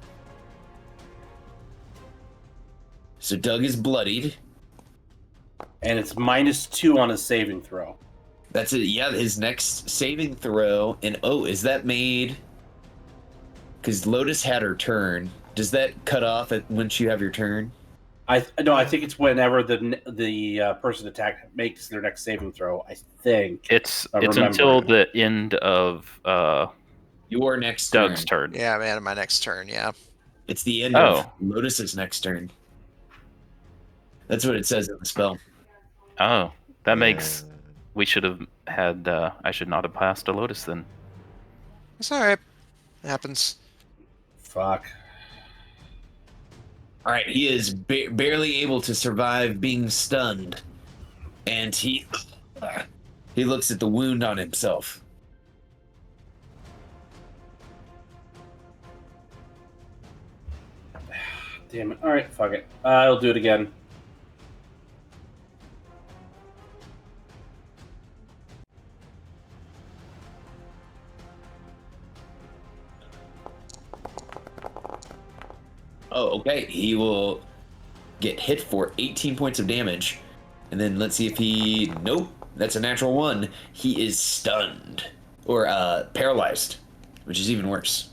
So Doug is bloodied. And it's -2 on his saving throw. That's it. Yeah, his next saving throw. And oh, is that made? Because Lotus had her turn. Does that cut off at once you have your turn? I think it's whenever the person attacked makes their next saving throw. I think It's until the end of Your next Doug's turn. turn. Yeah, man, my next turn. Yeah. It's the end of Lotus's next turn. That's what it says in the spell. Oh, that makes... We should have had... I should not have passed a Lotus then. It's all right. It happens. Fuck. All right, he is barely able to survive being stunned, and he looks at the wound on himself. Damn it. All right, fuck it. I'll do it again. Oh, okay. He will get hit for 18 points of damage. And then let's see if he... Nope. That's a natural 1. He is stunned. Or paralyzed. Which is even worse.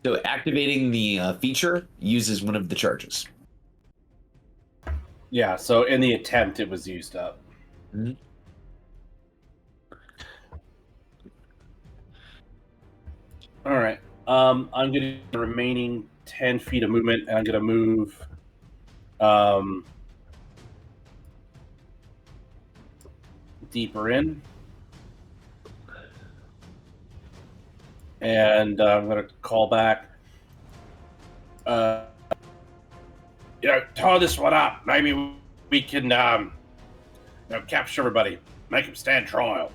So activating the feature uses one of the charges. Yeah, so in the attempt, it was used up. Mhm. All right. I'm going to do the remaining 10 feet of movement, and I'm going to move deeper in. And I'm going to call back. Tie this one up. Maybe we can capture everybody. Make them stand trial.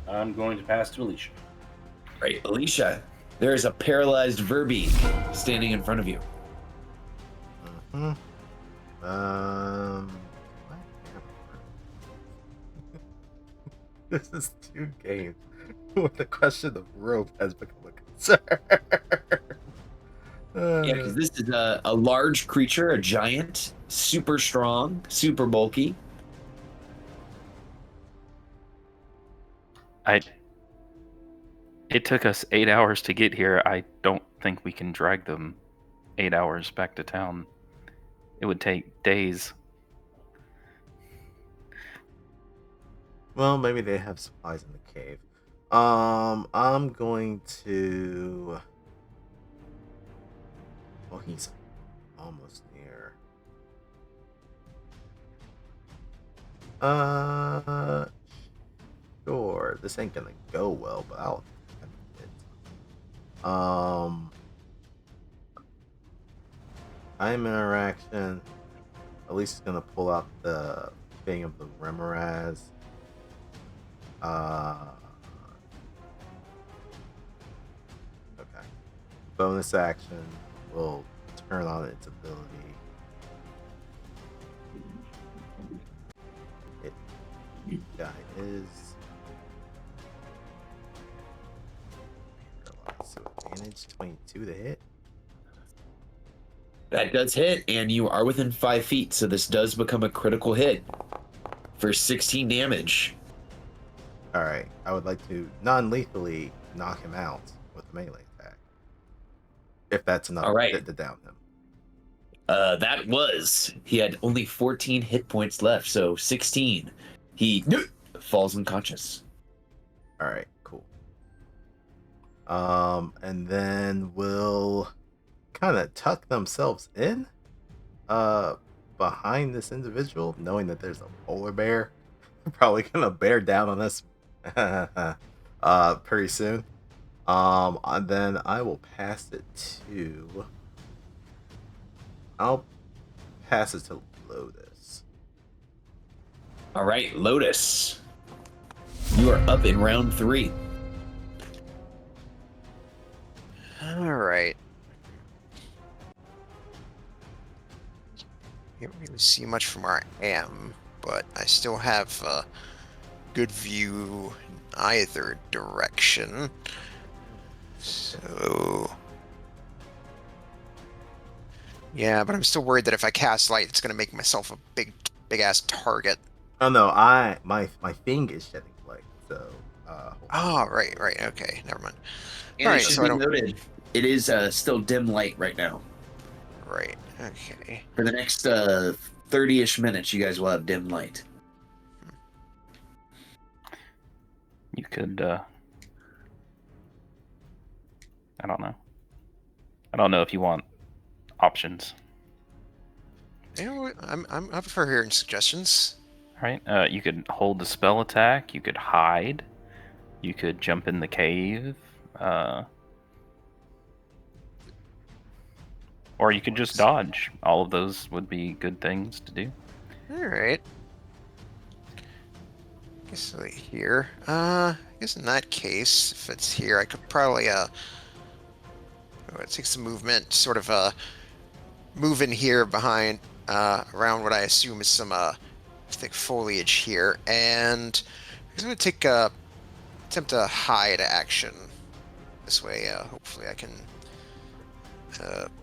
I'm going to pass to Alicia. Right, Alicia, there is a paralyzed Verbeek standing in front of you. Mm-hmm. This is 2 games where the question of rope has become a concern. Yeah, because this is a large creature, a giant, super strong, super bulky. It took us 8 hours to get here. I don't think we can drag them 8 hours back to town. It would take days. Well, maybe they have supplies in the cave. I'm going to. Well, he's almost near. Sure. This ain't gonna go well, but I'll attempt it. Time interaction. At least it's gonna pull out the thing of the Remoraz. Okay. Bonus action will turn on its ability. It guy is paralyzed, so advantage 22 to hit. That does hit, and you are within 5 feet, so this does become a critical hit for 16 damage. Alright, I would like to non-lethally knock him out with a melee attack. If that's enough to down him. That was. He had only 14 hit points left, so 16. He falls unconscious. Alright, cool. And then we'll kind of tuck themselves in behind this individual, knowing that there's a polar bear probably gonna bear down on us pretty soon. And then I will pass it to Lotus. All right, Lotus. You are up in round 3. All right. Can't really see much from where I am, but I still have a good view in either direction. So, yeah, but I'm still worried that if I cast light, it's gonna make myself a big ass target. Oh no, my thing is shedding light, so Oh, right, okay, never mind. And Alright, it should so be I don't. noted, it is still dim light right now. Right, okay. For the next 30-ish minutes, you guys will have dim light. You could, I don't know. I don't know if you want options. You know what? I prefer hearing suggestions. Right? You could hold the spell attack. You could hide. You could jump in the cave. Or you could just dodge. All of those would be good things to do. Alright. Guess right here. I guess in that case, if it's here, I could probably take some movement, sort of move in here behind around what I assume is some thick foliage here, and I'm gonna take attempt to hide action. This way, hopefully, I can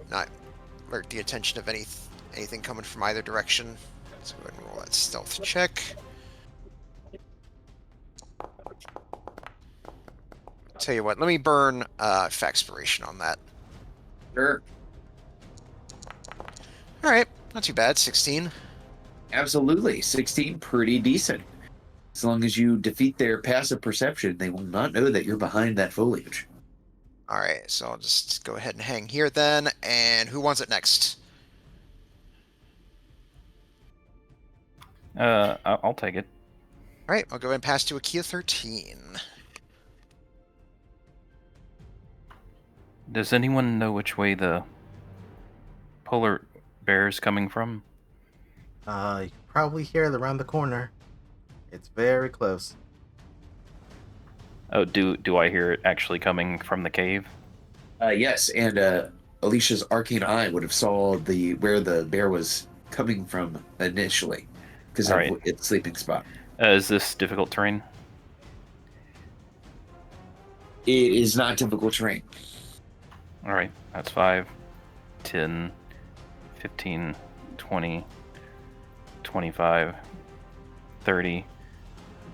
not alert the attention of anything coming from either direction. Let's go ahead and roll that stealth check. Tell you what, let me burn Facspiration on that. Sure. All right, not too bad. 16. Absolutely. 16, pretty decent. As long as you defeat their passive perception, they will not know that you're behind that foliage. All right, so I'll just go ahead and hang here then. And who wants it next? I'll take it. All right, I'll go ahead and pass to Akia 13. Does anyone know which way the polar bear is coming from? You can probably hear it around the corner. It's very close. Oh, do I hear it actually coming from the cave? Yes, and Alicia's arcane eye would have saw where the bear was coming from initially, because of Alright. its sleeping spot. Is this difficult terrain? It is not difficult terrain. All right, that's 5, 10, 15, 20, 25, 30.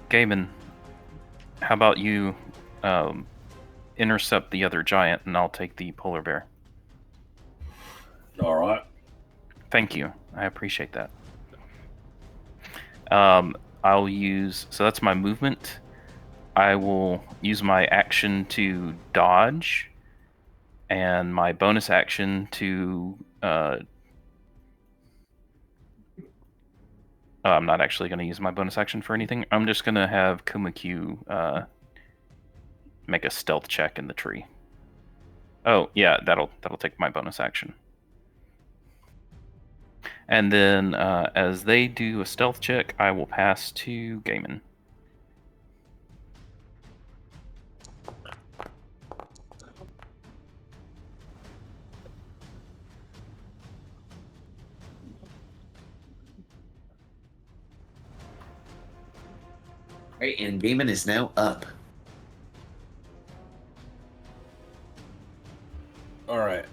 Gaiman, how about you intercept the other giant and I'll take the polar bear? All right. Thank you. I appreciate that. I'll use... So that's my movement. I will use my action to dodge and my bonus action to... I'm not actually going to use my bonus action for anything. I'm just going to have Kumakyu make a stealth check in the tree. Oh, yeah, that'll take my bonus action. And then as they do a stealth check, I will pass to Gaiman. Right, and Gaiman is now up. All right.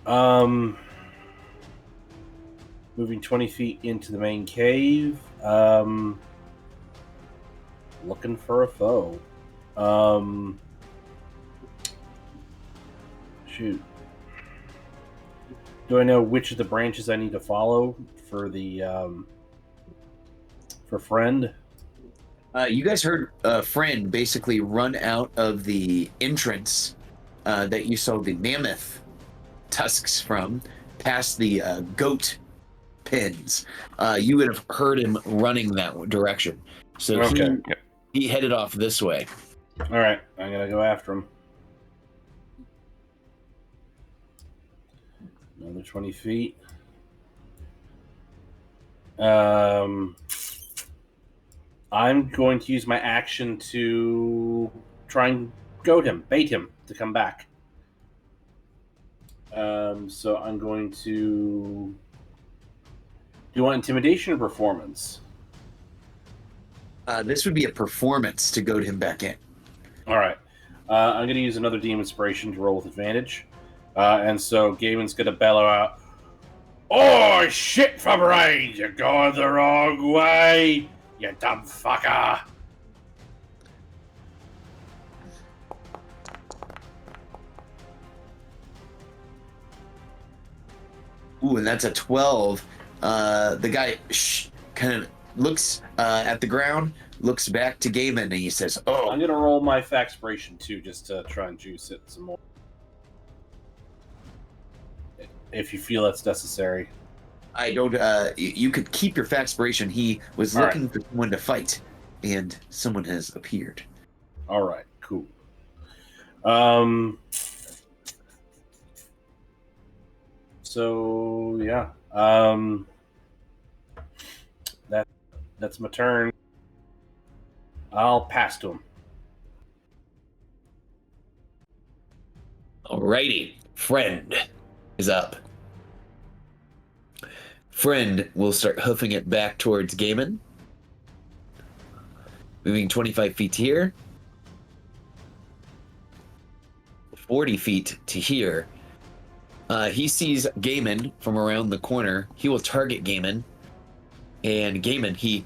Moving 20 feet into the main cave. Looking for a foe. Shoot. Do I know which of the branches I need to follow for the for friend? You guys heard a friend basically run out of the entrance that you saw the mammoth tusks from, past the goat pins. You would have heard him running that direction. So Okay. he headed off this way. All right, I'm gonna go after him. Another 20 feet. I'm going to use my action to try and bait him to come back. So I'm going to... Do you want intimidation or performance? This would be a performance to goad him back in. All right. I'm going to use another Demon Inspiration to roll with advantage. And so Gaiman's going to bellow out, "Oh, shit for brains! You're going the wrong way, you dumb fucker!" Ooh, and that's a 12. The guy kind of looks at the ground, looks back to Gaiman, and he says, "Oh." I'm going to roll my Facspiration too, just to try and juice it some more. If you feel that's necessary. I don't. You could keep your Facspiration. He was All looking for someone to fight, and someone has appeared. All right, cool. So yeah, that's my turn. I'll pass to him. Alrighty, friend is up. Friend will start hoofing it back towards Gaiman. Moving 25 feet to here. 40 feet to here. He sees Gaiman from around the corner. He will target Gaiman. And Gaiman, he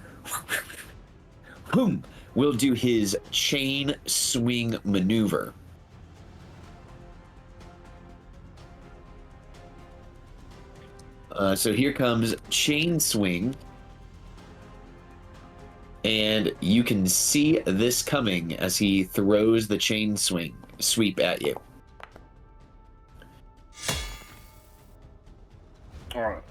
will do his chain swing maneuver. So here comes Chain Swing. And you can see this coming as he throws the chain sweep at you. All right.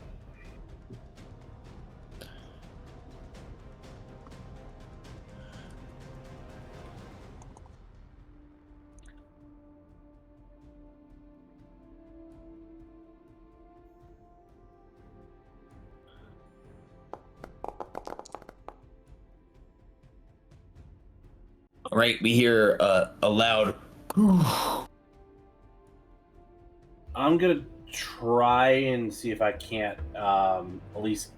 All right, we hear a loud. I'm gonna try and see if I can't at least.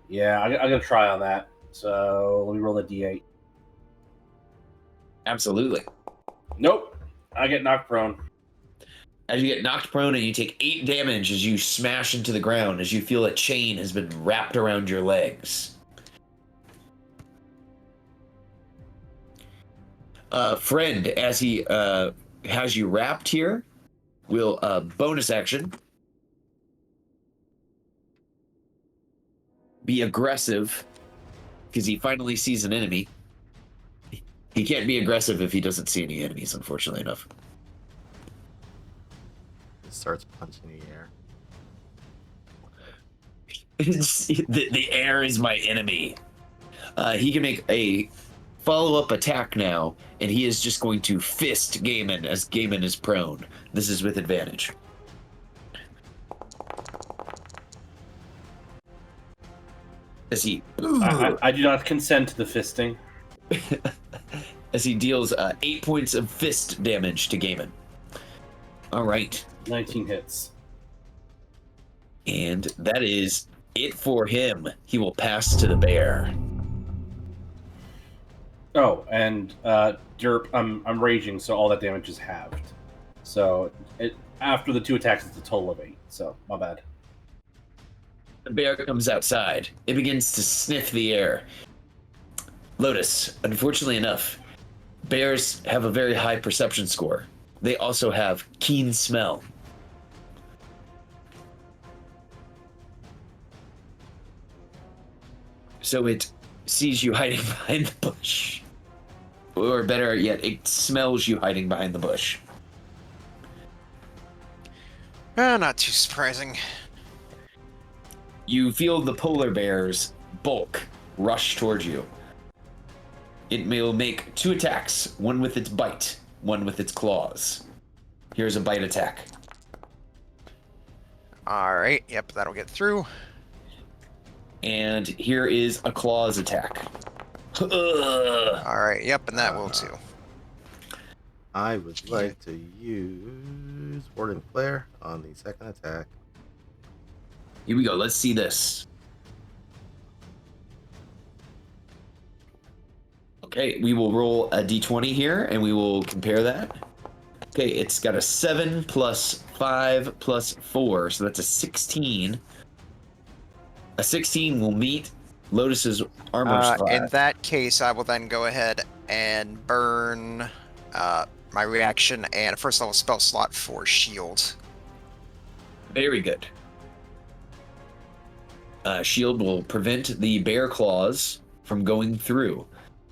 Yeah, I gotta try on that. So let me roll a d8. Absolutely. Nope, I get knocked prone. As you get knocked prone and you take 8 damage as you smash into the ground, as you feel a chain has been wrapped around your legs. Friend, as he has you wrapped here, will bonus action be aggressive because he finally sees an enemy. He can't be aggressive if he doesn't see any enemies, unfortunately enough. He starts punching the air. The air is my enemy. He can make a follow-up attack now, and he is just going to fist Gaiman as Gaiman is prone. This is with advantage. As he... I do not consent to the fisting. as he deals 8 points of fist damage to Gaiman. All right. 19 hits. And that is it for him. He will pass to the bear. Oh, and Derp, I'm raging, so all that damage is halved. So after the 2 attacks, it's a total of 8. So my bad. The bear comes outside. It begins to sniff the air. Lotus, unfortunately enough, bears have a very high perception score. They also have keen smell. So it sees you hiding behind the bush. Or better yet, it smells you hiding behind the bush. Not too surprising. You feel the polar bear's bulk rush towards you. It will make 2 attacks, one with its bite, one with its claws. Here's a bite attack. Alright, yep, that'll get through. And here is a claws attack. Alright, yep, and that will too. I would like to use Warden Flare on the second attack. Here we go. Let's see this. Okay, we will roll a d20 here, and we will compare that. Okay, it's got a 7 plus 5 plus 4, so that's a 16. A 16 will meet Lotus's armor slot. In that case, I will then go ahead and burn my reaction and a first level spell slot for shield. Very good. Shield will prevent the bear claws from going through,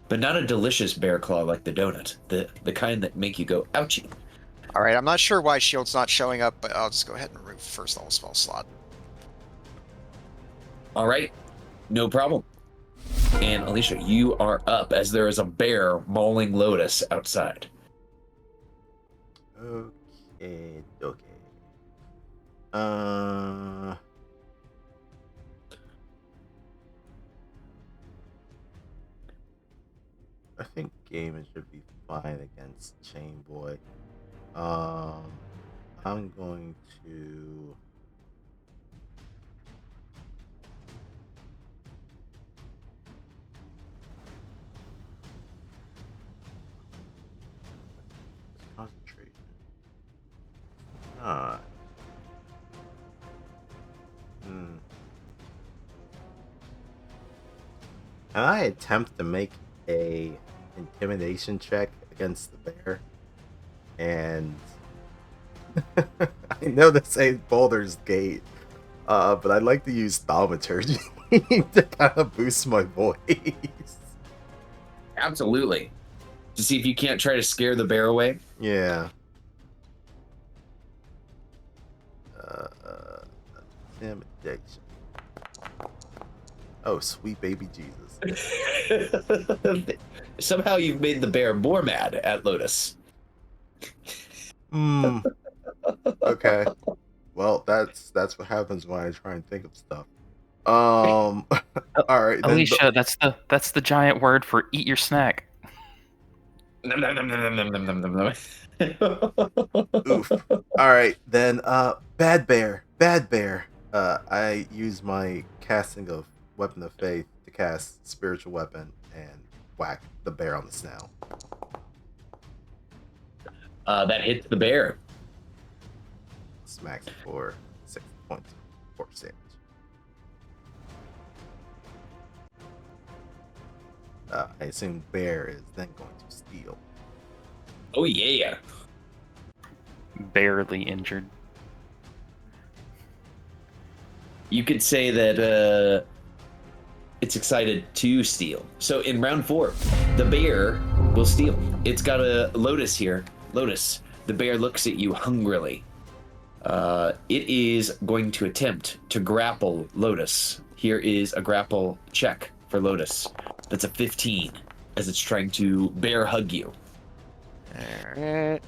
but not a delicious bear claw like the donut, the kind that make you go ouchie. Alright, I'm not sure why shield's not showing up, but I'll just go ahead and remove first level spell slot. All right, no problem. And Alicia, you are up as there is a bear mauling Lotus outside. Okay. I think Gaiman should be fine against Chain Boy. I'm going to concentrate. Not. Can I attempt to make a intimidation check against the bear? And I know this ain't Boulder's Gate, But I'd like to use thaumaturgy to kind of boost my voice. Absolutely. To see if you can't try to scare the bear away. Yeah. Intimidation. Oh, sweet baby Jesus. Somehow you've made the bear more mad at Lotus. Okay. Well, that's what happens when I try and think of stuff. All right. Then Alicia, that's the giant word for eat your snack. Oof. All right. Then bad bear. I use my casting of Weapon of Faith to cast spiritual weapon and whack the bear on the snout. That hits the bear. Smacks for 6 points of force damage. I assume bear is then going to steal. Oh yeah. Barely injured. You could say that it's excited to steal. So in round 4, the bear will steal. It's got a Lotus here. Lotus, the bear looks at you hungrily. It is going to attempt to grapple Lotus. Here is a grapple check for Lotus. That's a 15 as it's trying to bear hug you. Alright.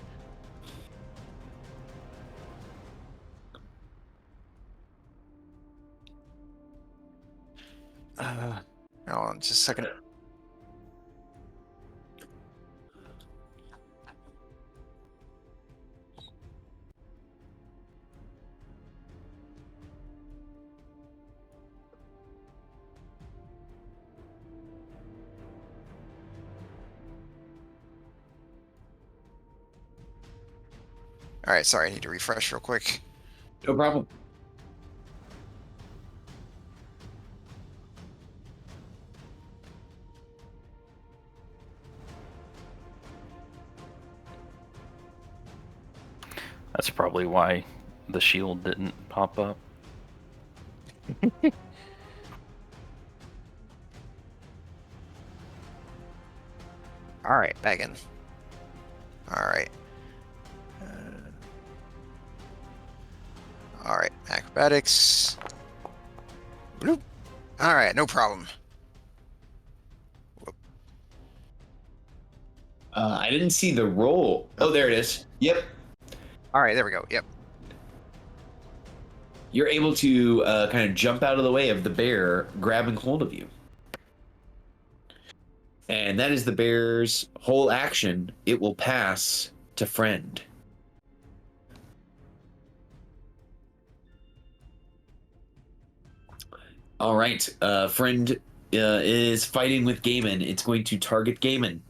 Hold on just a second. Alright, sorry, I need to refresh real quick. No problem. That's probably why the shield didn't pop up. Alright, back in. Alright. Alright, acrobatics. Bloop. Alright, no problem. I didn't see the roll. Oh, there it is. Yep. Alright, there we go. Yep. You're able to kind of jump out of the way of the bear grabbing hold of you. And that is the bear's whole action. It will pass to friend. All right. Friend is fighting with Gaiman. It's going to target Gaiman.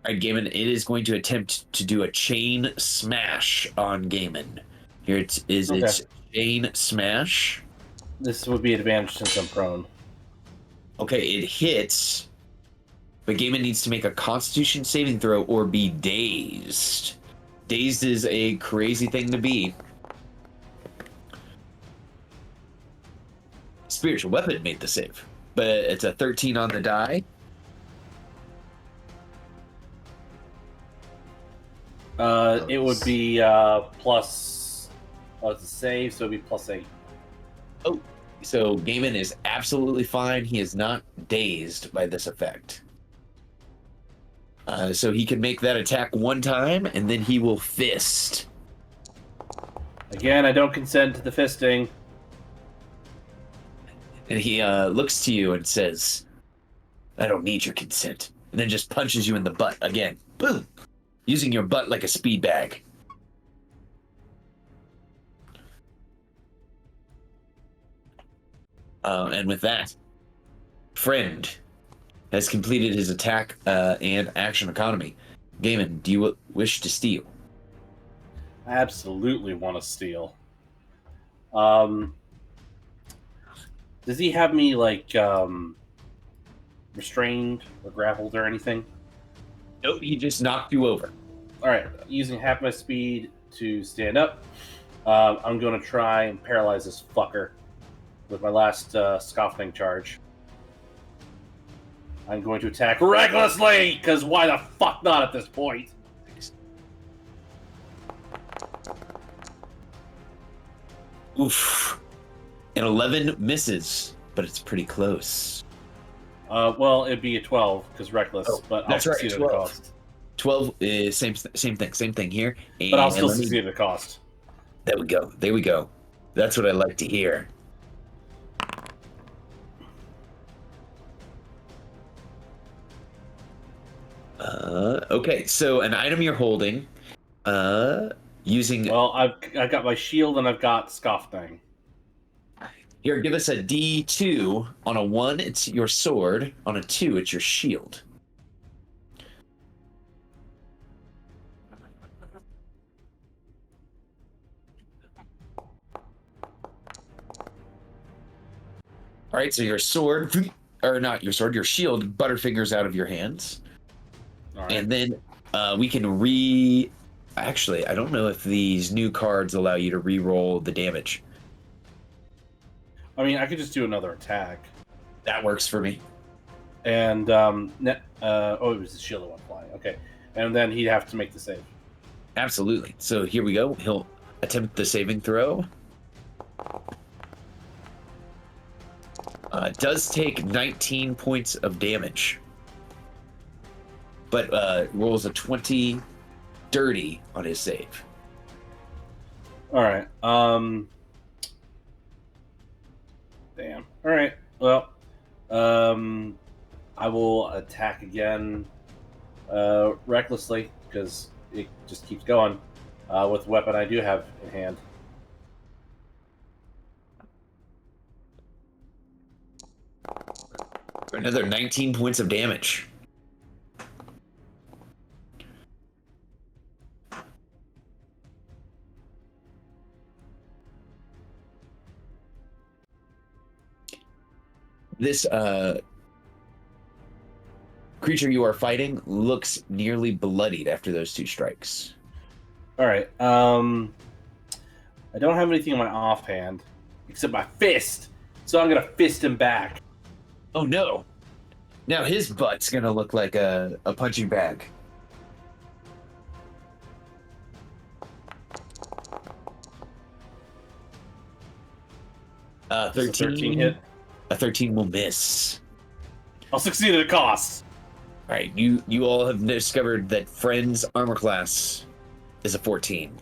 All right, Gaiman, it is going to attempt to do a chain smash on Gaiman. Here it is. Okay. It's chain smash. This would be an advantage since I'm prone. Okay, it hits, but Gaiman needs to make a Constitution saving throw or be dazed. Dazed is a crazy thing to be. Spiritual weapon made the save, but it's a 13 on the die. It would be plus it's a save, so it'd be +8. Oh, so Gaiman is absolutely fine. He is not dazed by this effect. So he can make that attack one time, and then he will fist. Again, I don't consent to the fisting. And he looks to you and says, I don't need your consent. And then just punches you in the butt again. Boom! Using your butt like a speed bag. And with that, friend has completed his attack and action economy. Gaiman, do you wish to steal? I absolutely want to steal. Does he have me like restrained or grappled or anything? Nope, he just knocked you over. All right, using half my speed to stand up, I'm going to try and paralyze this fucker with my last scoffing charge. I'm going to attack recklessly, because why the fuck not at this point? Oof. An 11 misses, but it's pretty close. Well, it'd be a 12 because reckless, Oh, but I'll that's right, succeed at a 12. cost. 12 is same thing here. And But I'll still let me- succeed at a cost. There we go. There we go. That's what I like to hear. Okay, so an item you're holding, using Well, I've got my shield and I've got scoff thing. here. Give us a D2. On a 1, it's your sword. On a 2, it's your shield. All right, so your sword, or not your sword, your shield, butterfingers out of your hands. All right. And then we can Actually, I don't know if these new cards allow you to re-roll the damage. I mean, I could just do another attack. That works for me. And it was the shield that went flying. Okay, and then he'd have to make the save. Absolutely. So here we go. He'll attempt the saving throw. Does take 19 points of damage, but rolls a 20 dirty on his save. All right. Damn. All right. Well, I will attack again, recklessly because it just keeps going with the weapon I do have in hand. For another 19 points of damage. This creature you are fighting looks nearly bloodied after those 2 strikes. All right. I don't have anything in my offhand except my fist, so I'm gonna fist him back. Oh no! Now his butt's gonna look like a punching bag. Does a 13 hit. A 13 will miss. I'll succeed at a cost. All right, you all have discovered that Friend's armor class is a 14.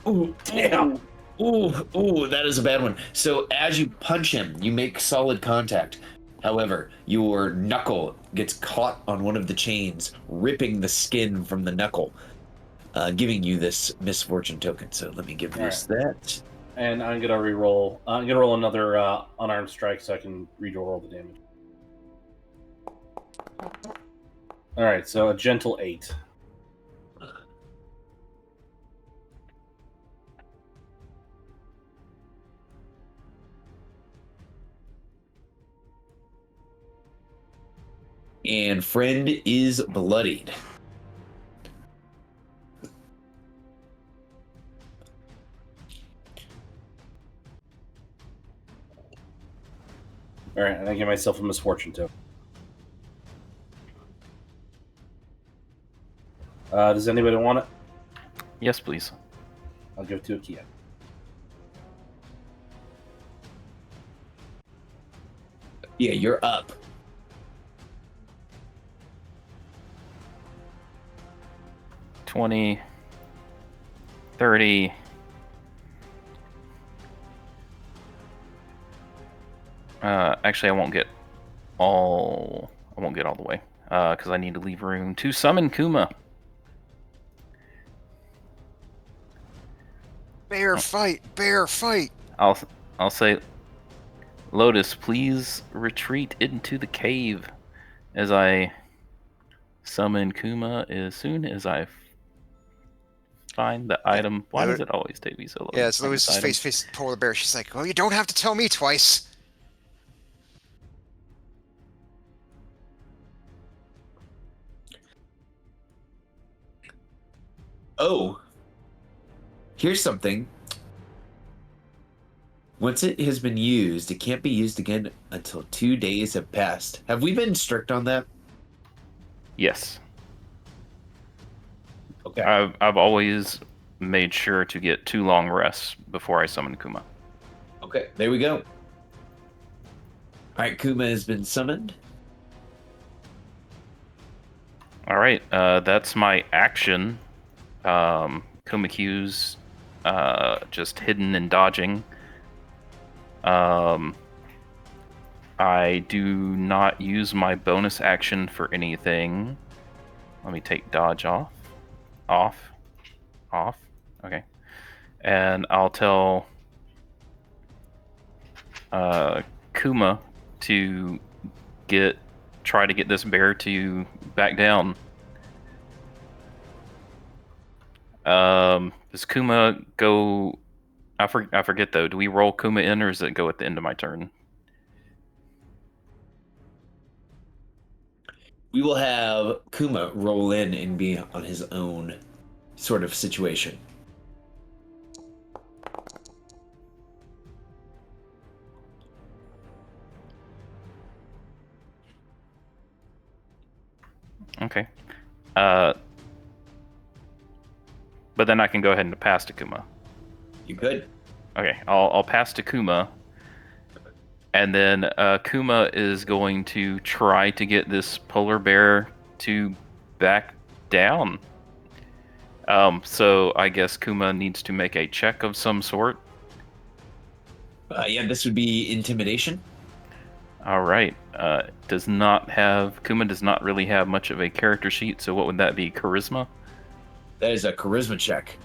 Ooh, Damn. Ooh, that is a bad one. So as you punch him, you make solid contact. However, your knuckle gets caught on one of the chains, ripping the skin from the knuckle, giving you this misfortune token. So let me give this that. And I'm gonna re-roll. I'm gonna roll another unarmed strike so I can re-roll the damage. All right, so a gentle 8. And Friend is bloodied. All right, and I give myself a misfortune token. Does anybody want it? Yes, please. I'll give it to Akia. Yeah, you're up. 20, 30. Actually, I won't get all the way because I need to leave room to summon Kuma. Bear fight! Bear fight! I'll say, Lotus, please retreat into the cave as I summon Kuma as soon as I find the item. Why does it always take me so long? Yeah, to it's find this Louis' item? face polar bear. She's like, well, you don't have to tell me twice. Oh, here's something. Once it has been used, it can't be used again until 2 days have passed. Have we been strict on that? Yes. Okay. I've always made sure to get 2 long rests before I summon Kuma. Okay, there we go. All right, Kuma has been summoned. All right, that's my action. Kuma Q's just hidden and dodging. I do not use my bonus action for anything. Let me take dodge off. Off. Okay. And I'll tell Kuma to try to get this bear to back down. Does Kuma go? I forget though. Do we roll Kuma in, or does it go at the end of my turn? We will have Kuma roll in and be on his own sort of situation. Okay. But then I can go ahead and pass to Kuma. You could. Okay, I'll pass to Kuma, and then Kuma is going to try to get this polar bear to back down. So I guess Kuma needs to make a check of some sort. Yeah, this would be intimidation. All right. Kuma does not really have much of a character sheet, so what would that be? Charisma? That is a charisma check.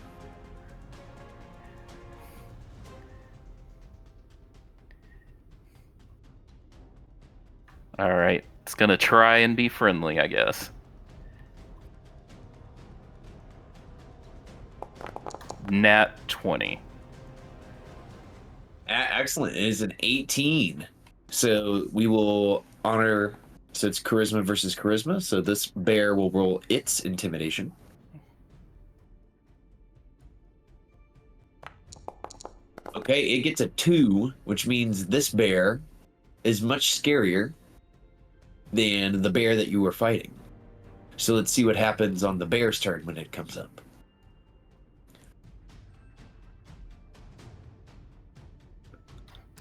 All right. It's going to try and be friendly, I guess. Nat 20. Excellent. It is an 18. So we will honor. So it's charisma versus charisma. So this bear will roll its intimidation. Okay, it gets a 2, which means this bear is much scarier than the bear that you were fighting. So let's see what happens on the bear's turn when it comes up.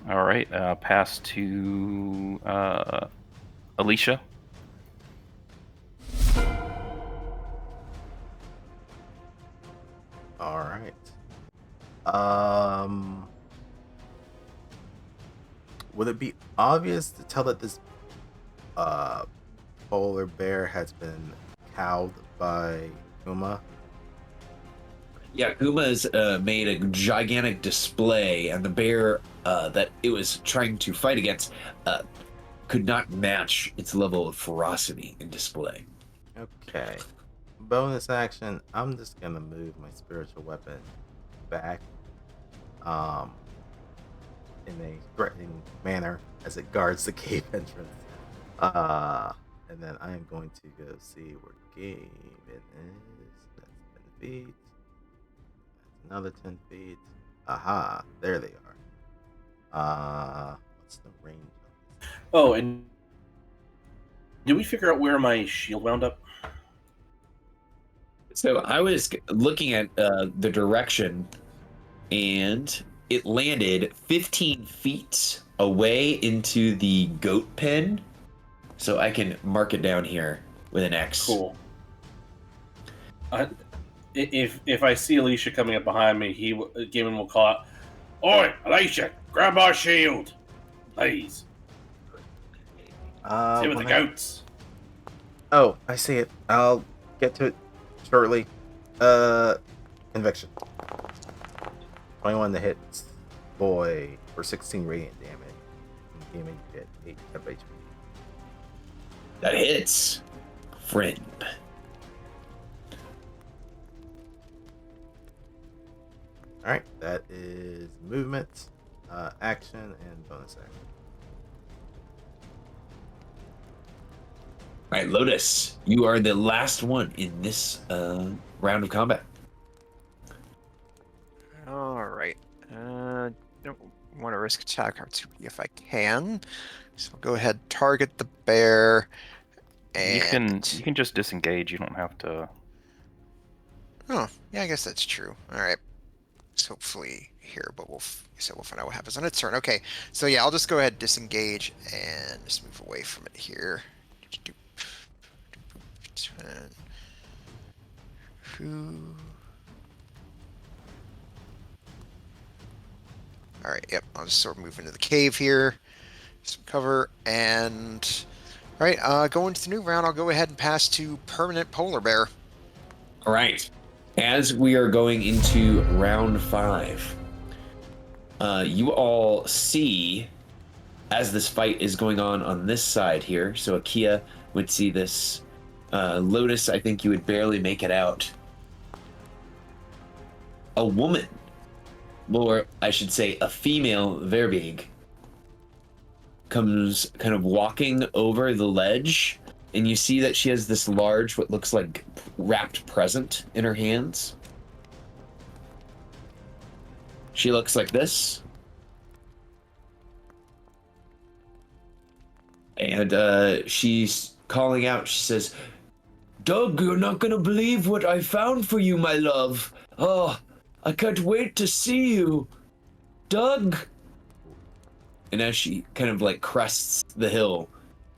All right. Pass to Alicia. All right. Would it be obvious to tell that this polar bear has been cowed by Kuma? Yeah, Kuma's made a gigantic display, and the bear that it was trying to fight against could not match its level of ferocity and display. Okay. Bonus action, I'm just gonna move my spiritual weapon back in a threatening manner as it guards the cave entrance. And then I am going to go see where cave it is. That's 10 feet. That's another 10 feet. Aha, there they are. What's the range of this? Oh, and did we figure out where my shield wound up? So I was looking at the direction, and it landed 15 feet away into the goat pen. So I can mark it down here with an X. Cool. If I see Alicia coming up behind me, Gaiman will call out, "Oi, Alicia, grab our shield, please." See with the goats. Oh, I see it. I'll get to it shortly. Conviction. 21 to hit. Boy, for 16 radiant damage. And Gaiman get 8 temp HP. That hits, friend. Alright, that is movement, action, and bonus action. All right, Lotus, you are the last one in this round of combat. want to risk attack opportunity if I can. So I'll go ahead, target the bear. And You can just disengage. You don't have to. oh, yeah, I guess that's true. All right. So hopefully here, but we'll find out what happens on its turn. Okay, so yeah, I'll just go ahead and disengage and just move away from it here. All right, yep, I'll just sort of move into the cave here, some cover, and all right, going to the new round, I'll go ahead and pass to permanent polar bear. All right. As we are going into round 5, you all see, as this fight is going on this side here, so Akia would see this. Lotus, I think you would barely make it out. A woman, or I should say a female Verbeeg, comes kind of walking over the ledge, and you see that she has this large, what looks like wrapped present in her hands. She looks like this. And she's calling out, she says, "Doug, you're not gonna believe what I found for you, my love. Oh, I can't wait to see you. Doug." And as she kind of like crests the hill,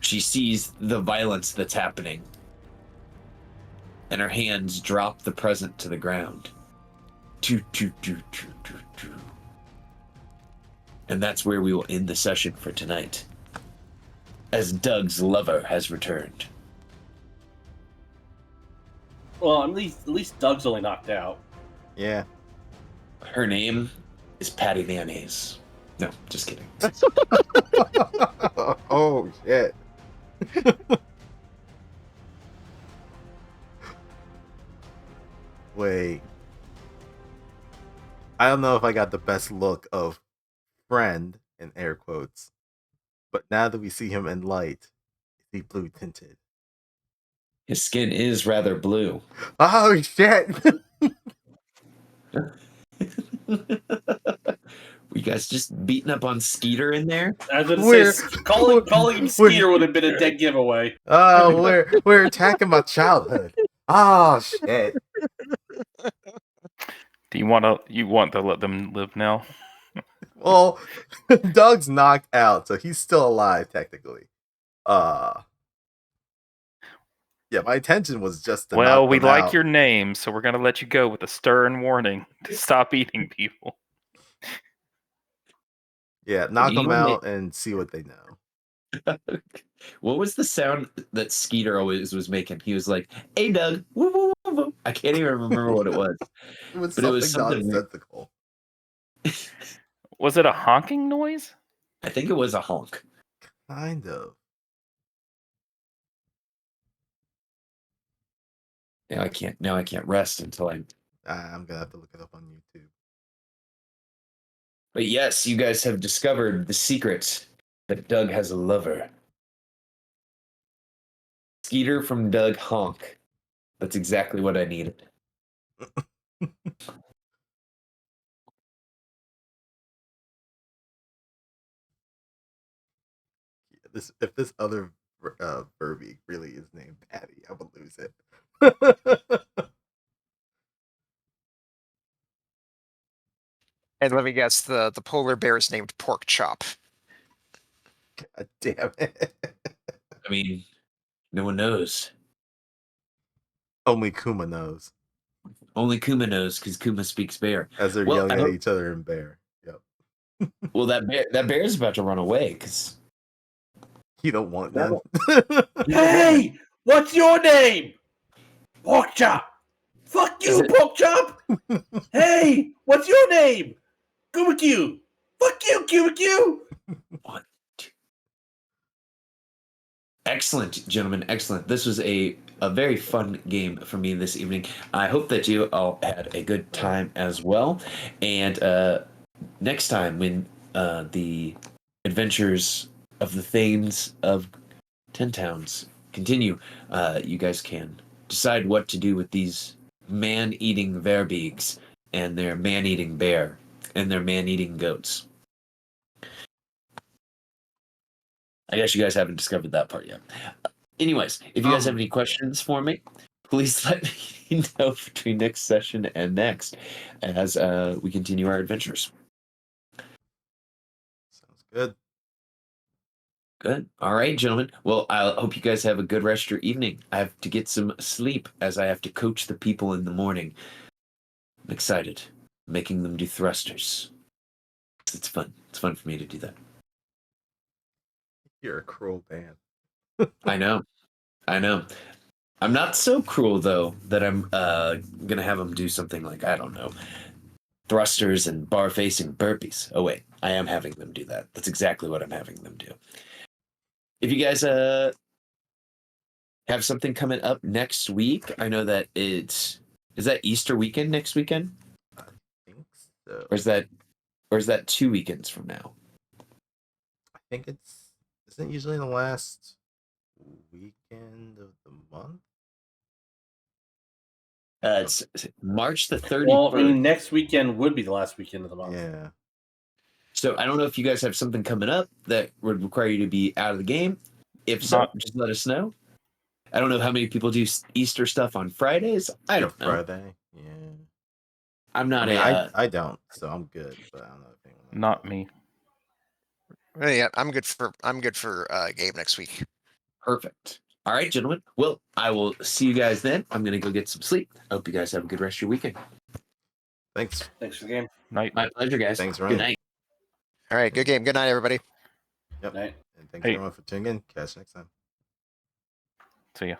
she sees the violence that's happening. And her hands drop the present to the ground. Toot, toot, toot, toot, toot, toot. And that's where we will end the session for tonight, as Doug's lover has returned. Well, at least Doug's only knocked out. Yeah. Her name is Patty Mayonnaise. No, just kidding. Oh shit. Wait. I don't know if I got the best look of friend in air quotes, but now that we see him in light, is he blue tinted? His skin is rather blue. Oh shit. You guys just beating up on Skeeter in there? As it We're- says, calling him Skeeter would have been a dead giveaway. Oh, we're attacking my childhood. Oh shit. Do you want to let them live now? Well, Doug's knocked out, so he's still alive technically. Yeah, my intention was just to Well, knock we them like out. your name, so we're gonna let you go with a stern warning to stop eating people. Yeah, knock You them ma- out and see what they know. What was the sound that Skeeter always was making? He was like, "Hey, Doug." Woo, woo, woo, woo. I can't even remember what it was. It was But it was something weird. nonsensical. Was it a honking noise? I think it was a honk. Kind of. Now I can't rest until I'm. I'm gonna have to look it up on YouTube. But yes, you guys have discovered the secret that Doug has a lover. Skeeter from Doug honk. That's exactly what I needed. If this other Verbeeg really is named Patty, I would lose it. And let me guess, the polar bear is named Pork Chop. God damn it. I mean, no one knows. Only Kuma knows. Only Kuma knows because Kuma speaks bear. As they're Well, yelling I at hope- each other in bear. Yep. Well, that bear is about to run away because You don't want none. Hey, what's your name? Pork Chop. Fuck Is you, it- Pork Chop. Hey, what's your name? Kumaku. Fuck you, Kumaku. Excellent, gentlemen. Excellent. This was a very fun game for me this evening. I hope that you all had a good time as well. And next time, when the adventures of the Thanes of Ten Towns continue, you guys can decide what to do with these man-eating Verbeegs and their man-eating bear and their man-eating goats. I guess you guys haven't discovered that part yet. Anyways, if you guys have any questions for me, please let me know between next session and next as we continue our adventures. Sounds good. Good. All right, gentlemen. Well, I hope you guys have a good rest of your evening. I have to get some sleep as I have to coach the people in the morning. I'm excited. Making them do thrusters. It's fun. It's fun for me to do that. You're a cruel man. I know. I'm not so cruel though that I'm gonna have them do something like, I don't know, thrusters and bar facing burpees. Oh wait, I am having them do that. That's exactly what I'm having them do. If you guys have something coming up next week, I know that is that Easter weekend next weekend? I think so. Or is that 2 weekends from now? I think isn't it usually the last weekend of the month? It's March the 31st. Well, I mean, next weekend would be the last weekend of the month. Yeah. So I don't know if you guys have something coming up that would require you to be out of the game. If so, just let us know. I don't know how many people do Easter stuff on Fridays. I don't know. Friday. Yeah. I'm not I don't, so I'm good. But I don't know if anyone else Not does. me. Yeah, I'm good for game next week. Perfect. All right, gentlemen. Well, I will see you guys then. I'm going to go get some sleep. I hope you guys have a good rest of your weekend. Thanks. Thanks for the game. Night. My pleasure, guys. Thanks, Good Ryan. night. All right, good game. Good night, everybody. Yep. Night. And thanks Hey. everyone for tuning in. Catch you next time. See ya.